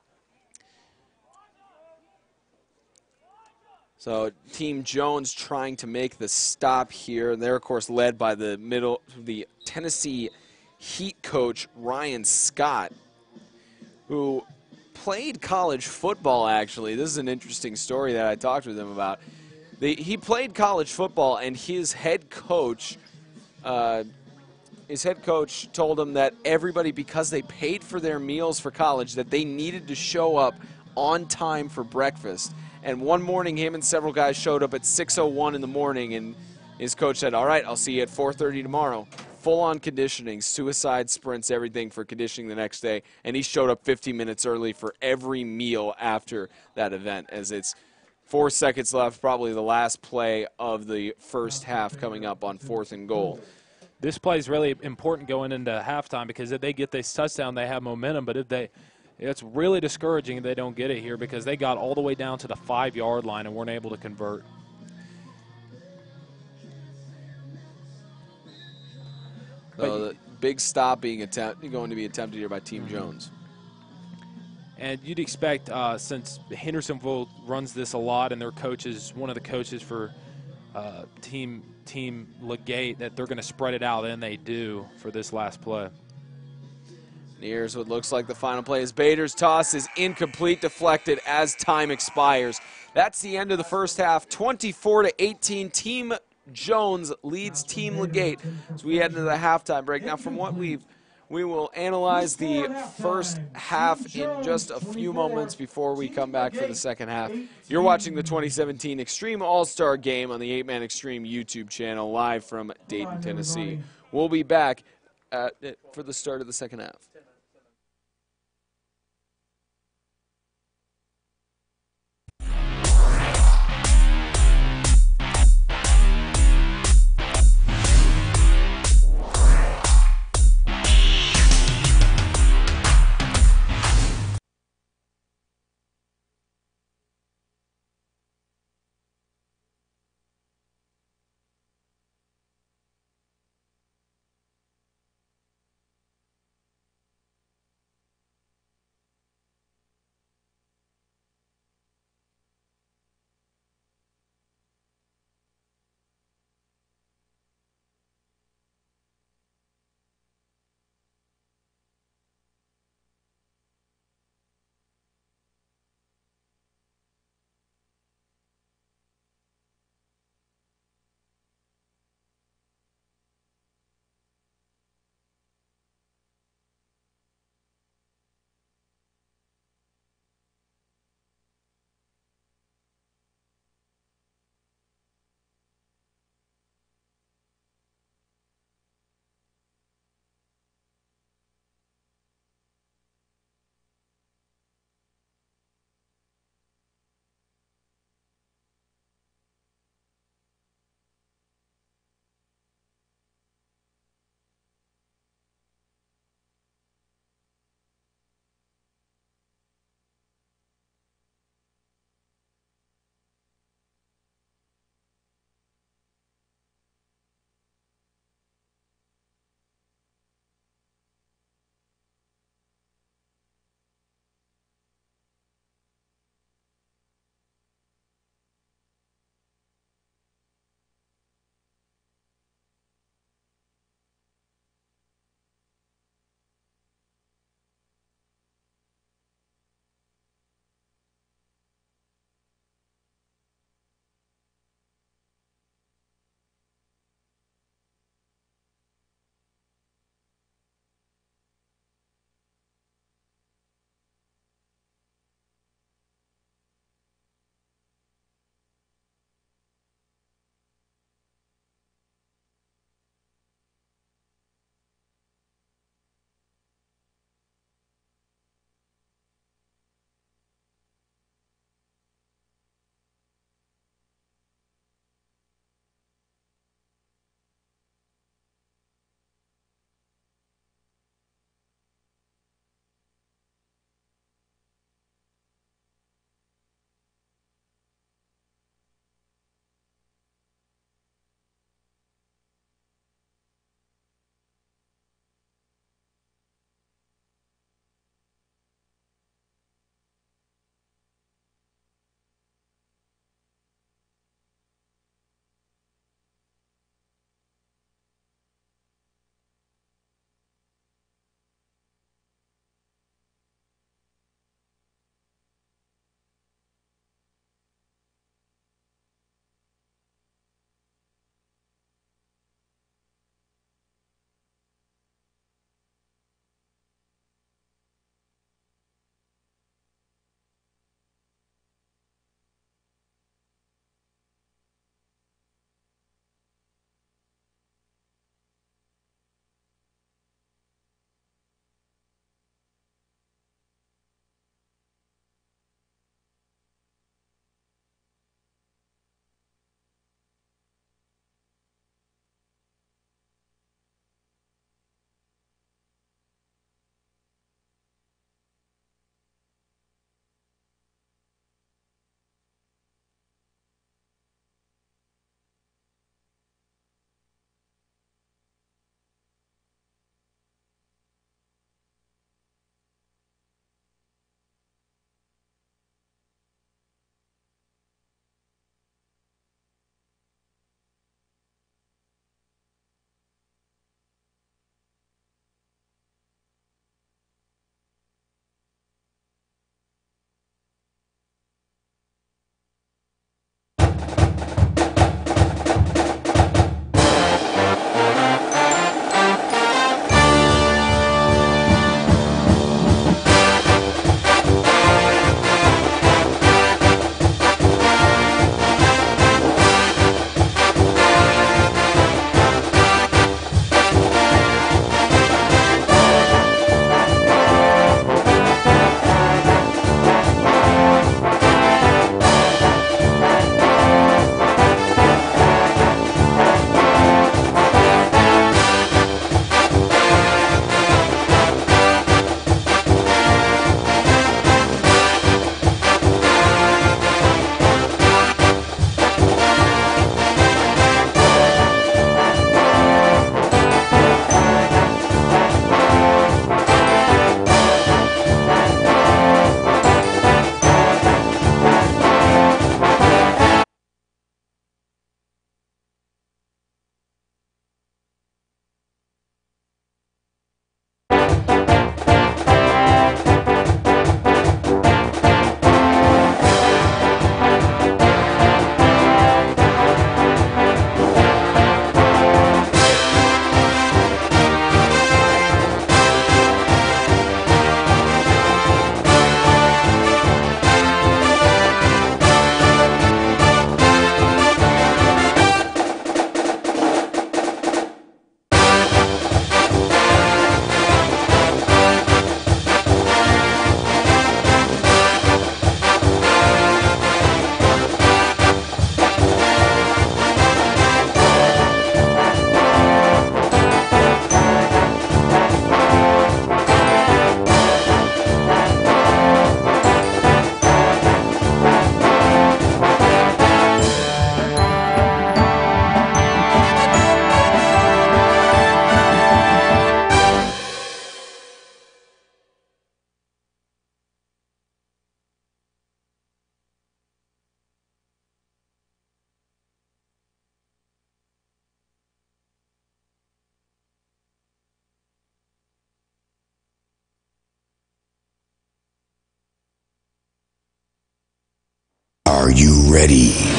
So Team Jones trying to make the stop here. They're, of course, led by the Tennessee Heat coach Ryan Scott, who played college football, actually. This is an interesting story that I talked with him about. He played college football, and his head coach told him that everybody, because they paid for their meals for college, that they needed to show up on time for breakfast. And one morning, him and several guys showed up at 6:01 in the morning, and his coach said, all right, I'll see you at 4:30 tomorrow. Full-on conditioning, suicide sprints, everything for conditioning the next day. And he showed up 15 minutes early for every meal after that event, as it's 4 seconds left, probably the last play of the first half coming up on 4th and goal. This play is really important going into halftime because if they get this touchdown, they have momentum. But it's really discouraging if they don't get it here because they got all the way down to the 5-yard line and weren't able to convert. So the big stop going to be attempted here by Team Jones. And you'd expect, since Hendersonville runs this a lot and their coaches, one of the coaches for Team LeGate, that they're going to spread it out, and they do for this last play. Here's what looks like the final play as Bader's toss is incomplete, deflected as time expires. That's the end of the first half, 24-18. Team Jones leads Team LeGate as we head into the halftime break. Now, from what we will analyze the first half in just a few moments before we come back for the second half. You're watching the 2017 Extreme All-Star Game on the 8-Man Extreme YouTube channel, live from Dayton, Tennessee. We'll be back for the start of the second half. you ready?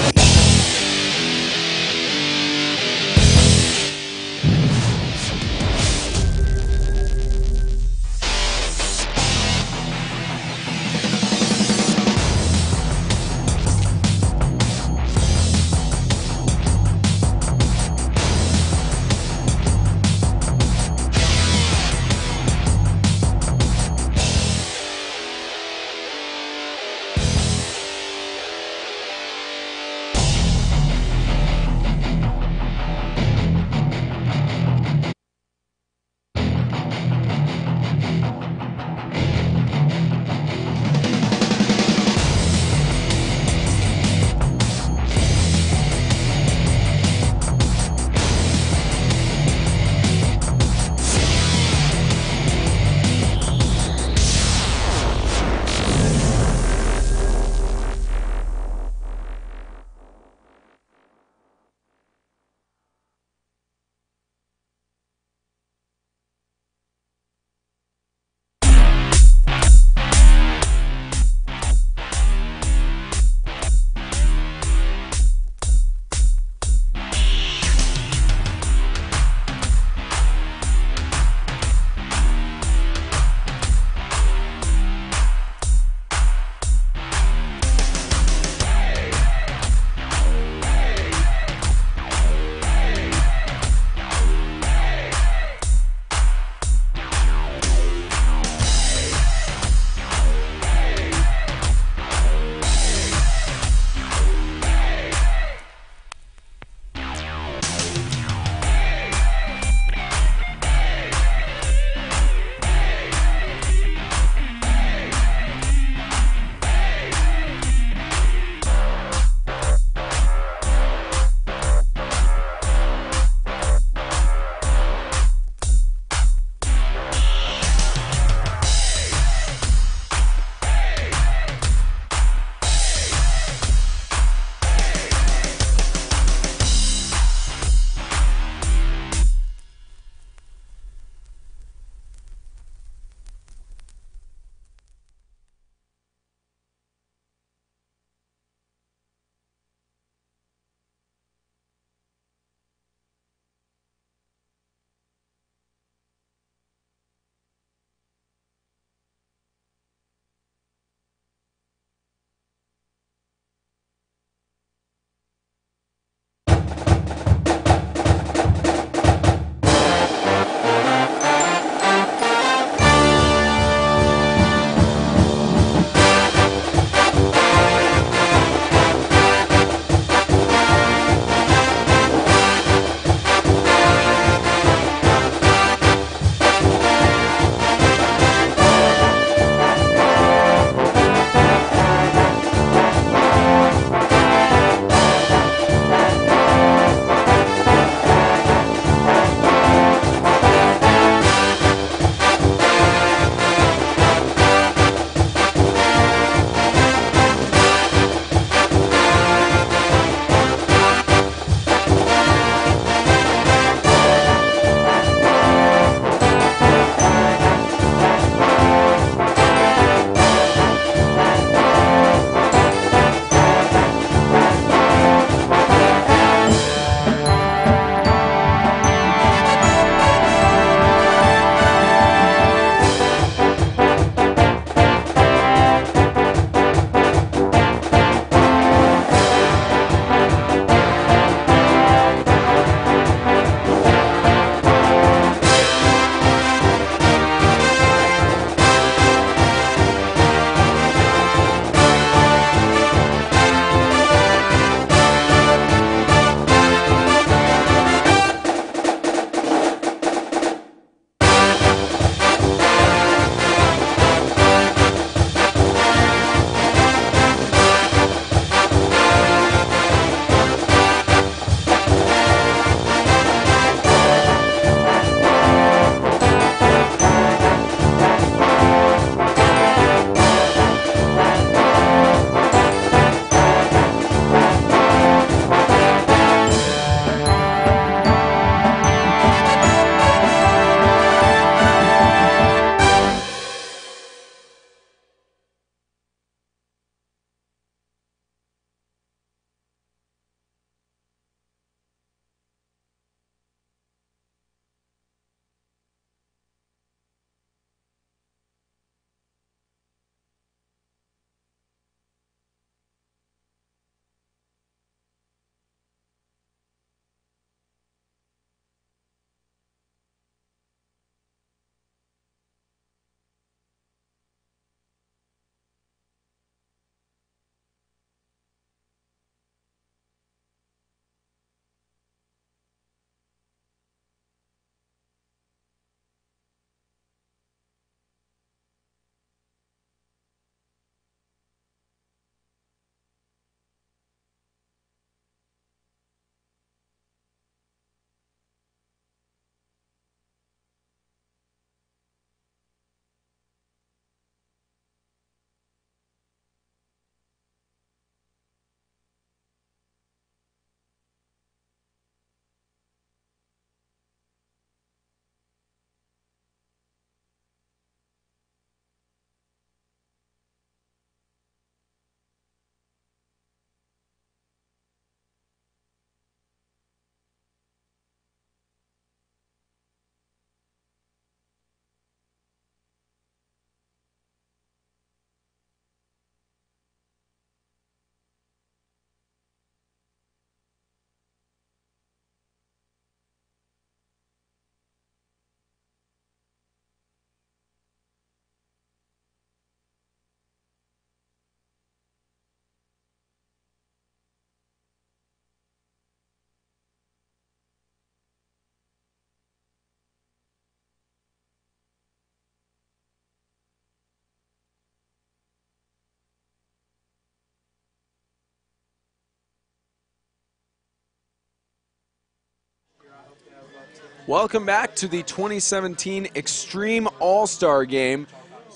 Welcome back to the 2017 Extreme All-Star Game.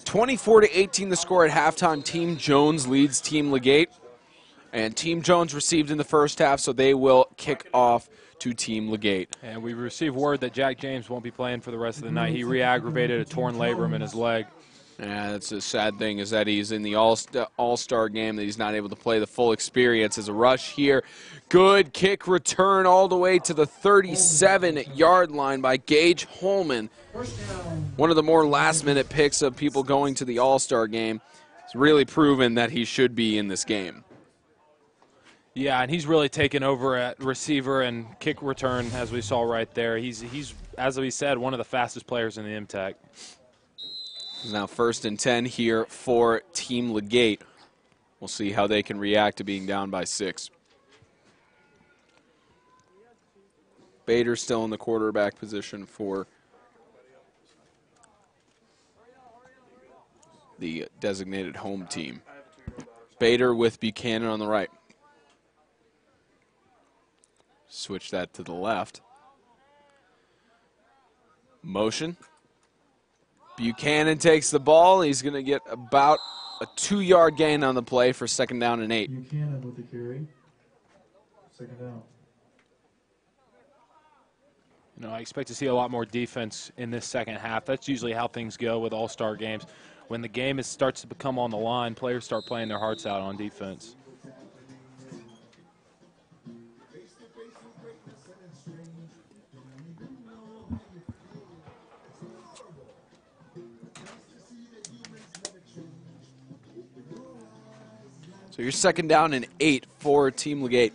24-18 the score at halftime. Team Jones leads Team LeGate. And Team Jones received in the first half, so they will kick off to Team LeGate. And we received word that Jack James won't be playing for the rest of the night. He re-aggravated a torn labrum in his leg. Yeah, that's a sad thing, is that he's in the All-Star game, that he's not able to play the full experience. As a rush here, good kick return all the way to the 37-yard line by Gage Holman. One of the more last-minute picks of people going to the All-Star game. It's really proven that he should be in this game. Yeah, and he's really taken over at receiver and kick return, as we saw right there. He's as we said, one of the fastest players in the MTech. It's now 1st and 10 here for Team LeGate. We'll see how they can react to being down by 6. Bader still in the quarterback position for the designated home team. Bader with Buchanan on the right. Switch that to the left. Motion. Buchanan takes the ball. He's going to get about a 2-yard gain on the play for 2nd down and 8. Buchanan with the carry. 2nd down. You know, I expect to see a lot more defense in this second half. That's usually how things go with all-star games. When the game starts to become on the line, players start playing their hearts out on defense. So you're 2nd down and 8 for Team LeGate.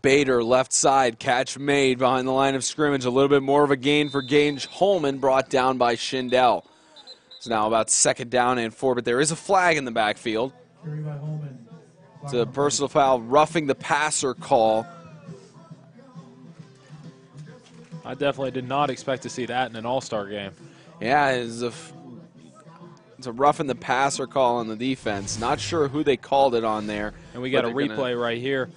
Bader, left side, catch made behind the line of scrimmage. A little bit more of a gain for Gage Holman, brought down by Schindel. It's now about 2nd down and 4, but there is a flag in the backfield. It's a personal foul, roughing the passer call. I definitely did not expect to see that in an all-star game. Yeah, it's a roughing the passer call on the defense. Not sure who they called it on there. And we got a replay right here.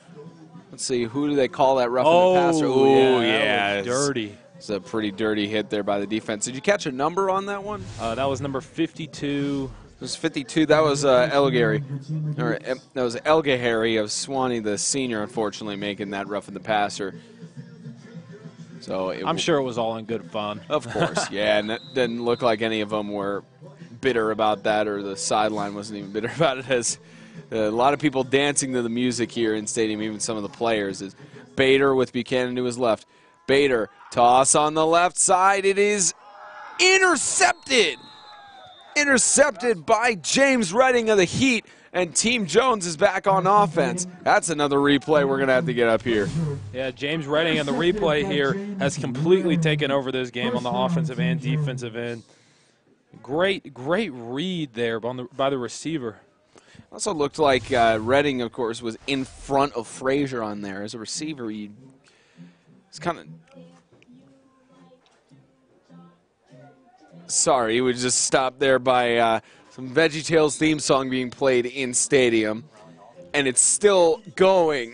Let's see, who do they call that roughing the passer? Oh, yeah. That was dirty. It's a pretty dirty hit there by the defense. Did you catch a number on that one? That was number 52. It was 52. That was Elgary. Or that was Elgahary of Swanee, the senior, unfortunately, making that roughing the passer. So I'm sure it was all in good fun. Of course, yeah, and it didn't look like any of them were bitter about that, or the sideline wasn't even bitter about it, as a lot of people dancing to the music here in stadium, even some of the players. Is Bader with Buchanan to his left. Bader, toss on the left side. It is intercepted. Intercepted by James Redding of the Heat, and Team Jones is back on offense. That's another replay we're going to have to get up here. Yeah, James Redding and the replay here has completely taken over this game on the offensive and defensive end. Great read there by the receiver. Also looked like Redding, of course, was in front of Frazier on there. As a receiver, it's kind of... Sorry, he was just stopped there by some VeggieTales theme song being played in stadium. And it's still going.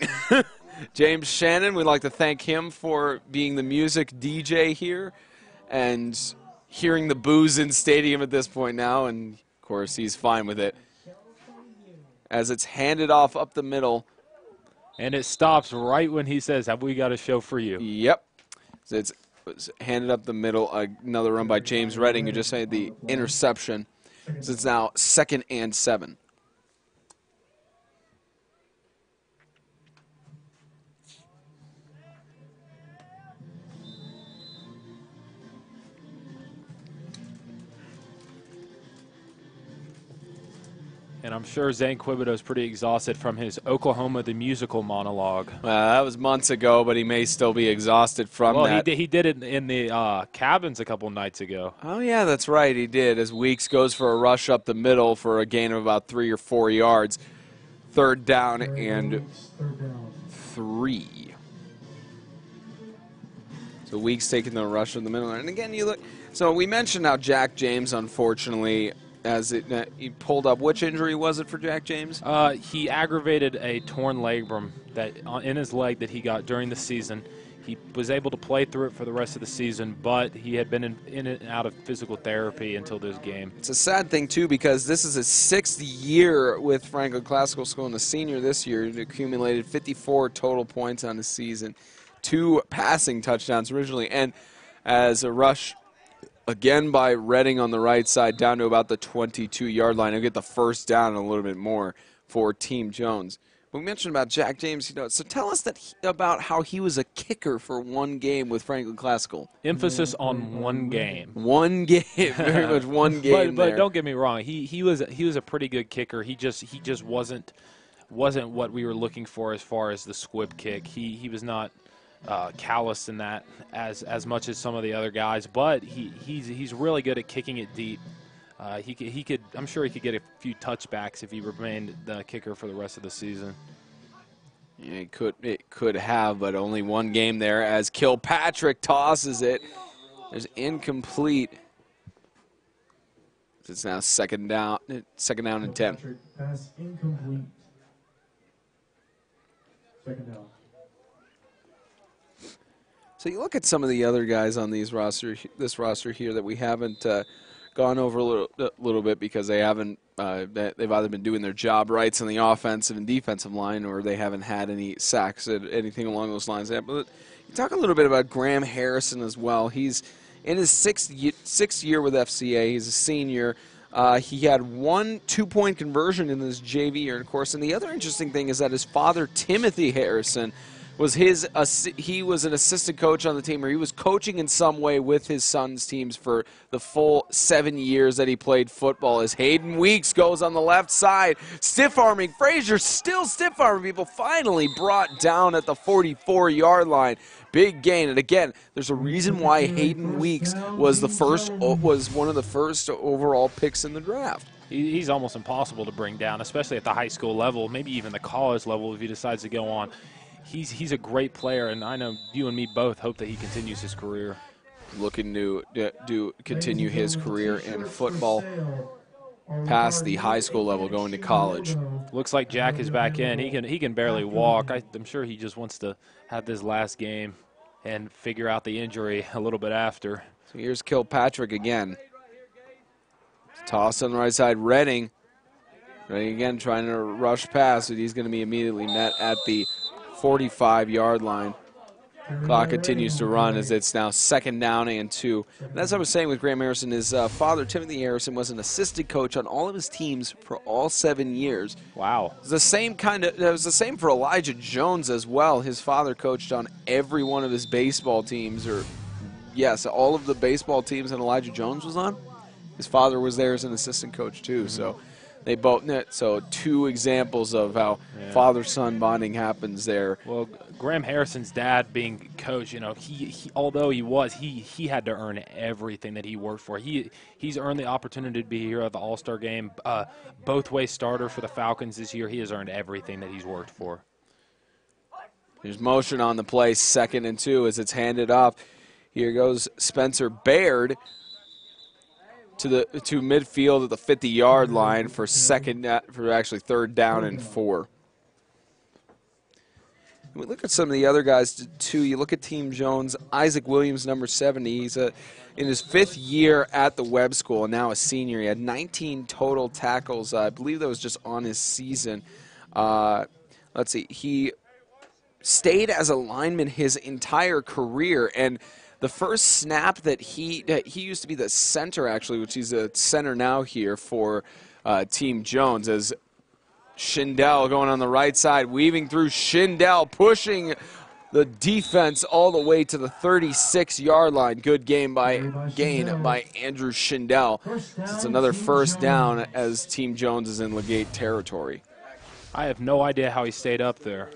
James Shannon, we'd like to thank him for being the music DJ here and hearing the boos in stadium at this point now. And, of course, he's fine with it. As it's handed off up the middle. And it stops right when he says, "Have we got a show for you?" Yep. So it's handed up the middle. Another run by James Redding, who just had the interception. So it's now 2nd and 7. And I'm sure Zane Quibido's pretty exhausted from his Oklahoma the Musical monologue. That was months ago, but he may still be exhausted from that. Well, he did it in the cabins a couple nights ago. Oh, yeah, that's right, he did. As Weeks goes for a rush up the middle for a gain of about 3 or 4 yards. 3rd down and 3. So Weeks taking the rush in the middle. And again, you look. So we mentioned how Jack James, unfortunately, he pulled up. Which injury was it for Jack James? He aggravated a torn labrum in his leg that he got during the season. He was able to play through it for the rest of the season, but he had been in and out of physical therapy until this game. It's a sad thing, too, because this is his 6th year with Franklin Classical School, and the senior this year. He accumulated 54 total points on the season, 2 passing touchdowns originally, and as a rush again by Redding on the right side down to about the 22-yard line. He'll get the first down and a little bit more for Team Jones. We mentioned about Jack James, so tell us about how he was a kicker for one game with Franklin Classical. Emphasis on one game. One game, very much one game. But don't get me wrong, he was a pretty good kicker. He just wasn't what we were looking for as far as the squib kick. He was not callous in that as much as some of the other guys, but he's really good at kicking it deep. He could. I'm sure he could get a few touchbacks if he remained the kicker for the rest of the season. Yeah, it could have, but only one game there as Kilpatrick tosses it. There's incomplete. It's now second down and 10. Pass incomplete. Second down. So you look at some of the other guys on this roster here that we haven't gone over a little bit because they haven't they've either been doing their job rights on the offensive and defensive line, or they haven't had any sacks or anything along those lines. But you talk a little bit about Graham Harrison as well. He's in his sixth year with FCA. He's a senior. He had 1 2-point conversion in his JV year, of course. And the other interesting thing is that his father, Timothy Harrison, he was an assistant coach on the team, or he was coaching in some way with his son's teams for the full 7 years that he played football. As Hayden Weeks goes on the left side, stiff-arming. Frazier still stiff-arming people, finally brought down at the 44-yard line. Big gain, and again, there's a reason why Hayden Weeks was one of the first overall picks in the draft. He's almost impossible to bring down, especially at the high school level, maybe even the college level if he decides to go on. He's a great player, and I know you and me both hope that he continues his career. Looking to continue his career in football past the high school level, going to college. Looks like Jack is back in. He can barely walk. I'm sure he just wants to have this last game and figure out the injury a little bit after. So here's Kilpatrick again. Toss on the right side, Redding. Redding again trying to rush past, but he's going to be immediately met at the 45-yard line. Clock continues to run as it's now 2nd down and 2. And as I was saying with Graham Harrison, his father, Timothy Harrison, was an assistant coach on all of his teams for all 7 years. Wow. It was the same for Elijah Jones as well. His father coached on every one of his baseball teams, or yes, all of the baseball teams that Elijah Jones was on. His father was there as an assistant coach too. So they both, so 2 examples of how father-son bonding happens there. Well, Graham Harrison's dad being coach, he although he had to earn everything that he worked for. He's earned the opportunity to be here at the All-Star game, both-way starter for the Falcons this year. He has earned everything that he's worked for. There's motion on the play, 2nd and 2 as it's handed off. Here goes Spencer Baird to midfield at the 50-yard line for actually 3rd down and 4. We look at some of the other guys too. You look at Team Jones, Isaac Williams, number 70. He's in his 5th year at the Webb School, and now a senior. He had 19 total tackles. I believe that was just on his season. Let's see. He stayed as a lineman his entire career, and the first snap that he used to be the center, actually, which he's a center now here for Team Jones, as Schindel going on the right side, weaving through Schindel, pushing the defense all the way to the 36-yard line. Good gain by Andrew Schindel. It's another 1st down as Team Jones is in LeGate territory. I have no idea how he stayed up there.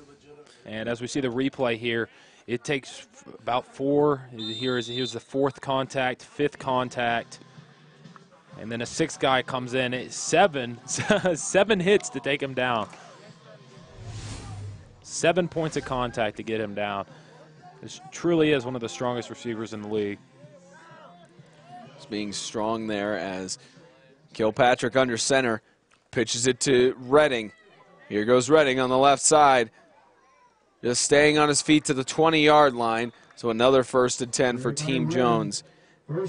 And as we see the replay here, it takes about 4. Here's the 4th contact, 5th contact, and then a 6th guy comes in. It's 7 hits to take him down. 7 points of contact to get him down. This truly is one of the strongest receivers in the league. It's being strong there as Kilpatrick under center, pitches it to Redding. Here goes Redding on the left side. Just staying on his feet to the 20-yard line. So another 1st and 10 for Team Jones.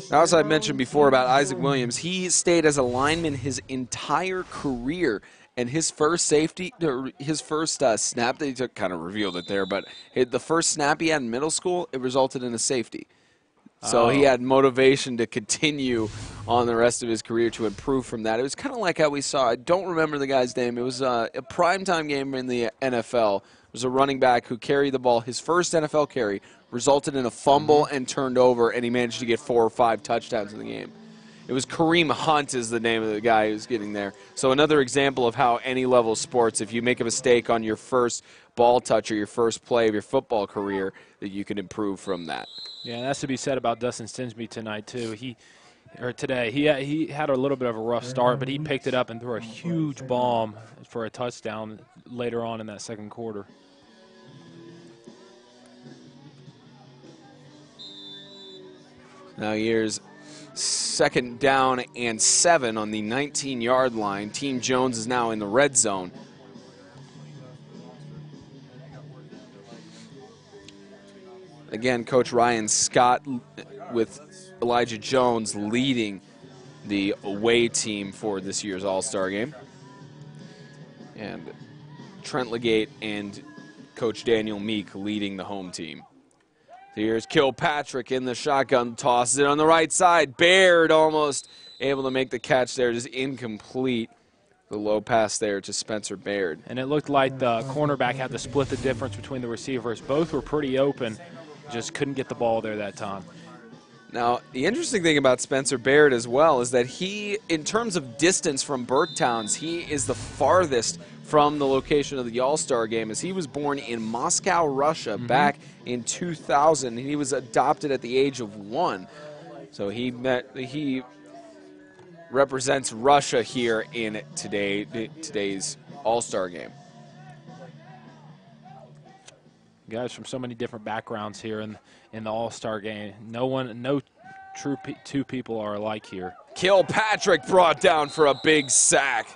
Now, as I mentioned before about Isaac Williams, he stayed as a lineman his entire career. And his first snap that he took, kind of revealed it there, but the first snap he had in middle school, it resulted in a safety. So he had motivation to continue on the rest of his career to improve from that. It was kind of like how we saw, I don't remember the guy's name, it was a primetime game in the NFL. It was a running back who carried the ball. His first NFL carry resulted in a fumble and turned over, and he managed to get 4 or 5 touchdowns in the game. It was Kareem Hunt is the name of the guy who's getting there. So another example of how any level of sports, if you make a mistake on your first ball touch or your first play of your football career, that you can improve from that. Yeah, and that's to be said about Dustin Stinsby tonight, too. Today. He had a little bit of a rough start, but he picked it up and threw a huge bomb for a touchdown later on in that second quarter. Now here's 2nd down and 7 on the 19-yard line. Team Jones is now in the red zone. Again, Coach Ryan Scott with Elijah Jones leading the away team for this year's All-Star Game. And Trent LeGate and Coach Daniel Meek leading the home team. Here's Kilpatrick in the shotgun, tosses it on the right side. Baird almost able to make the catch there, just incomplete. The low pass there to Spencer Baird. And it looked like the cornerback had to split the difference between the receivers. Both were pretty open, just couldn't get the ball there that time. Now, the interesting thing about Spencer Baird as well is that he, in terms of distance from Bergtowns, he is the farthest from the location of the All-Star Game, as he was born in Moscow, Russia, back in 2000. He was adopted at the age of 1. So he represents Russia here in today's All-Star Game. Guys from so many different backgrounds here in the All-Star Game. No true two people are alike here. Kilpatrick brought down for a big sack.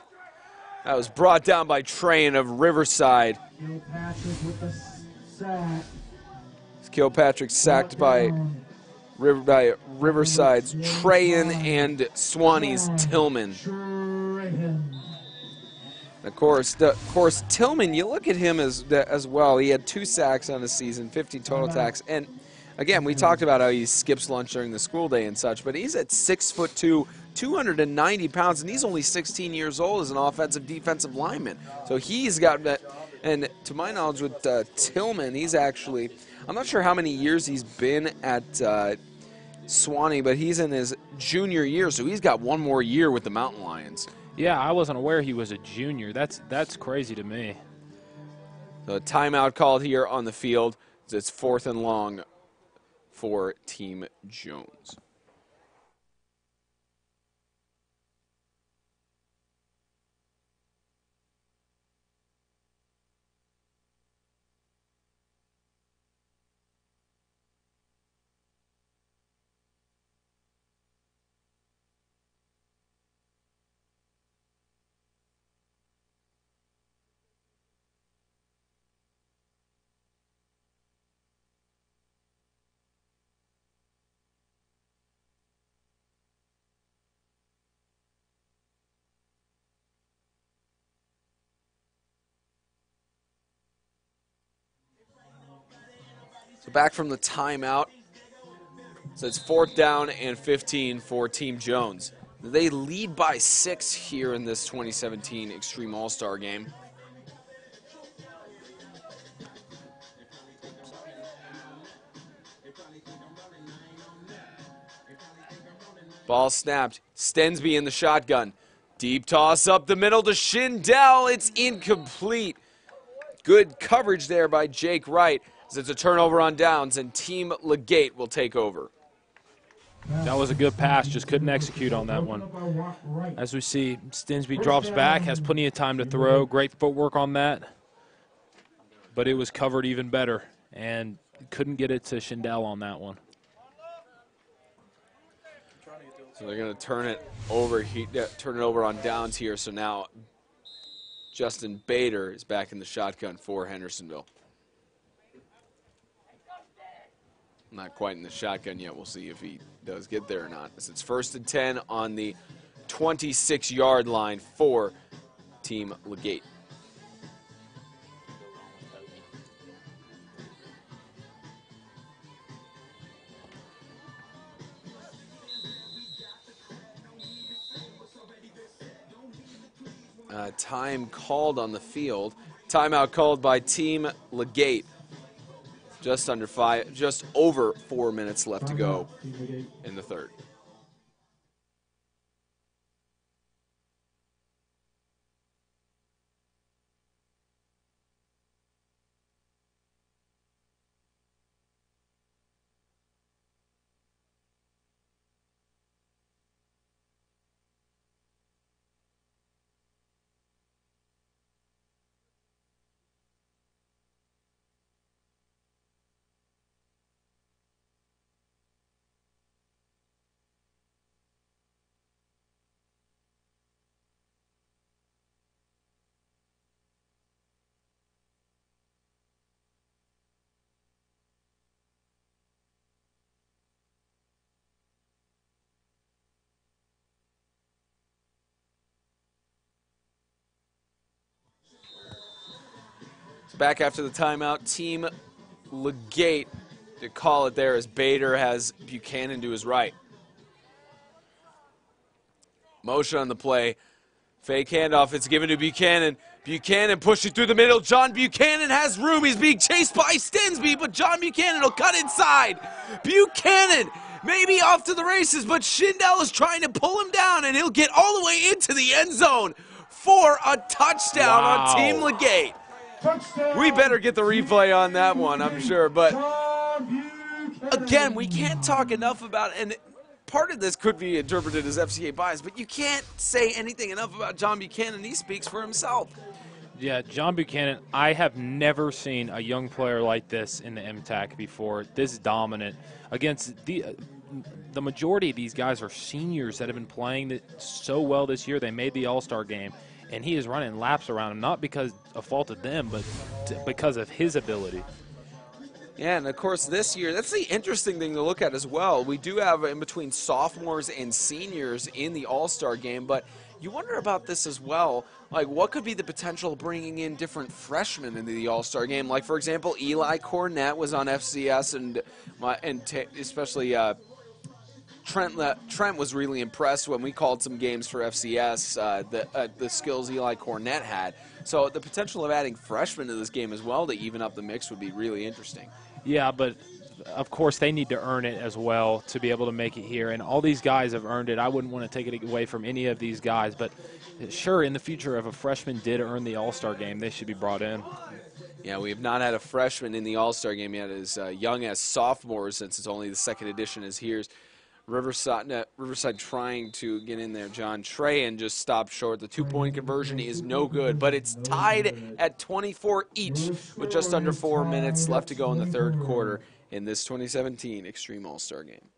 That was brought down by Train of Riverside. Kilpatrick with the sack. Kilpatrick sacked by Riverside's Trayan and Swanee's Tillman. Of course, Tillman, you look at him as well. He had 2 sacks on the season, 50 total sacks. And again, we talked about how he skips lunch during the school day and such, but he's at 6'2", 290 pounds, and he's only 16 years old as an offensive defensive lineman. So he's got that. And to my knowledge, with Tillman, he's actually, I'm not sure how many years he's been at Swanee, but he's in his junior year, so he's got 1 more year with the Mountain Lions. Yeah, I wasn't aware he was a junior. That's crazy to me. So a timeout called here on the field. It's 4th and long for Team Jones. So back from the timeout. So it's 4th down and 15 for Team Jones. They lead by 6 here in this 2017 Extreme All-Star Game. Ball snapped. Stensby in the shotgun. Deep toss up the middle to Schindel. It's incomplete. Good coverage there by Jake Wright. It's a turnover on downs, and Team LeGate will take over. That was a good pass, just couldn't execute on that one. As we see, Stinsby drops back, has plenty of time to throw. Great footwork on that. But it was covered even better, and couldn't get it to Schindel on that one. So they're going to turn it over on downs here. So now Justin Bader is back in the shotgun for Hendersonville. Not quite in the shotgun yet. We'll see if he does get there or not. As it's 1st and 10 on the 26-yard line for Team LeGate. Time called on the field. Timeout called by Team LeGate. Just over 4 minutes left to go in the third. Back after the timeout, Team LeGate to call it there as Bader has Buchanan to his right. Motion on the play. Fake handoff. It's given to Buchanan. Buchanan pushing through the middle. John Buchanan has room. He's being chased by Stinsby, but John Buchanan will cut inside. Buchanan maybe off to the races, but Schindel is trying to pull him down, and he'll get all the way into the end zone for a touchdown on Team LeGate. We better get the replay on that one, I'm sure. But again, we can't talk enough about it. And part of this could be interpreted as FCA bias, but you can't say anything enough about John Buchanan. He speaks for himself. Yeah, John Buchanan, I have never seen a young player like this in the MTAC before, this dominant. Against the majority of these guys are seniors that have been playing so well this year. They made the All-Star game. And he is running laps around him, not because of fault of them, but because of his ability. Yeah, and of course this year, that's the interesting thing to look at as well. We do have in between sophomores and seniors in the All-Star game, but you wonder about this as well. Like, what could be the potential of bringing in different freshmen into the All-Star game? Like, for example, Eli Cornett was on FCS, and especially Trent was really impressed when we called some games for FCS, the skills Eli Cornett had. So the potential of adding freshmen to this game as well to even up the mix would be really interesting. Yeah, but of course they need to earn it as well to be able to make it here. And all these guys have earned it. I wouldn't want to take it away from any of these guys. But sure, in the future, if a freshman did earn the All-Star game, they should be brought in. Yeah, we have not had a freshman in the All-Star game yet as young as sophomores, since it's only the second edition as here's Riverside trying to get in there. John Trahan just stopped short. The two-point conversion is no good, but it's tied at 24 each with just under 4 minutes left to go in the third quarter in this 2017 Extreme All-Star game.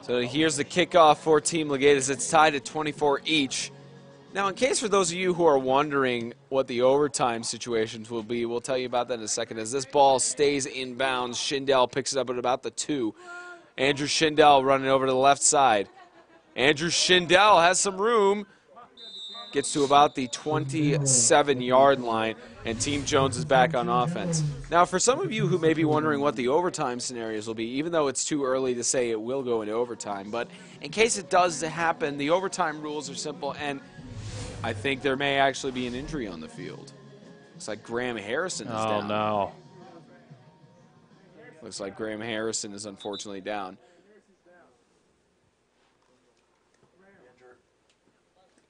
So here's the kickoff for Team LeGate as it's tied at 24 each. Now, in case for those of you who are wondering what the overtime situations will be, we'll tell you about that in a second. As this ball stays in bounds, Schindel picks it up at about the 2. Andrew Schindel running over to the left side. Andrew Schindel has some room. Gets to about the 27-yard line, and Team Jones is back on offense. Now, for some of you who may be wondering what the overtime scenarios will be, even though it's too early to say it will go into overtime, but in case it does happen, the overtime rules are simple, and I think there may actually be an injury on the field. Looks like Graham Harrison is down. Oh, no. Looks like Graham Harrison is unfortunately down.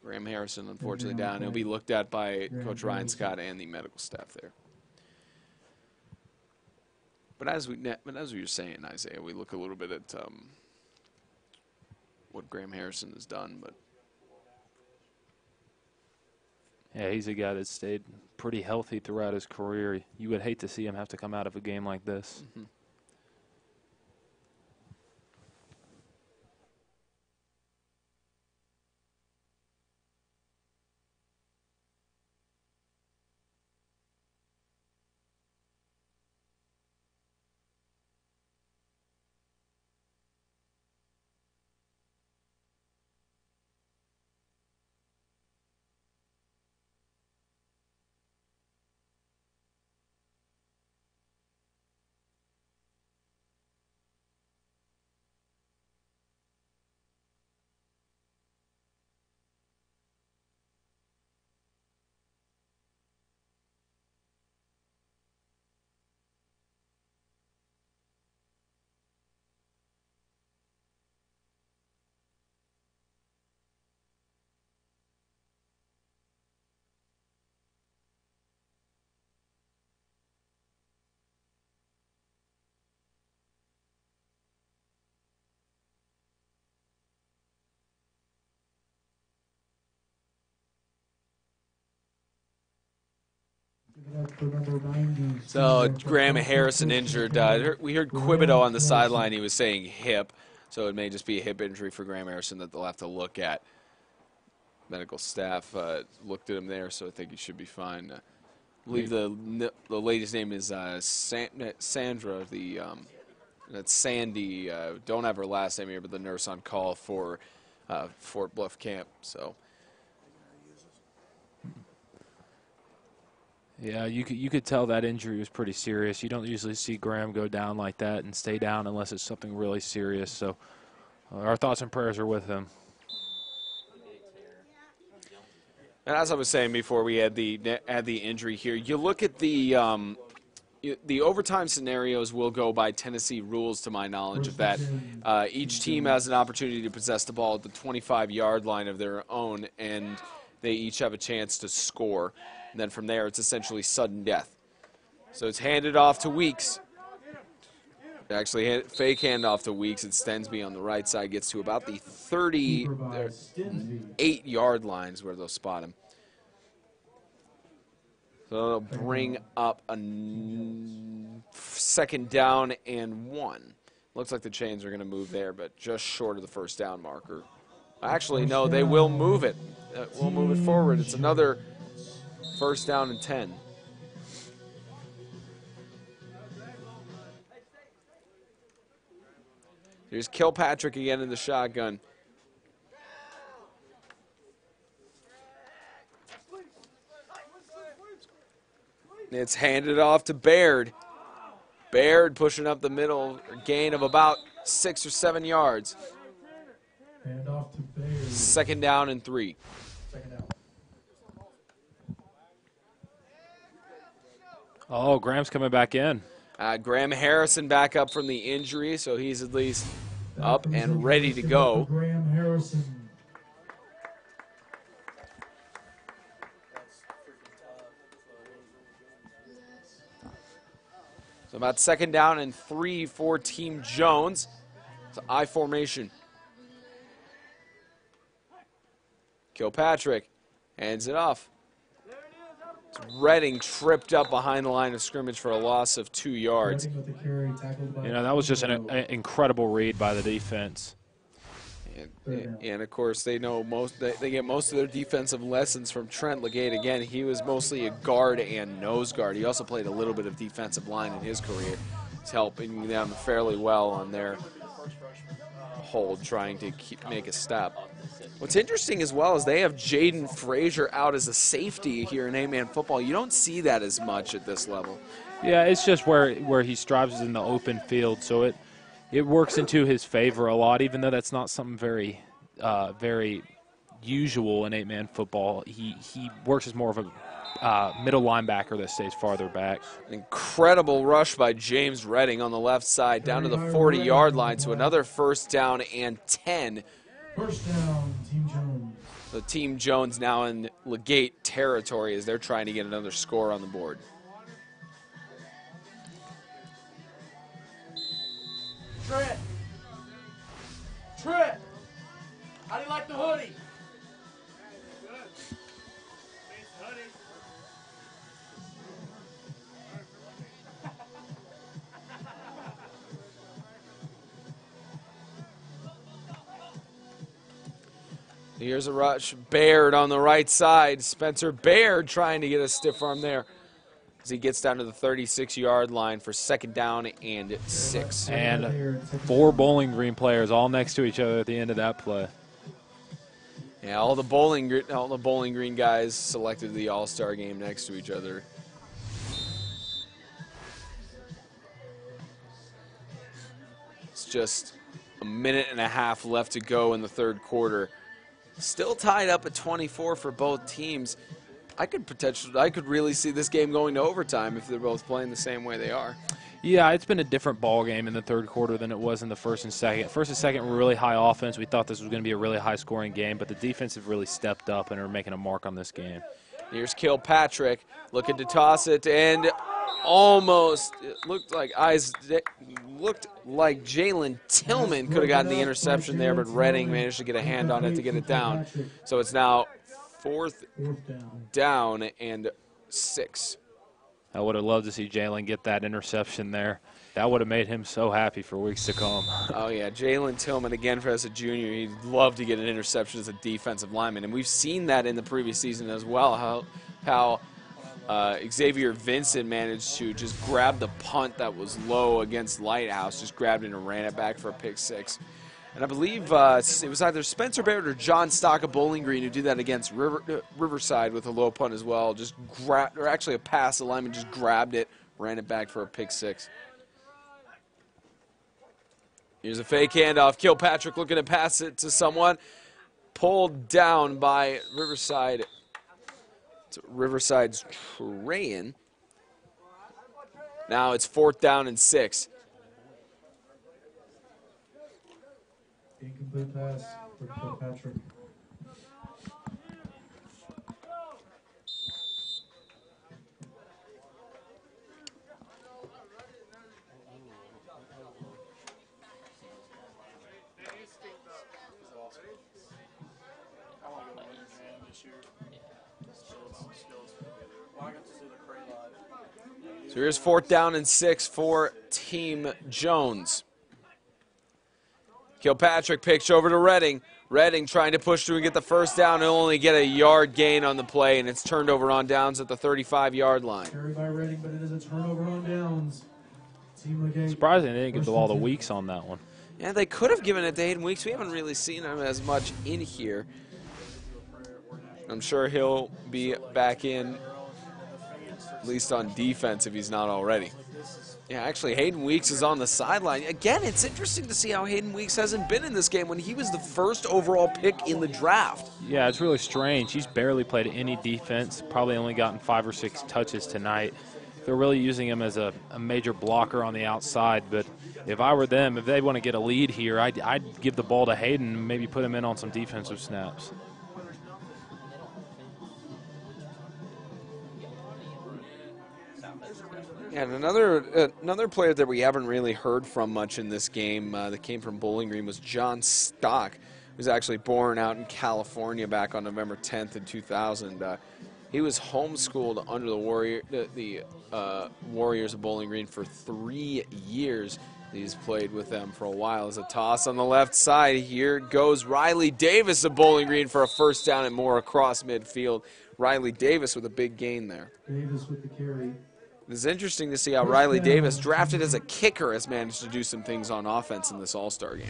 Graham Harrison, unfortunately, down. He'll be looked at by Coach Ryan Scott and the medical staff there. But as we were saying, Isaiah, we look a little bit at what Graham Harrison has done. But yeah, he's a guy that stayed pretty healthy throughout his career. You would hate to see him have to come out of a game like this. Mm-hmm. So Graham Harrison injured. We heard Quibido on the sideline. He was saying hip, so it may just be a hip injury for Graham Harrison that they'll have to look at. Medical staff looked at him there, so I think he should be fine. I believe the lady's name is Sandra. That's Sandy. Don't have her last name here, but the nurse on call for Fort Bluff Camp. So. Yeah, you could tell that injury was pretty serious. You don't usually see Graham go down like that and stay down unless it's something really serious. So our thoughts and prayers are with him. And as I was saying before, we had the injury here. You look at the overtime scenarios will go by Tennessee rules, to my knowledge of that. Each team has an opportunity to possess the ball at the 25-yard line of their own, and they each have a chance to score. And then from there, it's essentially sudden death. So it's handed off to Weeks. Actually, fake handoff to Weeks. And Stensby on the right side gets to about the 38-yard lines where they'll spot him. So they'll bring up a second down and 1. Looks like the chains are going to move there, but just short of the first down marker. Actually, no, they will move it. We'll move it forward. It's another first down and 10. Here's Kilpatrick again in the shotgun. It's handed off to Baird. Baird pushing up the middle, a gain of about 6 or 7 yards. Hand off to Baird. Second down and 3. Second down. Oh, Graham's coming back in. Graham Harrison back up from the injury, so he's at least up and ready to go. Graham Harrison. So about second down and 3 for Team Jones. It's I formation. Kilpatrick hands it off. Redding tripped up behind the line of scrimmage for a loss of 2 yards. You know, that was just an incredible read by the defense. And of course, they know they get most of their defensive lessons from Trent LeGate. Again, he was mostly a guard and nose guard. He also played a little bit of defensive line in his career. He's helping them fairly well on their hold, trying to make a step. What's interesting as well is they have Jaden Frazier out as a safety here in 8-man football. You don't see that as much at this level. Yeah, it's just where he strives is in the open field, so it works into his favor a lot, even though that's not something very usual in 8-man football. He works as more of a middle linebacker that stays farther back. An incredible rush by James Redding on the left side down to the 40-yard line, so another first down and 10. First down, Team Jones. So Team Jones now in LeGate territory as they're trying to get another score on the board. Trent! Trent! How do you like the hoodie? Good. Thanks, hoodie. Here's a rush. Baird on the right side. Spencer Baird trying to get a stiff arm there as he gets down to the 36-yard line for second down and 6. And 4 Bowling Green players all next to each other at the end of that play. Yeah, all the Bowling Green guys selected the All-Star game next to each other. It's just a minute and a half left to go in the third quarter. Still tied up at 24 for both teams. I could really see this game going to overtime if they're both playing the same way they are. Yeah, it's been a different ball game in the third quarter than it was in the first and second. First and second were really high offense. We thought this was going to be a really high-scoring game, but the defense have really stepped up and are making a mark on this game. Here's Kilpatrick looking to toss it, and almost it looked like Jalen Tillman could have gotten the interception there, but Redding managed to get a hand on it to get it down. So it's now fourth down and 6. I would have loved to see Jalen get that interception there. That would have made him so happy for weeks to come. Oh, yeah, Jalen Tillman, again, as a junior, he'd love to get an interception as a defensive lineman. And we've seen that in the previous season as well, how Xavier Vincent managed to just grab the punt that was low against Lighthouse, just grabbed it and ran it back for a pick 6. And I believe it was either Spencer Barrett or John Stock of Bowling Green who did that against Riverside with a low punt as well. Just or actually a pass, the lineman just grabbed it, ran it back for a pick 6. Here's a fake handoff. Kilpatrick looking to pass it to someone. Pulled down by Riverside. It's Riverside's Trayan. Now it's 4th down and 6. Incomplete pass for Kilpatrick. So here's 4th down and 6 for Team Jones. Kilpatrick pitched over to Redding. Redding trying to push through and get the first down. He'll only get a yard gain on the play, and it's turned over on downs at the 35-yard line. Carried by Redding, but it is a turnover on downs. Team LeGate. Surprising they didn't give the ball to Weeks on that one. Yeah, they could have given it to Hayden Weeks. We haven't really seen him as much in here. I'm sure he'll be back in, at least on defense, if he's not already. Yeah, actually, Hayden Weeks is on the sideline. Again, it's interesting to see how Hayden Weeks hasn't been in this game when he was the first overall pick in the draft. Yeah, it's really strange. He's barely played any defense, probably only gotten 5 or 6 touches tonight. They're really using him as a major blocker on the outside, but if I were them, if they want to get a lead here, I'd give the ball to Hayden and maybe put him in on some defensive snaps. And another player that we haven't really heard from much in this game that came from Bowling Green was John Stock, who was actually born out in California back on November 10th in 2000. He was homeschooled under the Warriors of Bowling Green for 3 years. He's played with them for a while. As a toss on the left side. Here goes Riley Davis of Bowling Green for a first down and more across midfield. Riley Davis with a big gain there. Davis with the carry. It's interesting to see how Riley Davis, drafted as a kicker, has managed to do some things on offense in this All-Star game.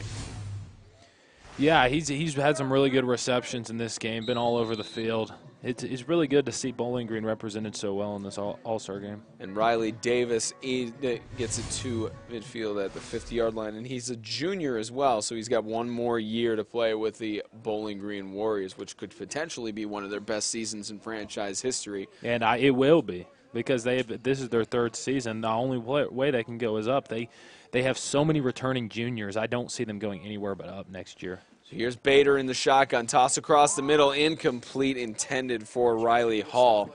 Yeah, he's had some really good receptions in this game, been all over the field. It's really good to see Bowling Green represented so well in this All-Star game. And Riley Davis gets it to midfield at the 50-yard line, and he's a junior as well, so he's got one more year to play with the Bowling Green Warriors, which could potentially be one of their best seasons in franchise history. And it will be, because this is their third season. The only way they can go is up. They have so many returning juniors. I don't see them going anywhere but up next year. So here's Bader in the shotgun. Toss across the middle. Incomplete, intended for Riley Hall.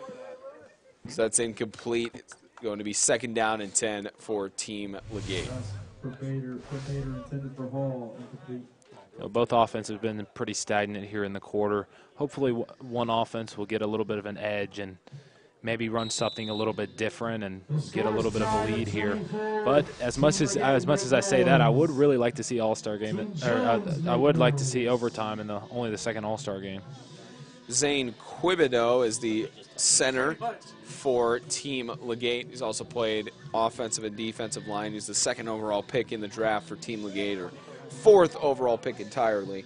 So that's incomplete. It's going to be 2nd down and 10 for Team LeGate. For Bader intended for Hall. Incomplete. Both offenses have been pretty stagnant here in the quarter. Hopefully one offense will get a little bit of an edge and maybe run something a little bit different and get a little bit of a lead here. But as much as I say that, I would really like to see All-Star game. I would like to see overtime in only the second All-Star game. Zane Quibido is the center for Team LeGate. He's also played offensive and defensive line. He's the 2nd overall pick in the draft for Team LeGate, or 4th overall pick entirely.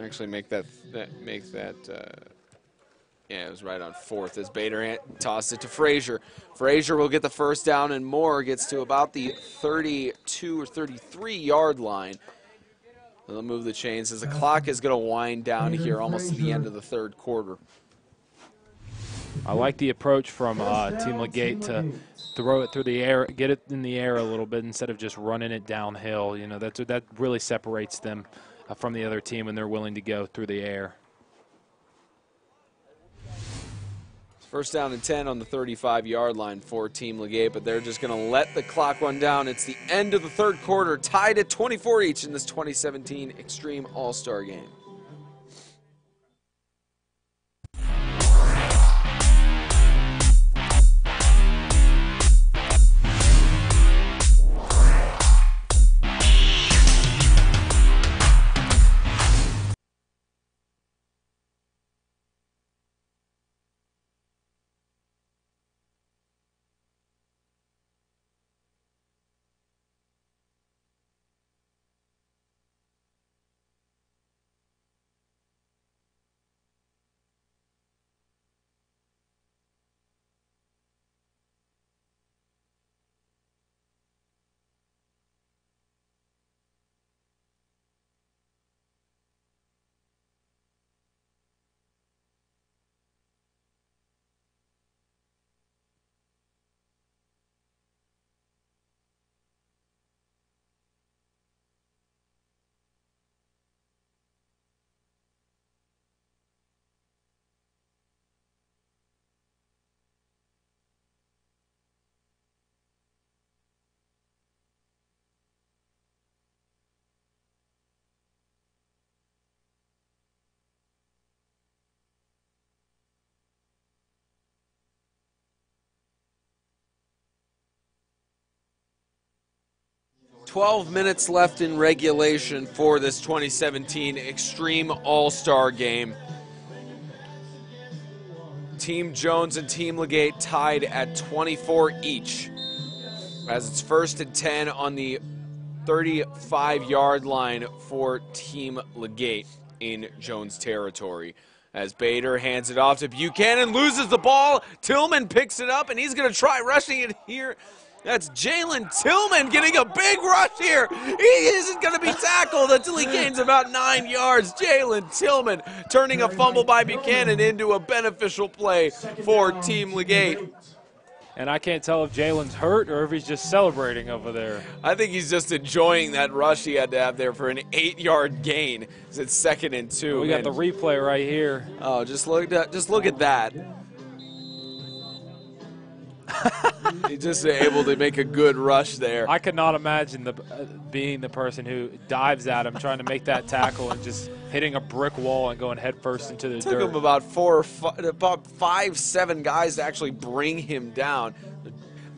Actually, yeah, it was right on 4th as Bader tossed it to Frazier. Frazier will get the first down and more, gets to about the 32 or 33-yard line. They'll move the chains as the clock is going to wind down here almost to the end of the 3rd quarter. I like the approach from Team LeGate to throw it through the air, get it in the air a little bit instead of just running it downhill. You know, that really separates them from the other team when they're willing to go through the air. First down and 10 on the 35-yard line for Team LeGate, but they're just going to let the clock run down. It's the end of the 3rd quarter, tied at 24 each in this 2017 Extreme All-Star Game. "12 minutes left in regulation for this 2017 Extreme All-Star Game. Team Jones and Team LeGate tied at 24 each, as it's 1st and 10 on the 35-yard line for Team LeGate in Jones territory. As Bader hands it off to Buchanan, loses the ball. Tillman picks it up, and he's going to try rushing it here. That's Jalen Tillman getting a big rush here. He isn't going to be tackled until he gains about 9 yards. Jalen Tillman turning a fumble by Buchanan into a beneficial play for Team LeGate. And I can't tell if Jalen's hurt or if he's just celebrating over there. I think he's just enjoying that rush he had to have there for an 8-yard gain. It's 2nd and 2. We got the replay right here. Oh, just look at that. He's just able to make a good rush there. I could not imagine being the person who dives at him, trying to make that tackle and just hitting a brick wall and going headfirst into the dirt. It took him about 5, 7 guys to actually bring him down.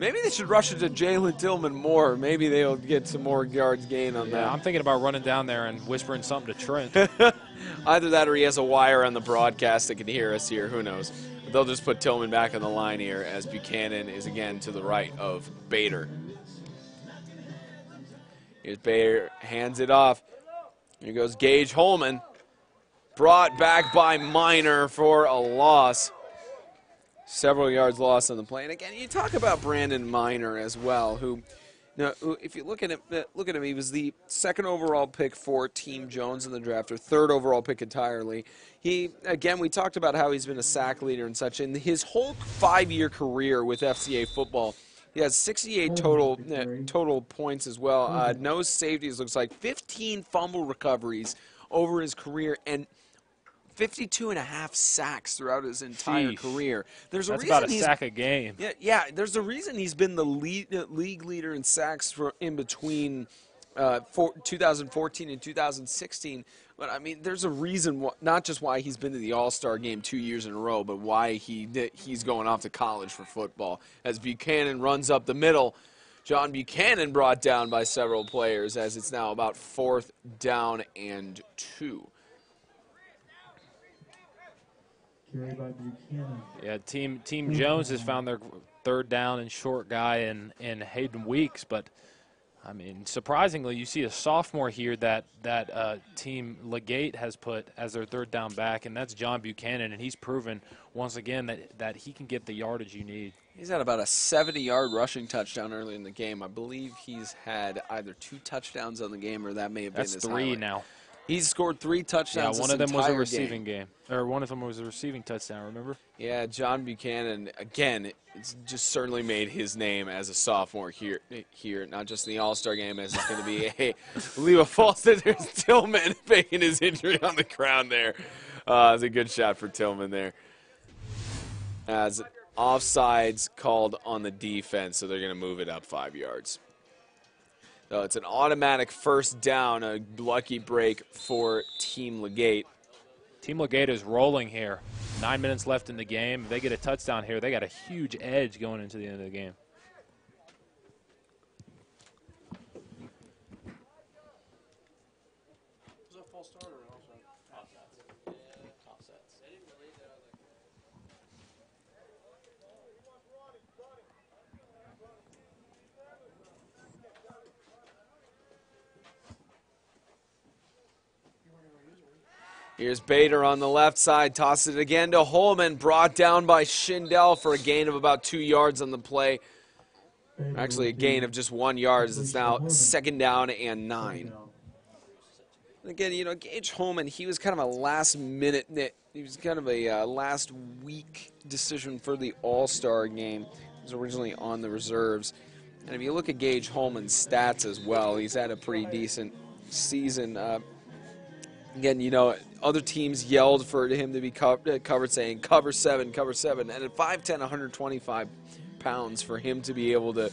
Maybe they should rush it to Jalen Tillman more. Maybe they'll get some more yards gain on that. I'm thinking about running down there and whispering something to Trent. Either that or he has a wire on the broadcast that can hear us here. Who knows? But they'll just put Tillman back on the line here as Buchanan is again to the right of Bader. Here's Bader, hands it off. Here goes Gage Holman. Brought back by Minor for a loss. Several yards lost on the play. And again, you talk about Brandon Minor as well, who, if you look at him, he was the 2nd overall pick for Team Jones in the draft, or 3rd overall pick entirely. Again, we talked about how he's been a sack leader and such. In his whole 5-year career with FCA football, he has 68 total points as well. No safeties, looks like 15 fumble recoveries over his career, and 52.5 sacks throughout his entire career. That's about a sack a game. Yeah. There's a reason he's been the league leader in sacks in between 2014 and 2016. But I mean, there's a reason, not just why he's been to the All-Star game 2 years in a row, but why he's going off to college for football. As Buchanan runs up the middle, John Buchanan brought down by several players, as it's now about 4th down and 2. Carried by Buchanan. Yeah, Team Jones has found their 3rd down and short guy in Hayden Weeks, but I mean, surprisingly, you see a sophomore here that Team LeGate has put as their 3rd down back, and that's John Buchanan, and he's proven once again that he can get the yardage you need. He's had about a 70-yard rushing touchdown early in the game. I believe he's had either 2 touchdowns on the game, or that may have been his 3 highlight. Now. He's scored 3 touchdowns. Yeah, one of them was a receiving game. Or one of them was a receiving touchdown, remember? Yeah, John Buchanan, again, it's just certainly made his name as a sophomore here, not just in the All-Star game, as it's going to be a leave a false that there's Tillman faking his injury on the ground there. It's a good shot for Tillman there. As offsides called on the defense, so they're going to move it up 5 yards. So it's an automatic 1st down, a lucky break for Team LeGate. Team LeGate is rolling here. 9 minutes left in the game. If they get a touchdown here, they got a huge edge going into the end of the game. Was that false start or Here's Bader on the left side, tosses it again to Holman, brought down by Schindel for a gain of about 2 yards on the play. Actually, a gain of just 1 yard, as it's now 2nd down and 9. Again, Gage Holman, he was kind of a last-minute, he was kind of a last-week decision for the All-Star game. He was originally on the reserves. And if you look at Gage Holman's stats as well, he's had a pretty decent season. Again, other teams yelled for him to be covered, saying cover 7, and at 5'10", 125 pounds, for him to be able to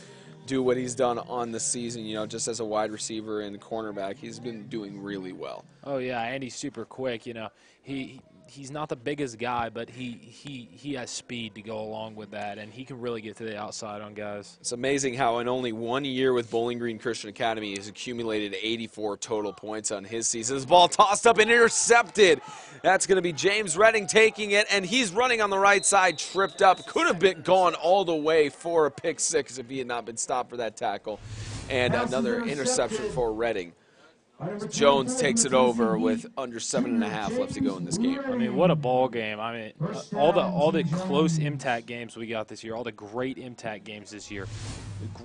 do what he's done on the season, just as a wide receiver and cornerback, he's been doing really well. Oh yeah, and he's super quick. He's not the biggest guy, but he has speed to go along with that, and he can really get to the outside on guys. It's amazing how in only 1 year with Bowling Green Christian Academy, he's accumulated 84 total points on his season. This ball tossed up and intercepted. That's going to be James Redding taking it, and he's running on the right side, tripped up. Could have gone all the way for a pick 6 if he had not been stopped for that tackle. And another interception for Redding. Jones takes it over with under 7.5 left to go in this game. I mean, what a ball game. I mean, all the close impact games we got this year, all the great impact games this year.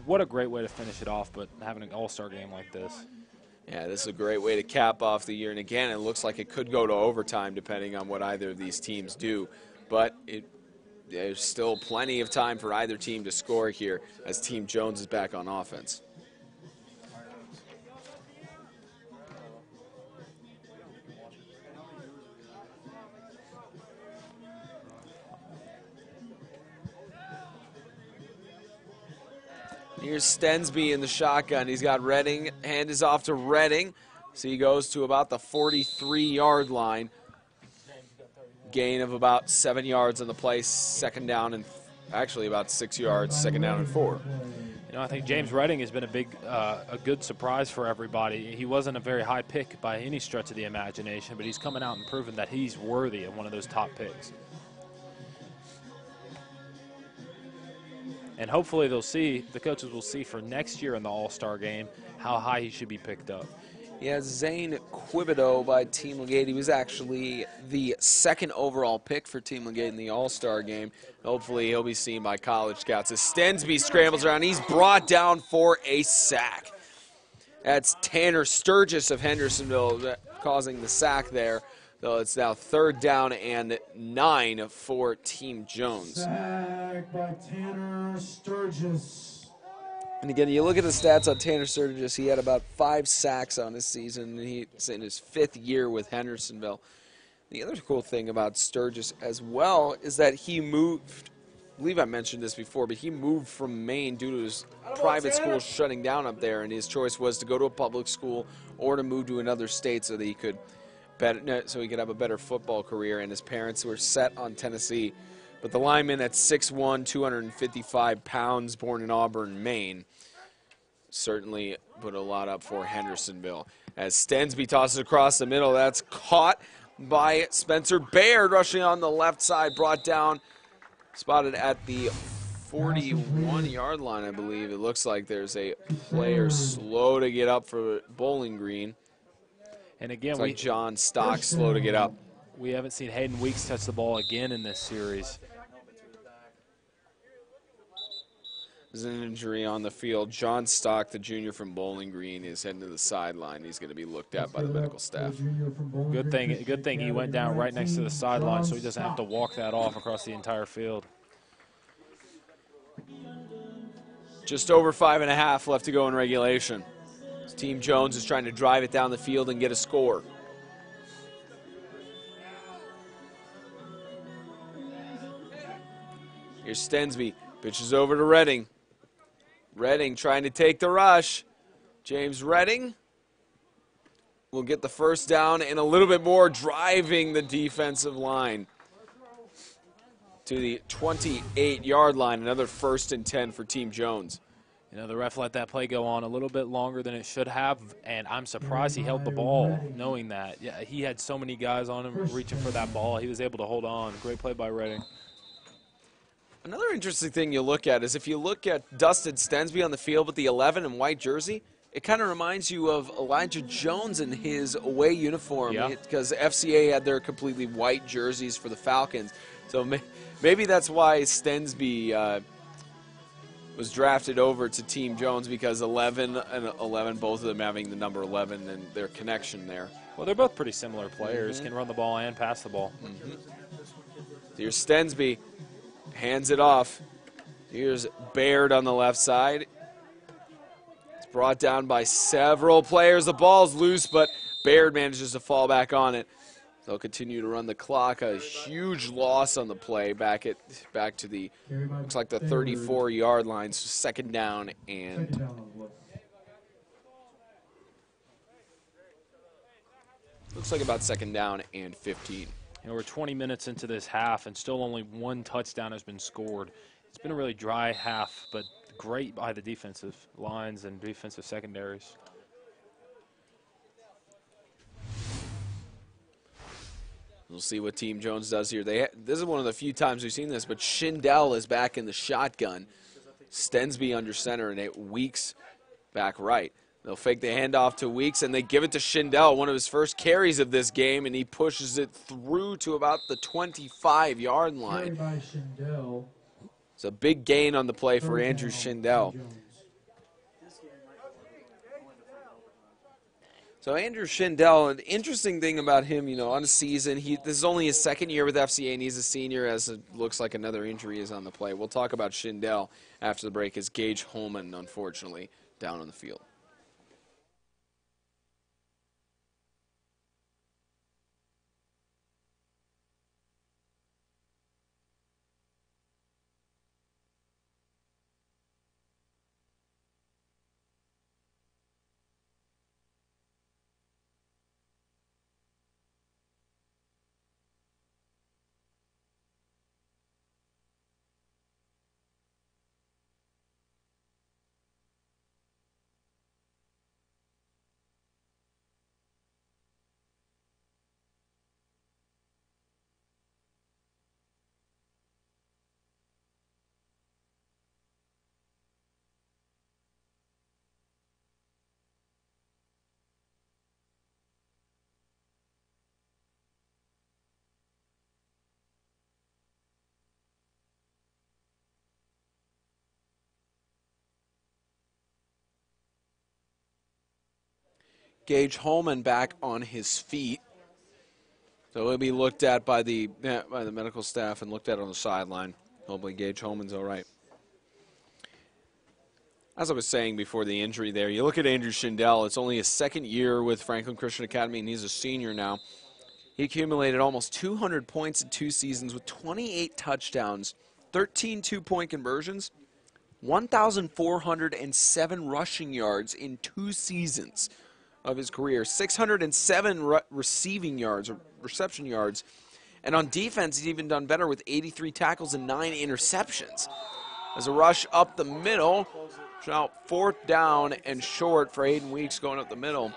What a great way to finish it off, but having an all-star game like this. Yeah, this is a great way to cap off the year. And again, it looks like it could go to overtime depending on what either of these teams do. But there's still plenty of time for either team to score here as Team Jones is back on offense. Here's Stensby in the shotgun. He's got Redding. Hand is off to Redding. So he goes to about the 43-yard line. Gain of about 7 yards on the play. 2nd down and actually about 6 yards, second down and 4. You know, I think James Redding has been a good surprise for everybody. He wasn't a very high pick by any stretch of the imagination, but he's coming out and proven that he's worthy of one of those top picks. And hopefully the coaches will see for next year in the All-Star game how high he should be picked up. Yeah, Zane Quibido by Team LeGate. He was actually the 2nd overall pick for Team LeGate in the All-Star game. Hopefully he'll be seen by college scouts as Stensby scrambles around. He's brought down for a sack. That's Tanner Sturgis of Hendersonville causing the sack there. So it's now 3rd down and 9 for Team Jones. Sack by Tanner Sturgis. And again, you look at the stats on Tanner Sturgis, he had about 5 sacks on his season. He's in his 5th year with Hendersonville. The other cool thing about Sturgis as well is that he moved, I believe I mentioned this before, but he moved from Maine due to his private school shutting down up there, and his choice was to go to a public school or to move to another state so that he could have a better football career, and his parents were set on Tennessee. But the lineman at 6'1", 255 pounds, born in Auburn, Maine, certainly put a lot up for Hendersonville. As Stensby tosses across the middle, that's caught by Spencer Baird, rushing on the left side, brought down, spotted at the 41-yard line, I believe. It looks like there's a player slow to get up for Bowling Green. And again, like John Stock slow to get up. We haven't seen Hayden Weeks touch the ball again in this series. There's an injury on the field. John Stock, the junior from Bowling Green, is heading to the sideline. He's going to be looked at by the medical staff. Good thing he went down right next to the sideline so he doesn't have to walk that off across the entire field. Just over 5.5 left to go in regulation. Team Jones is trying to drive it down the field and get a score. Here's Stensby, pitches over to Redding. Redding trying to take the rush. James Redding will get the first down and a little bit more, driving the defensive line to the 28-yard line. Another 1st and 10 for Team Jones. You know, the ref let that play go on a little bit longer than it should have, and I'm surprised he held the ball knowing that. Yeah, he had so many guys on him reaching for that ball. He was able to hold on. Great play by Redding. Another interesting thing you look at is if you look at Dustin Stensby on the field with the 11 and white jersey, it kind of reminds you of Elijah Jones in his away uniform, because FCA had their completely white jerseys for the Falcons. So maybe that's why Stensby was drafted over to Team Jones, because 11 and 11, both of them having the number 11 and their connection there. Well, they're both pretty similar players, can run the ball and pass the ball. Here's Stensby. Hands it off. Here's Baird on the left side. It's brought down by several players. The ball's loose, but Baird manages to fall back on it. They'll continue to run the clock. A huge loss on the play back to the, looks like the 34-yard line. So 2nd down and looks like about 2nd down and 15. You know, we're 20 minutes into this half, and still only 1 touchdown has been scored. It's been a really dry half, but great by the defensive lines and defensive secondaries. We'll see what Team Jones does here. This is one of the few times we've seen this, but Schindel is back in the shotgun. Stensby under center, and Weeks back right. They'll fake the handoff to Weeks, and they give it to Schindel, one of his first carries of this game, and he pushes it through to about the 25-yard line. It's a big gain on the play for Andrew Schindel. So Andrew Schindel, an interesting thing about him, you know, on a season, this is only his 2nd year with FCA, and he's a senior, as it looks like another injury is on the play. We'll talk about Schindel after the break, as Gage Holman, unfortunately, down on the field. Gage Holman back on his feet. So he'll be looked at by the medical staff and looked at on the sideline. Hopefully Gage Holman's all right. As I was saying before the injury there, you look at Andrew Schindel. It's only his second year with Franklin Christian Academy, and he's a senior now. He accumulated almost 200 points in 2 seasons with 28 touchdowns, 13 two-point conversions, 1,407 rushing yards in 2 seasons of his career, 607 receiving yards or reception yards. And on defense, he's even done better with 83 tackles and 9 interceptions. As a rush up the middle, now 4th down and short for Hayden Weeks going up the middle.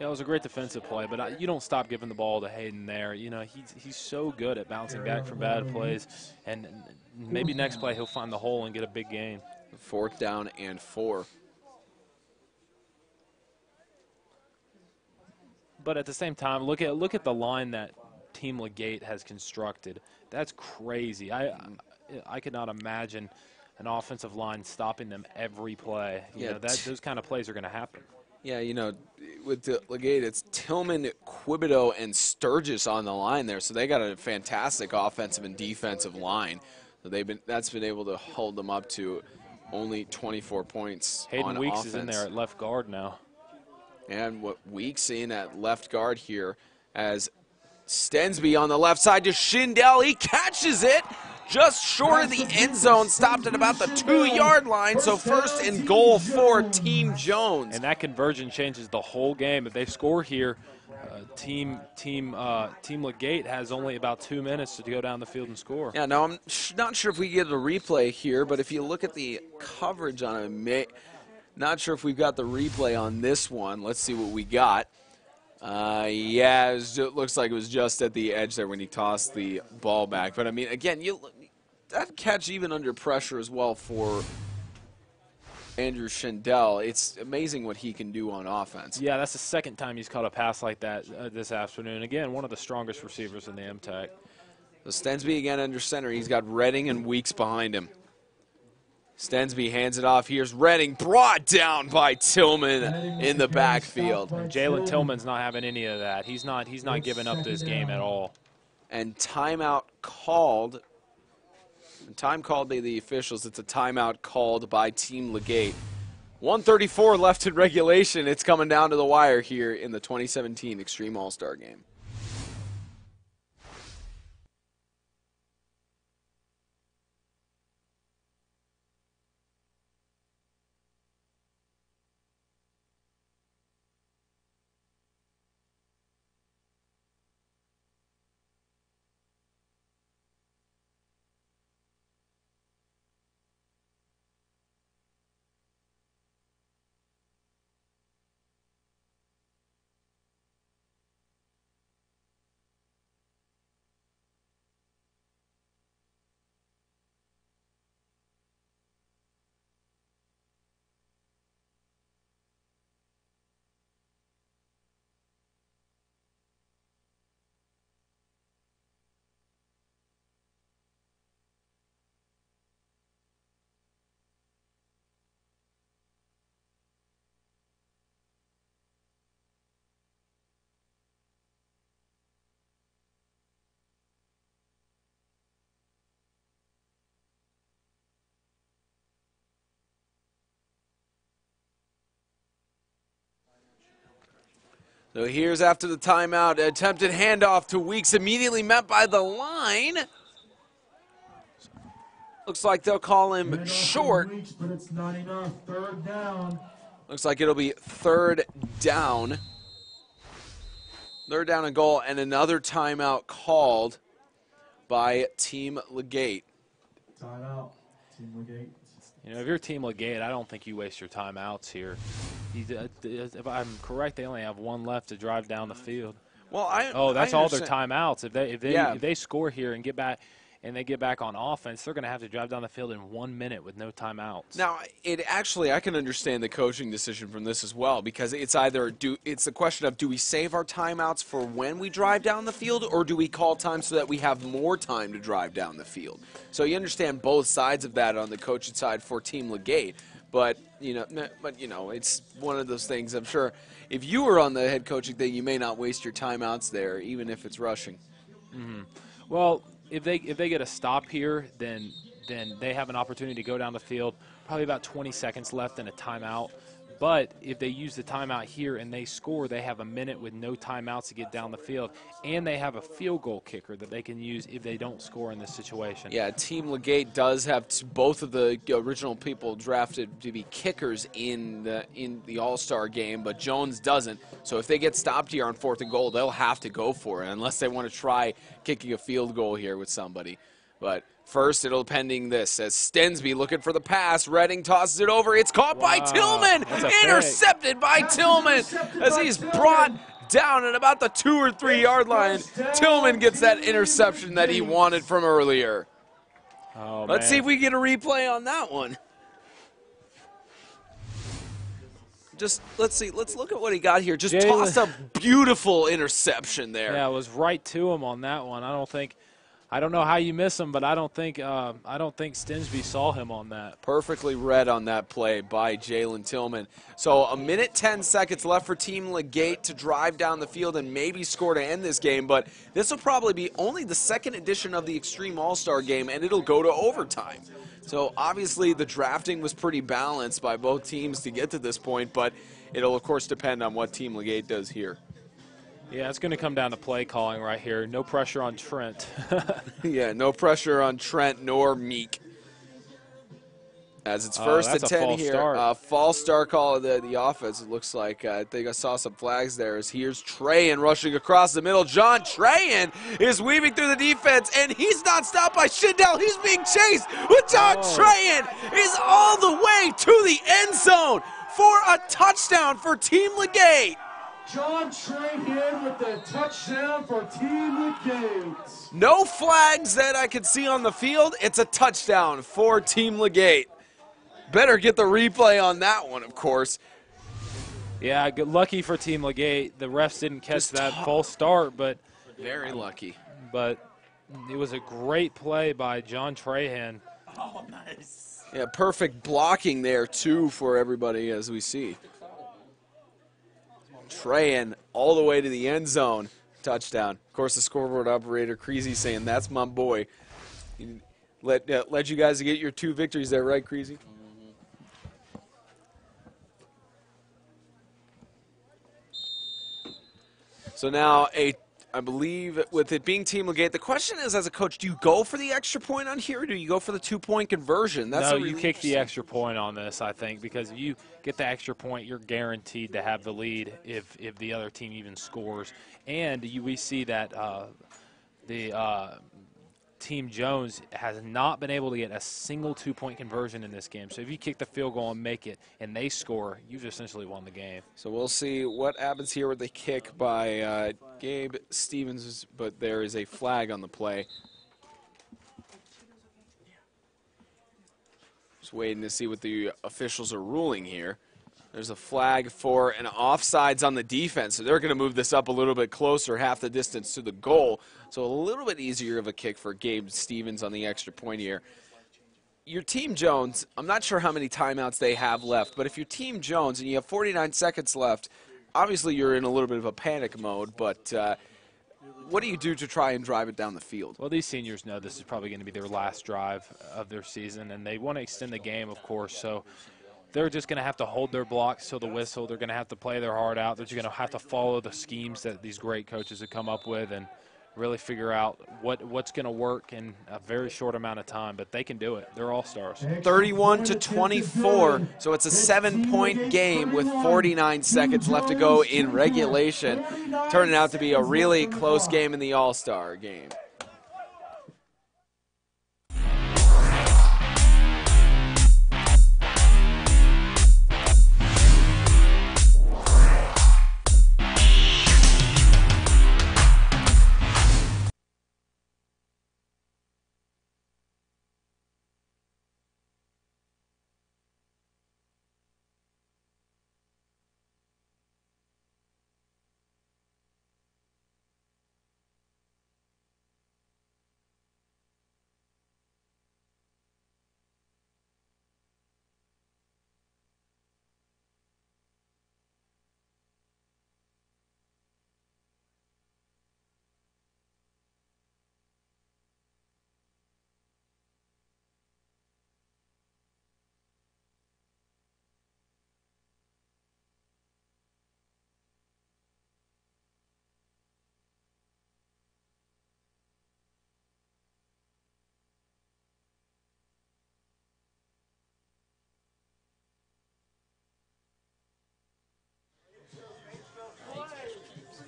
Yeah, it was a great defensive play, but you don't stop giving the ball to Hayden there. You know, he's so good at bouncing back from bad plays, and maybe next play he'll find the hole and get a big gain. 4th down and 4. But at the same time, look at the line that Team LeGate has constructed. That's crazy. I could not imagine an offensive line stopping them every play. You know, those kind of plays are going to happen. Yeah, you know, with the LeGate, it's Tillman, Quibido, and Sturgis on the line there, so they got a fantastic offensive and defensive line. So that's been able to hold them up to only 24 points. Hayden Weeks offense. is in there at left guard now. And what Weeks in at left guard here as Stensby on the left side to Schindel. He catches it just short of the end zone, stopped at about the 2-yard line. So 1st and goal for Team Jones. And that conversion changes the whole game. If they score here, Team LeGate has only about 2 minutes to go down the field and score. Yeah, now I'm not sure if we get a replay here, but if you look at the coverage on it, not sure if we've got the replay on this one. Let's see what we got. Yeah, it looks like it was just at the edge there when he tossed the ball back. But, I mean, again, that catch even under pressure as well for Andrew Schindel. It's amazing what he can do on offense. Yeah, that's the 2nd time he's caught a pass like that this afternoon. Again, one of the strongest receivers in the MTAC. So Stensby again under center. He's got Redding and Weeks behind him. Stensby hands it off. Here's Redding, brought down by Tillman in the backfield. Jalen Tillman's not having any of that. He's not giving up this game at all. And timeout called. Time called by the officials. It's a timeout called by Team LeGate. 1:34 left in regulation. It's coming down to the wire here in the 2017 Extreme All-Star Game. So here's after the timeout, attempted handoff to Weeks, immediately met by the line. Looks like they'll call him short. But it's not enough. 3rd down. Looks like it'll be 3rd down. 3rd down and goal, and another timeout called by Team LeGate. Timeout. Team LeGate. You know, if you're Team LeGate, I don't think you waste your timeouts here. If I'm correct, they only have 1 left to drive down the field. Well, that's all their timeouts. If they score here and get back on offense, they're going to have to drive down the field in 1 minute with no timeouts. Now, I can understand the coaching decision from this as well, because it's the question of, do we save our timeouts for when we drive down the field, or do we call time so that we have more time to drive down the field? So you understand both sides of that on the coaching side for Team LeGate. But it's one of those things. I'm sure if you were on the head coaching thing, you may not waste your timeouts there, even if it's rushing. Mm-hmm. Well, if they get a stop here, then they have an opportunity to go down the field. Probably about 20 seconds left and a timeout. But if they use the timeout here and they score, they have a minute with no timeouts to get down the field, and they have a field goal kicker that they can use if they don't score in this situation. Yeah, Team LeGate does have both of the original people drafted to be kickers in the All-Star game, but Jones doesn't. So if they get stopped here on 4th and goal, they'll have to go for it unless they want to try kicking a field goal here with somebody. But first, it'll pending this as Stensby looking for the pass. Redding tosses it over. It's caught by Tillman. Intercepted by Tillman as he's brought down at about the 2 or 3 yard line. Tillman gets that interception that he wanted from earlier. Oh, Let's see if we get a replay on that one. Let's see. Let's look at what he got here. Just tossed a beautiful interception there. Yeah, it was right to him on that one. I don't know how you miss him, but I don't think Stensby saw him on that. Perfectly read on that play by Jalen Tillman. So 1:10 left for Team LeGate to drive down the field and maybe score to end this game. But this will probably be only the second edition of the Extreme All-Star Game, and it'll go to overtime. So obviously the drafting was pretty balanced by both teams to get to this point, but it'll of course depend on what Team LeGate does here. Yeah, it's going to come down to play calling right here. No pressure on Trent. Yeah, no pressure on Trent nor Meek. As it's first and 10 here. False start call of the offense, it looks like. I think I saw some flags there. As here's Trahan rushing across the middle. John Trahan is weaving through the defense, and he's not stopped by Schindel. He's being chased, but John Trahan is all the way to the end zone for a touchdown for Team LeGate. John Trahan with the touchdown for Team LeGate. No flags that I could see on the field. It's a touchdown for Team LeGate. Better get the replay on that one, of course. Yeah, lucky for Team LeGate. The refs didn't catch that false start, but very lucky. But it was a great play by John Trahan. Oh, nice. Yeah, perfect blocking there, too, for everybody, as we see. Trahan all the way to the end zone. Touchdown. Of course, the scoreboard operator, Creasy, saying, that's my boy. Let you guys get your 2 victories there, right, Creasy? So now, I believe, with it being Team LeGate, the question is, as a coach, do you go for the extra point on here, or do you go for the 2-point conversion? No, you kick the extra point on this, I think, because if you get the extra point, you're guaranteed to have the lead if the other team even scores. And we see that Team Jones has not been able to get a single 2-point conversion in this game. So if you kick the field goal and make it and they score, you've essentially won the game. So we'll see what happens here with the kick by Gabe Stevens, but there is a flag on the play. Just waiting to see what the officials are ruling here. There's a flag for an offsides on the defense, so they're going to move this up a little bit closer, half the distance to the goal. So a little bit easier of a kick for Gabe Stevens on the extra point here. Your Team Jones, I'm not sure how many timeouts they have left, but if you're Team Jones and you have 49 seconds left, obviously you're in a little bit of a panic mode, but what do you do to try and drive it down the field? Well, these seniors know this is probably going to be their last drive of their season, and they want to extend the game, of course, so they're just going to have to hold their blocks till the whistle. They're going to have to play their heart out. They're just going to have to follow the schemes that these great coaches have come up with and really figure out what's going to work in a very short amount of time. But they can do it. They're all-stars. 31-24, so it's a 7-point game with 49 seconds left to go in regulation. Turning out to be a really close game in the All-Star game.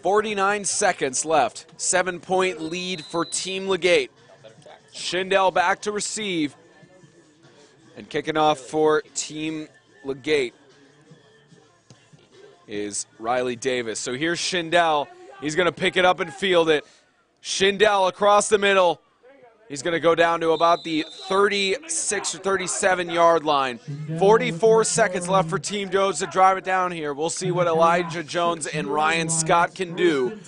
49 seconds left. 7-point lead for Team LeGate. Schindel back to receive. And kicking off for Team LeGate is Riley Davis. So here's Schindel. He's going to pick it up and field it. Schindel across the middle. He's going to go down to about the 36 or 37-yard line. 44 seconds left for Team Jones to drive it down here. We'll see what Elijah Jones and Ryan Scott can do.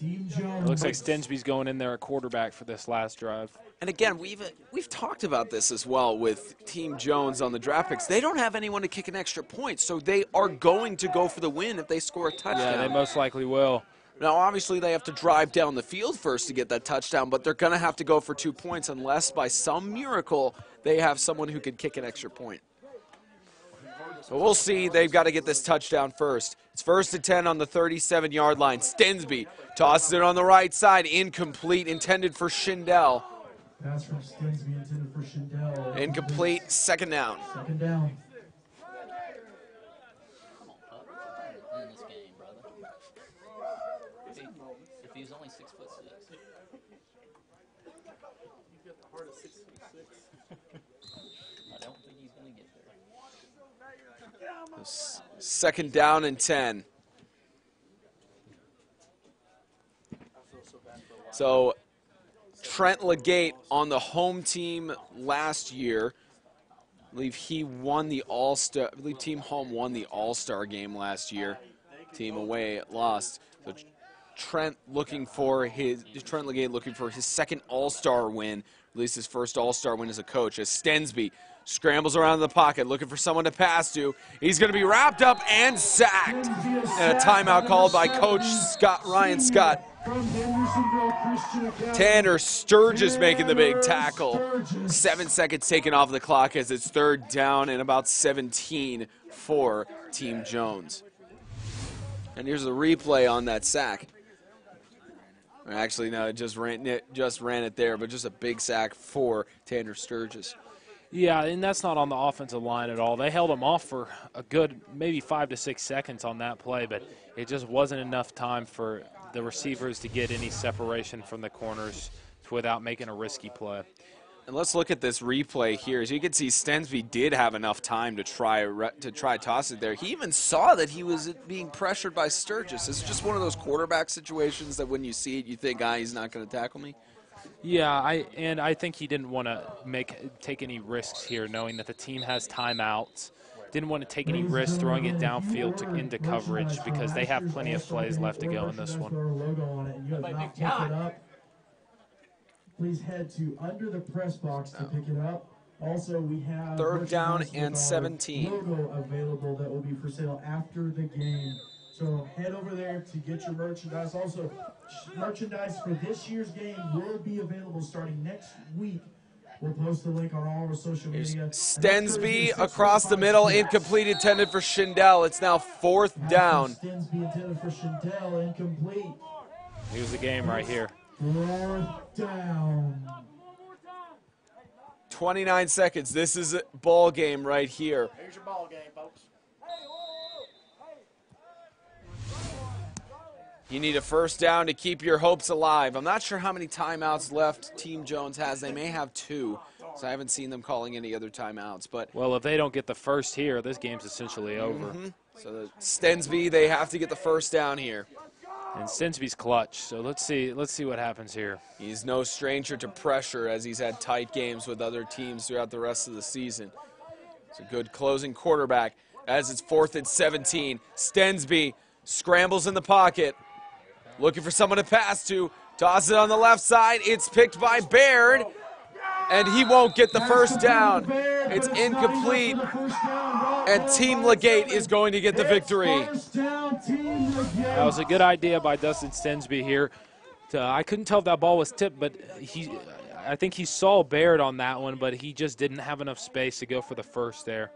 It looks like Stensby's going in there at quarterback for this last drive. And again, we've talked about this as well with Team Jones on the draft picks. They don't have anyone to kick an extra point, so they are going to go for the win if they score a touchdown. Yeah, they most likely will. Now, obviously, they have to drive down the field first to get that touchdown, but they're going to have to go for 2 points unless, by some miracle, they have someone who could kick an extra point. So we'll see. They've got to get this touchdown first. It's 1st and 10 on the 37-yard line. Stensby tosses it on the right side. Incomplete, intended for Schindel. Pass from Stensby intended for Schindel. Incomplete, 2nd down. 2nd down. If he's only 6'6". I don't think he's going to get there. 2nd down and 10. So Trent LeGate on the home team last year. I believe he won the All-Star. I believe Team Home won the All-Star game last year. Team away lost. So Trent LeGate looking for his 2nd All-Star win, at least his 1st All-Star win as a coach. As Stensby scrambles around the pocket, looking for someone to pass to. He's going to be wrapped up and sacked. And a timeout called by Coach Ryan Scott. Tanner Sturgis making the big tackle. 7 seconds taken off the clock as it's 3rd down and about 17 for Team Jones. And here's the replay on that sack. Actually, no, it just ran it there, but just a big sack for Tanner Sturgis. Yeah, and that's not on the offensive line at all. They held him off for a good maybe 5 to 6 seconds on that play, but it just wasn't enough time for the receivers to get any separation from the corners without making a risky play. And let's look at this replay here. As you can see, Stensby did have enough time to try toss it there. He even saw that he was being pressured by Sturgis. It's just one of those quarterback situations that when you see it, you think, he's not going to tackle me. Yeah, I think he didn't want to take any risks here, knowing that the team has timeouts. Didn't want to take any risks throwing it downfield into coverage because they have plenty of plays left to go in this one. Please head to under the press box to pick it up. Also, we have 3rd down and 17. Logo available that will be for sale after the game. So head over there to get your merchandise. Also, merchandise for this year's game will be available starting next week. We'll post the link on all of our social media. Stensby across the middle, incomplete, intended for Schindel. It's now 4th down. Stensby intended for Schindel, incomplete. Here's the game right here. 4th down. 29 seconds. This is a ball game right here. Here's your ball game, folks. You need a 1st down to keep your hopes alive. I'm not sure how many timeouts left Team Jones has. They may have 2, so I haven't seen them calling any other timeouts. But well, if they don't get the first here, this game's essentially over. So Stensby, they have to get the 1st down here. And Stensby's clutch, so let's see what happens here. He's no stranger to pressure as he's had tight games with other teams throughout the rest of the season. It's a good closing quarterback as it's 4th and 17. Stensby scrambles in the pocket, looking for someone to pass to, tosses it on the left side. It's picked by Baird, and he won't get the 1st down. It's incomplete, and Team LeGate is going to get the victory. That was a good idea by Dustin Stensby here. I couldn't tell if that ball was tipped, but I think he saw Baird on that one, but he just didn't have enough space to go for the 1st there.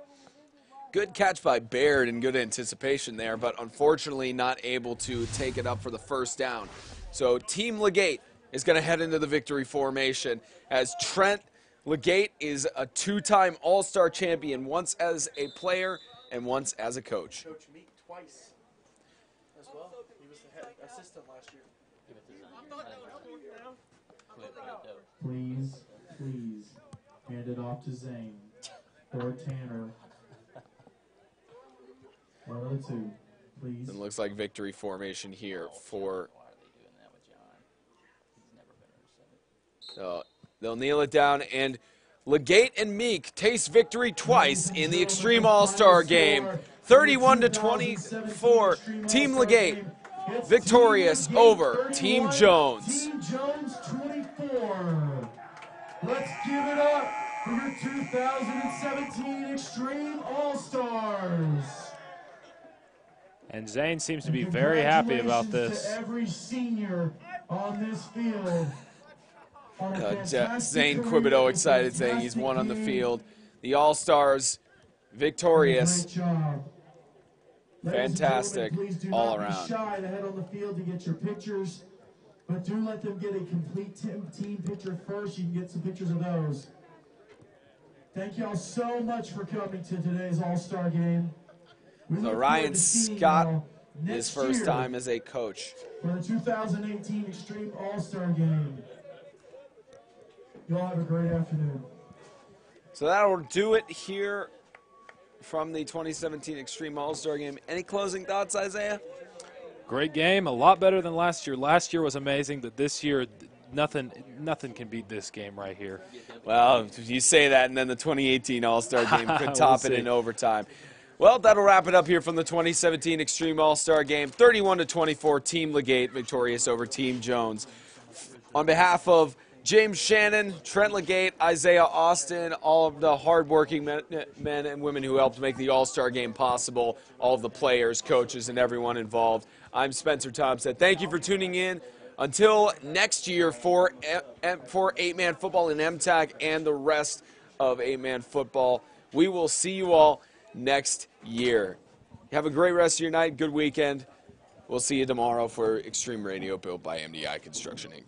Good catch by Baird and good anticipation there, but unfortunately not able to take it up for the 1st down. So Team LeGate is going to head into the victory formation as Trent LeGate is a 2-time All-Star champion, once as a player and once as a coach. Coach Meek twice as well. He was the head assistant last year. Give it to Zane. Please, please, hand it off to Zane or Tanner. One of the two, please. It looks like victory formation here for. Why are they doing that with John? He's never been intercepted. They'll kneel it down, and LeGate and Meek taste victory twice in the Extreme All-Star Game. 31-24, Team LeGate victorious over Team Jones. Team Jones 24. Let's give it up for your 2017 Extreme All-Stars. And Zane seems to be very happy about this. To every senior on this field. Zane Quibido excited, saying he's won on the field. The All-Stars victorious. Great job. Fantastic all around. Please do not be shy to head on the field to get your pictures, but do let them get a complete team picture first. You can get some pictures of those. Thank y'all so much for coming to today's All-Star Game. So Ryan Scott, his first time as a coach. For the 2018 Extreme All-Star Game. Y'all have a great afternoon. So that'll do it here from the 2017 Extreme All-Star Game. Any closing thoughts, Isaiah? Great game, a lot better than last year. Last year was amazing, but this year, nothing can beat this game right here. Well, you say that, and then the 2018 All-Star Game could top We'll it in see. overtime. Well, that'll wrap it up here from the 2017 Extreme All-Star Game. 31-24, Team LeGate victorious over Team Jones. On behalf of James Shannon, Trent LeGate, Isaiah Austin, all of the hardworking men and women who helped make the All-Star Game possible, all of the players, coaches, and everyone involved, I'm Spencer Thompson. Thank you for tuning in. Until next year for 8-man football in MTAC and the rest of 8-man football, we will see you all next year. Have a great rest of your night. Good weekend. We'll see you tomorrow for Extreme Radio, built by MDI Construction, Inc.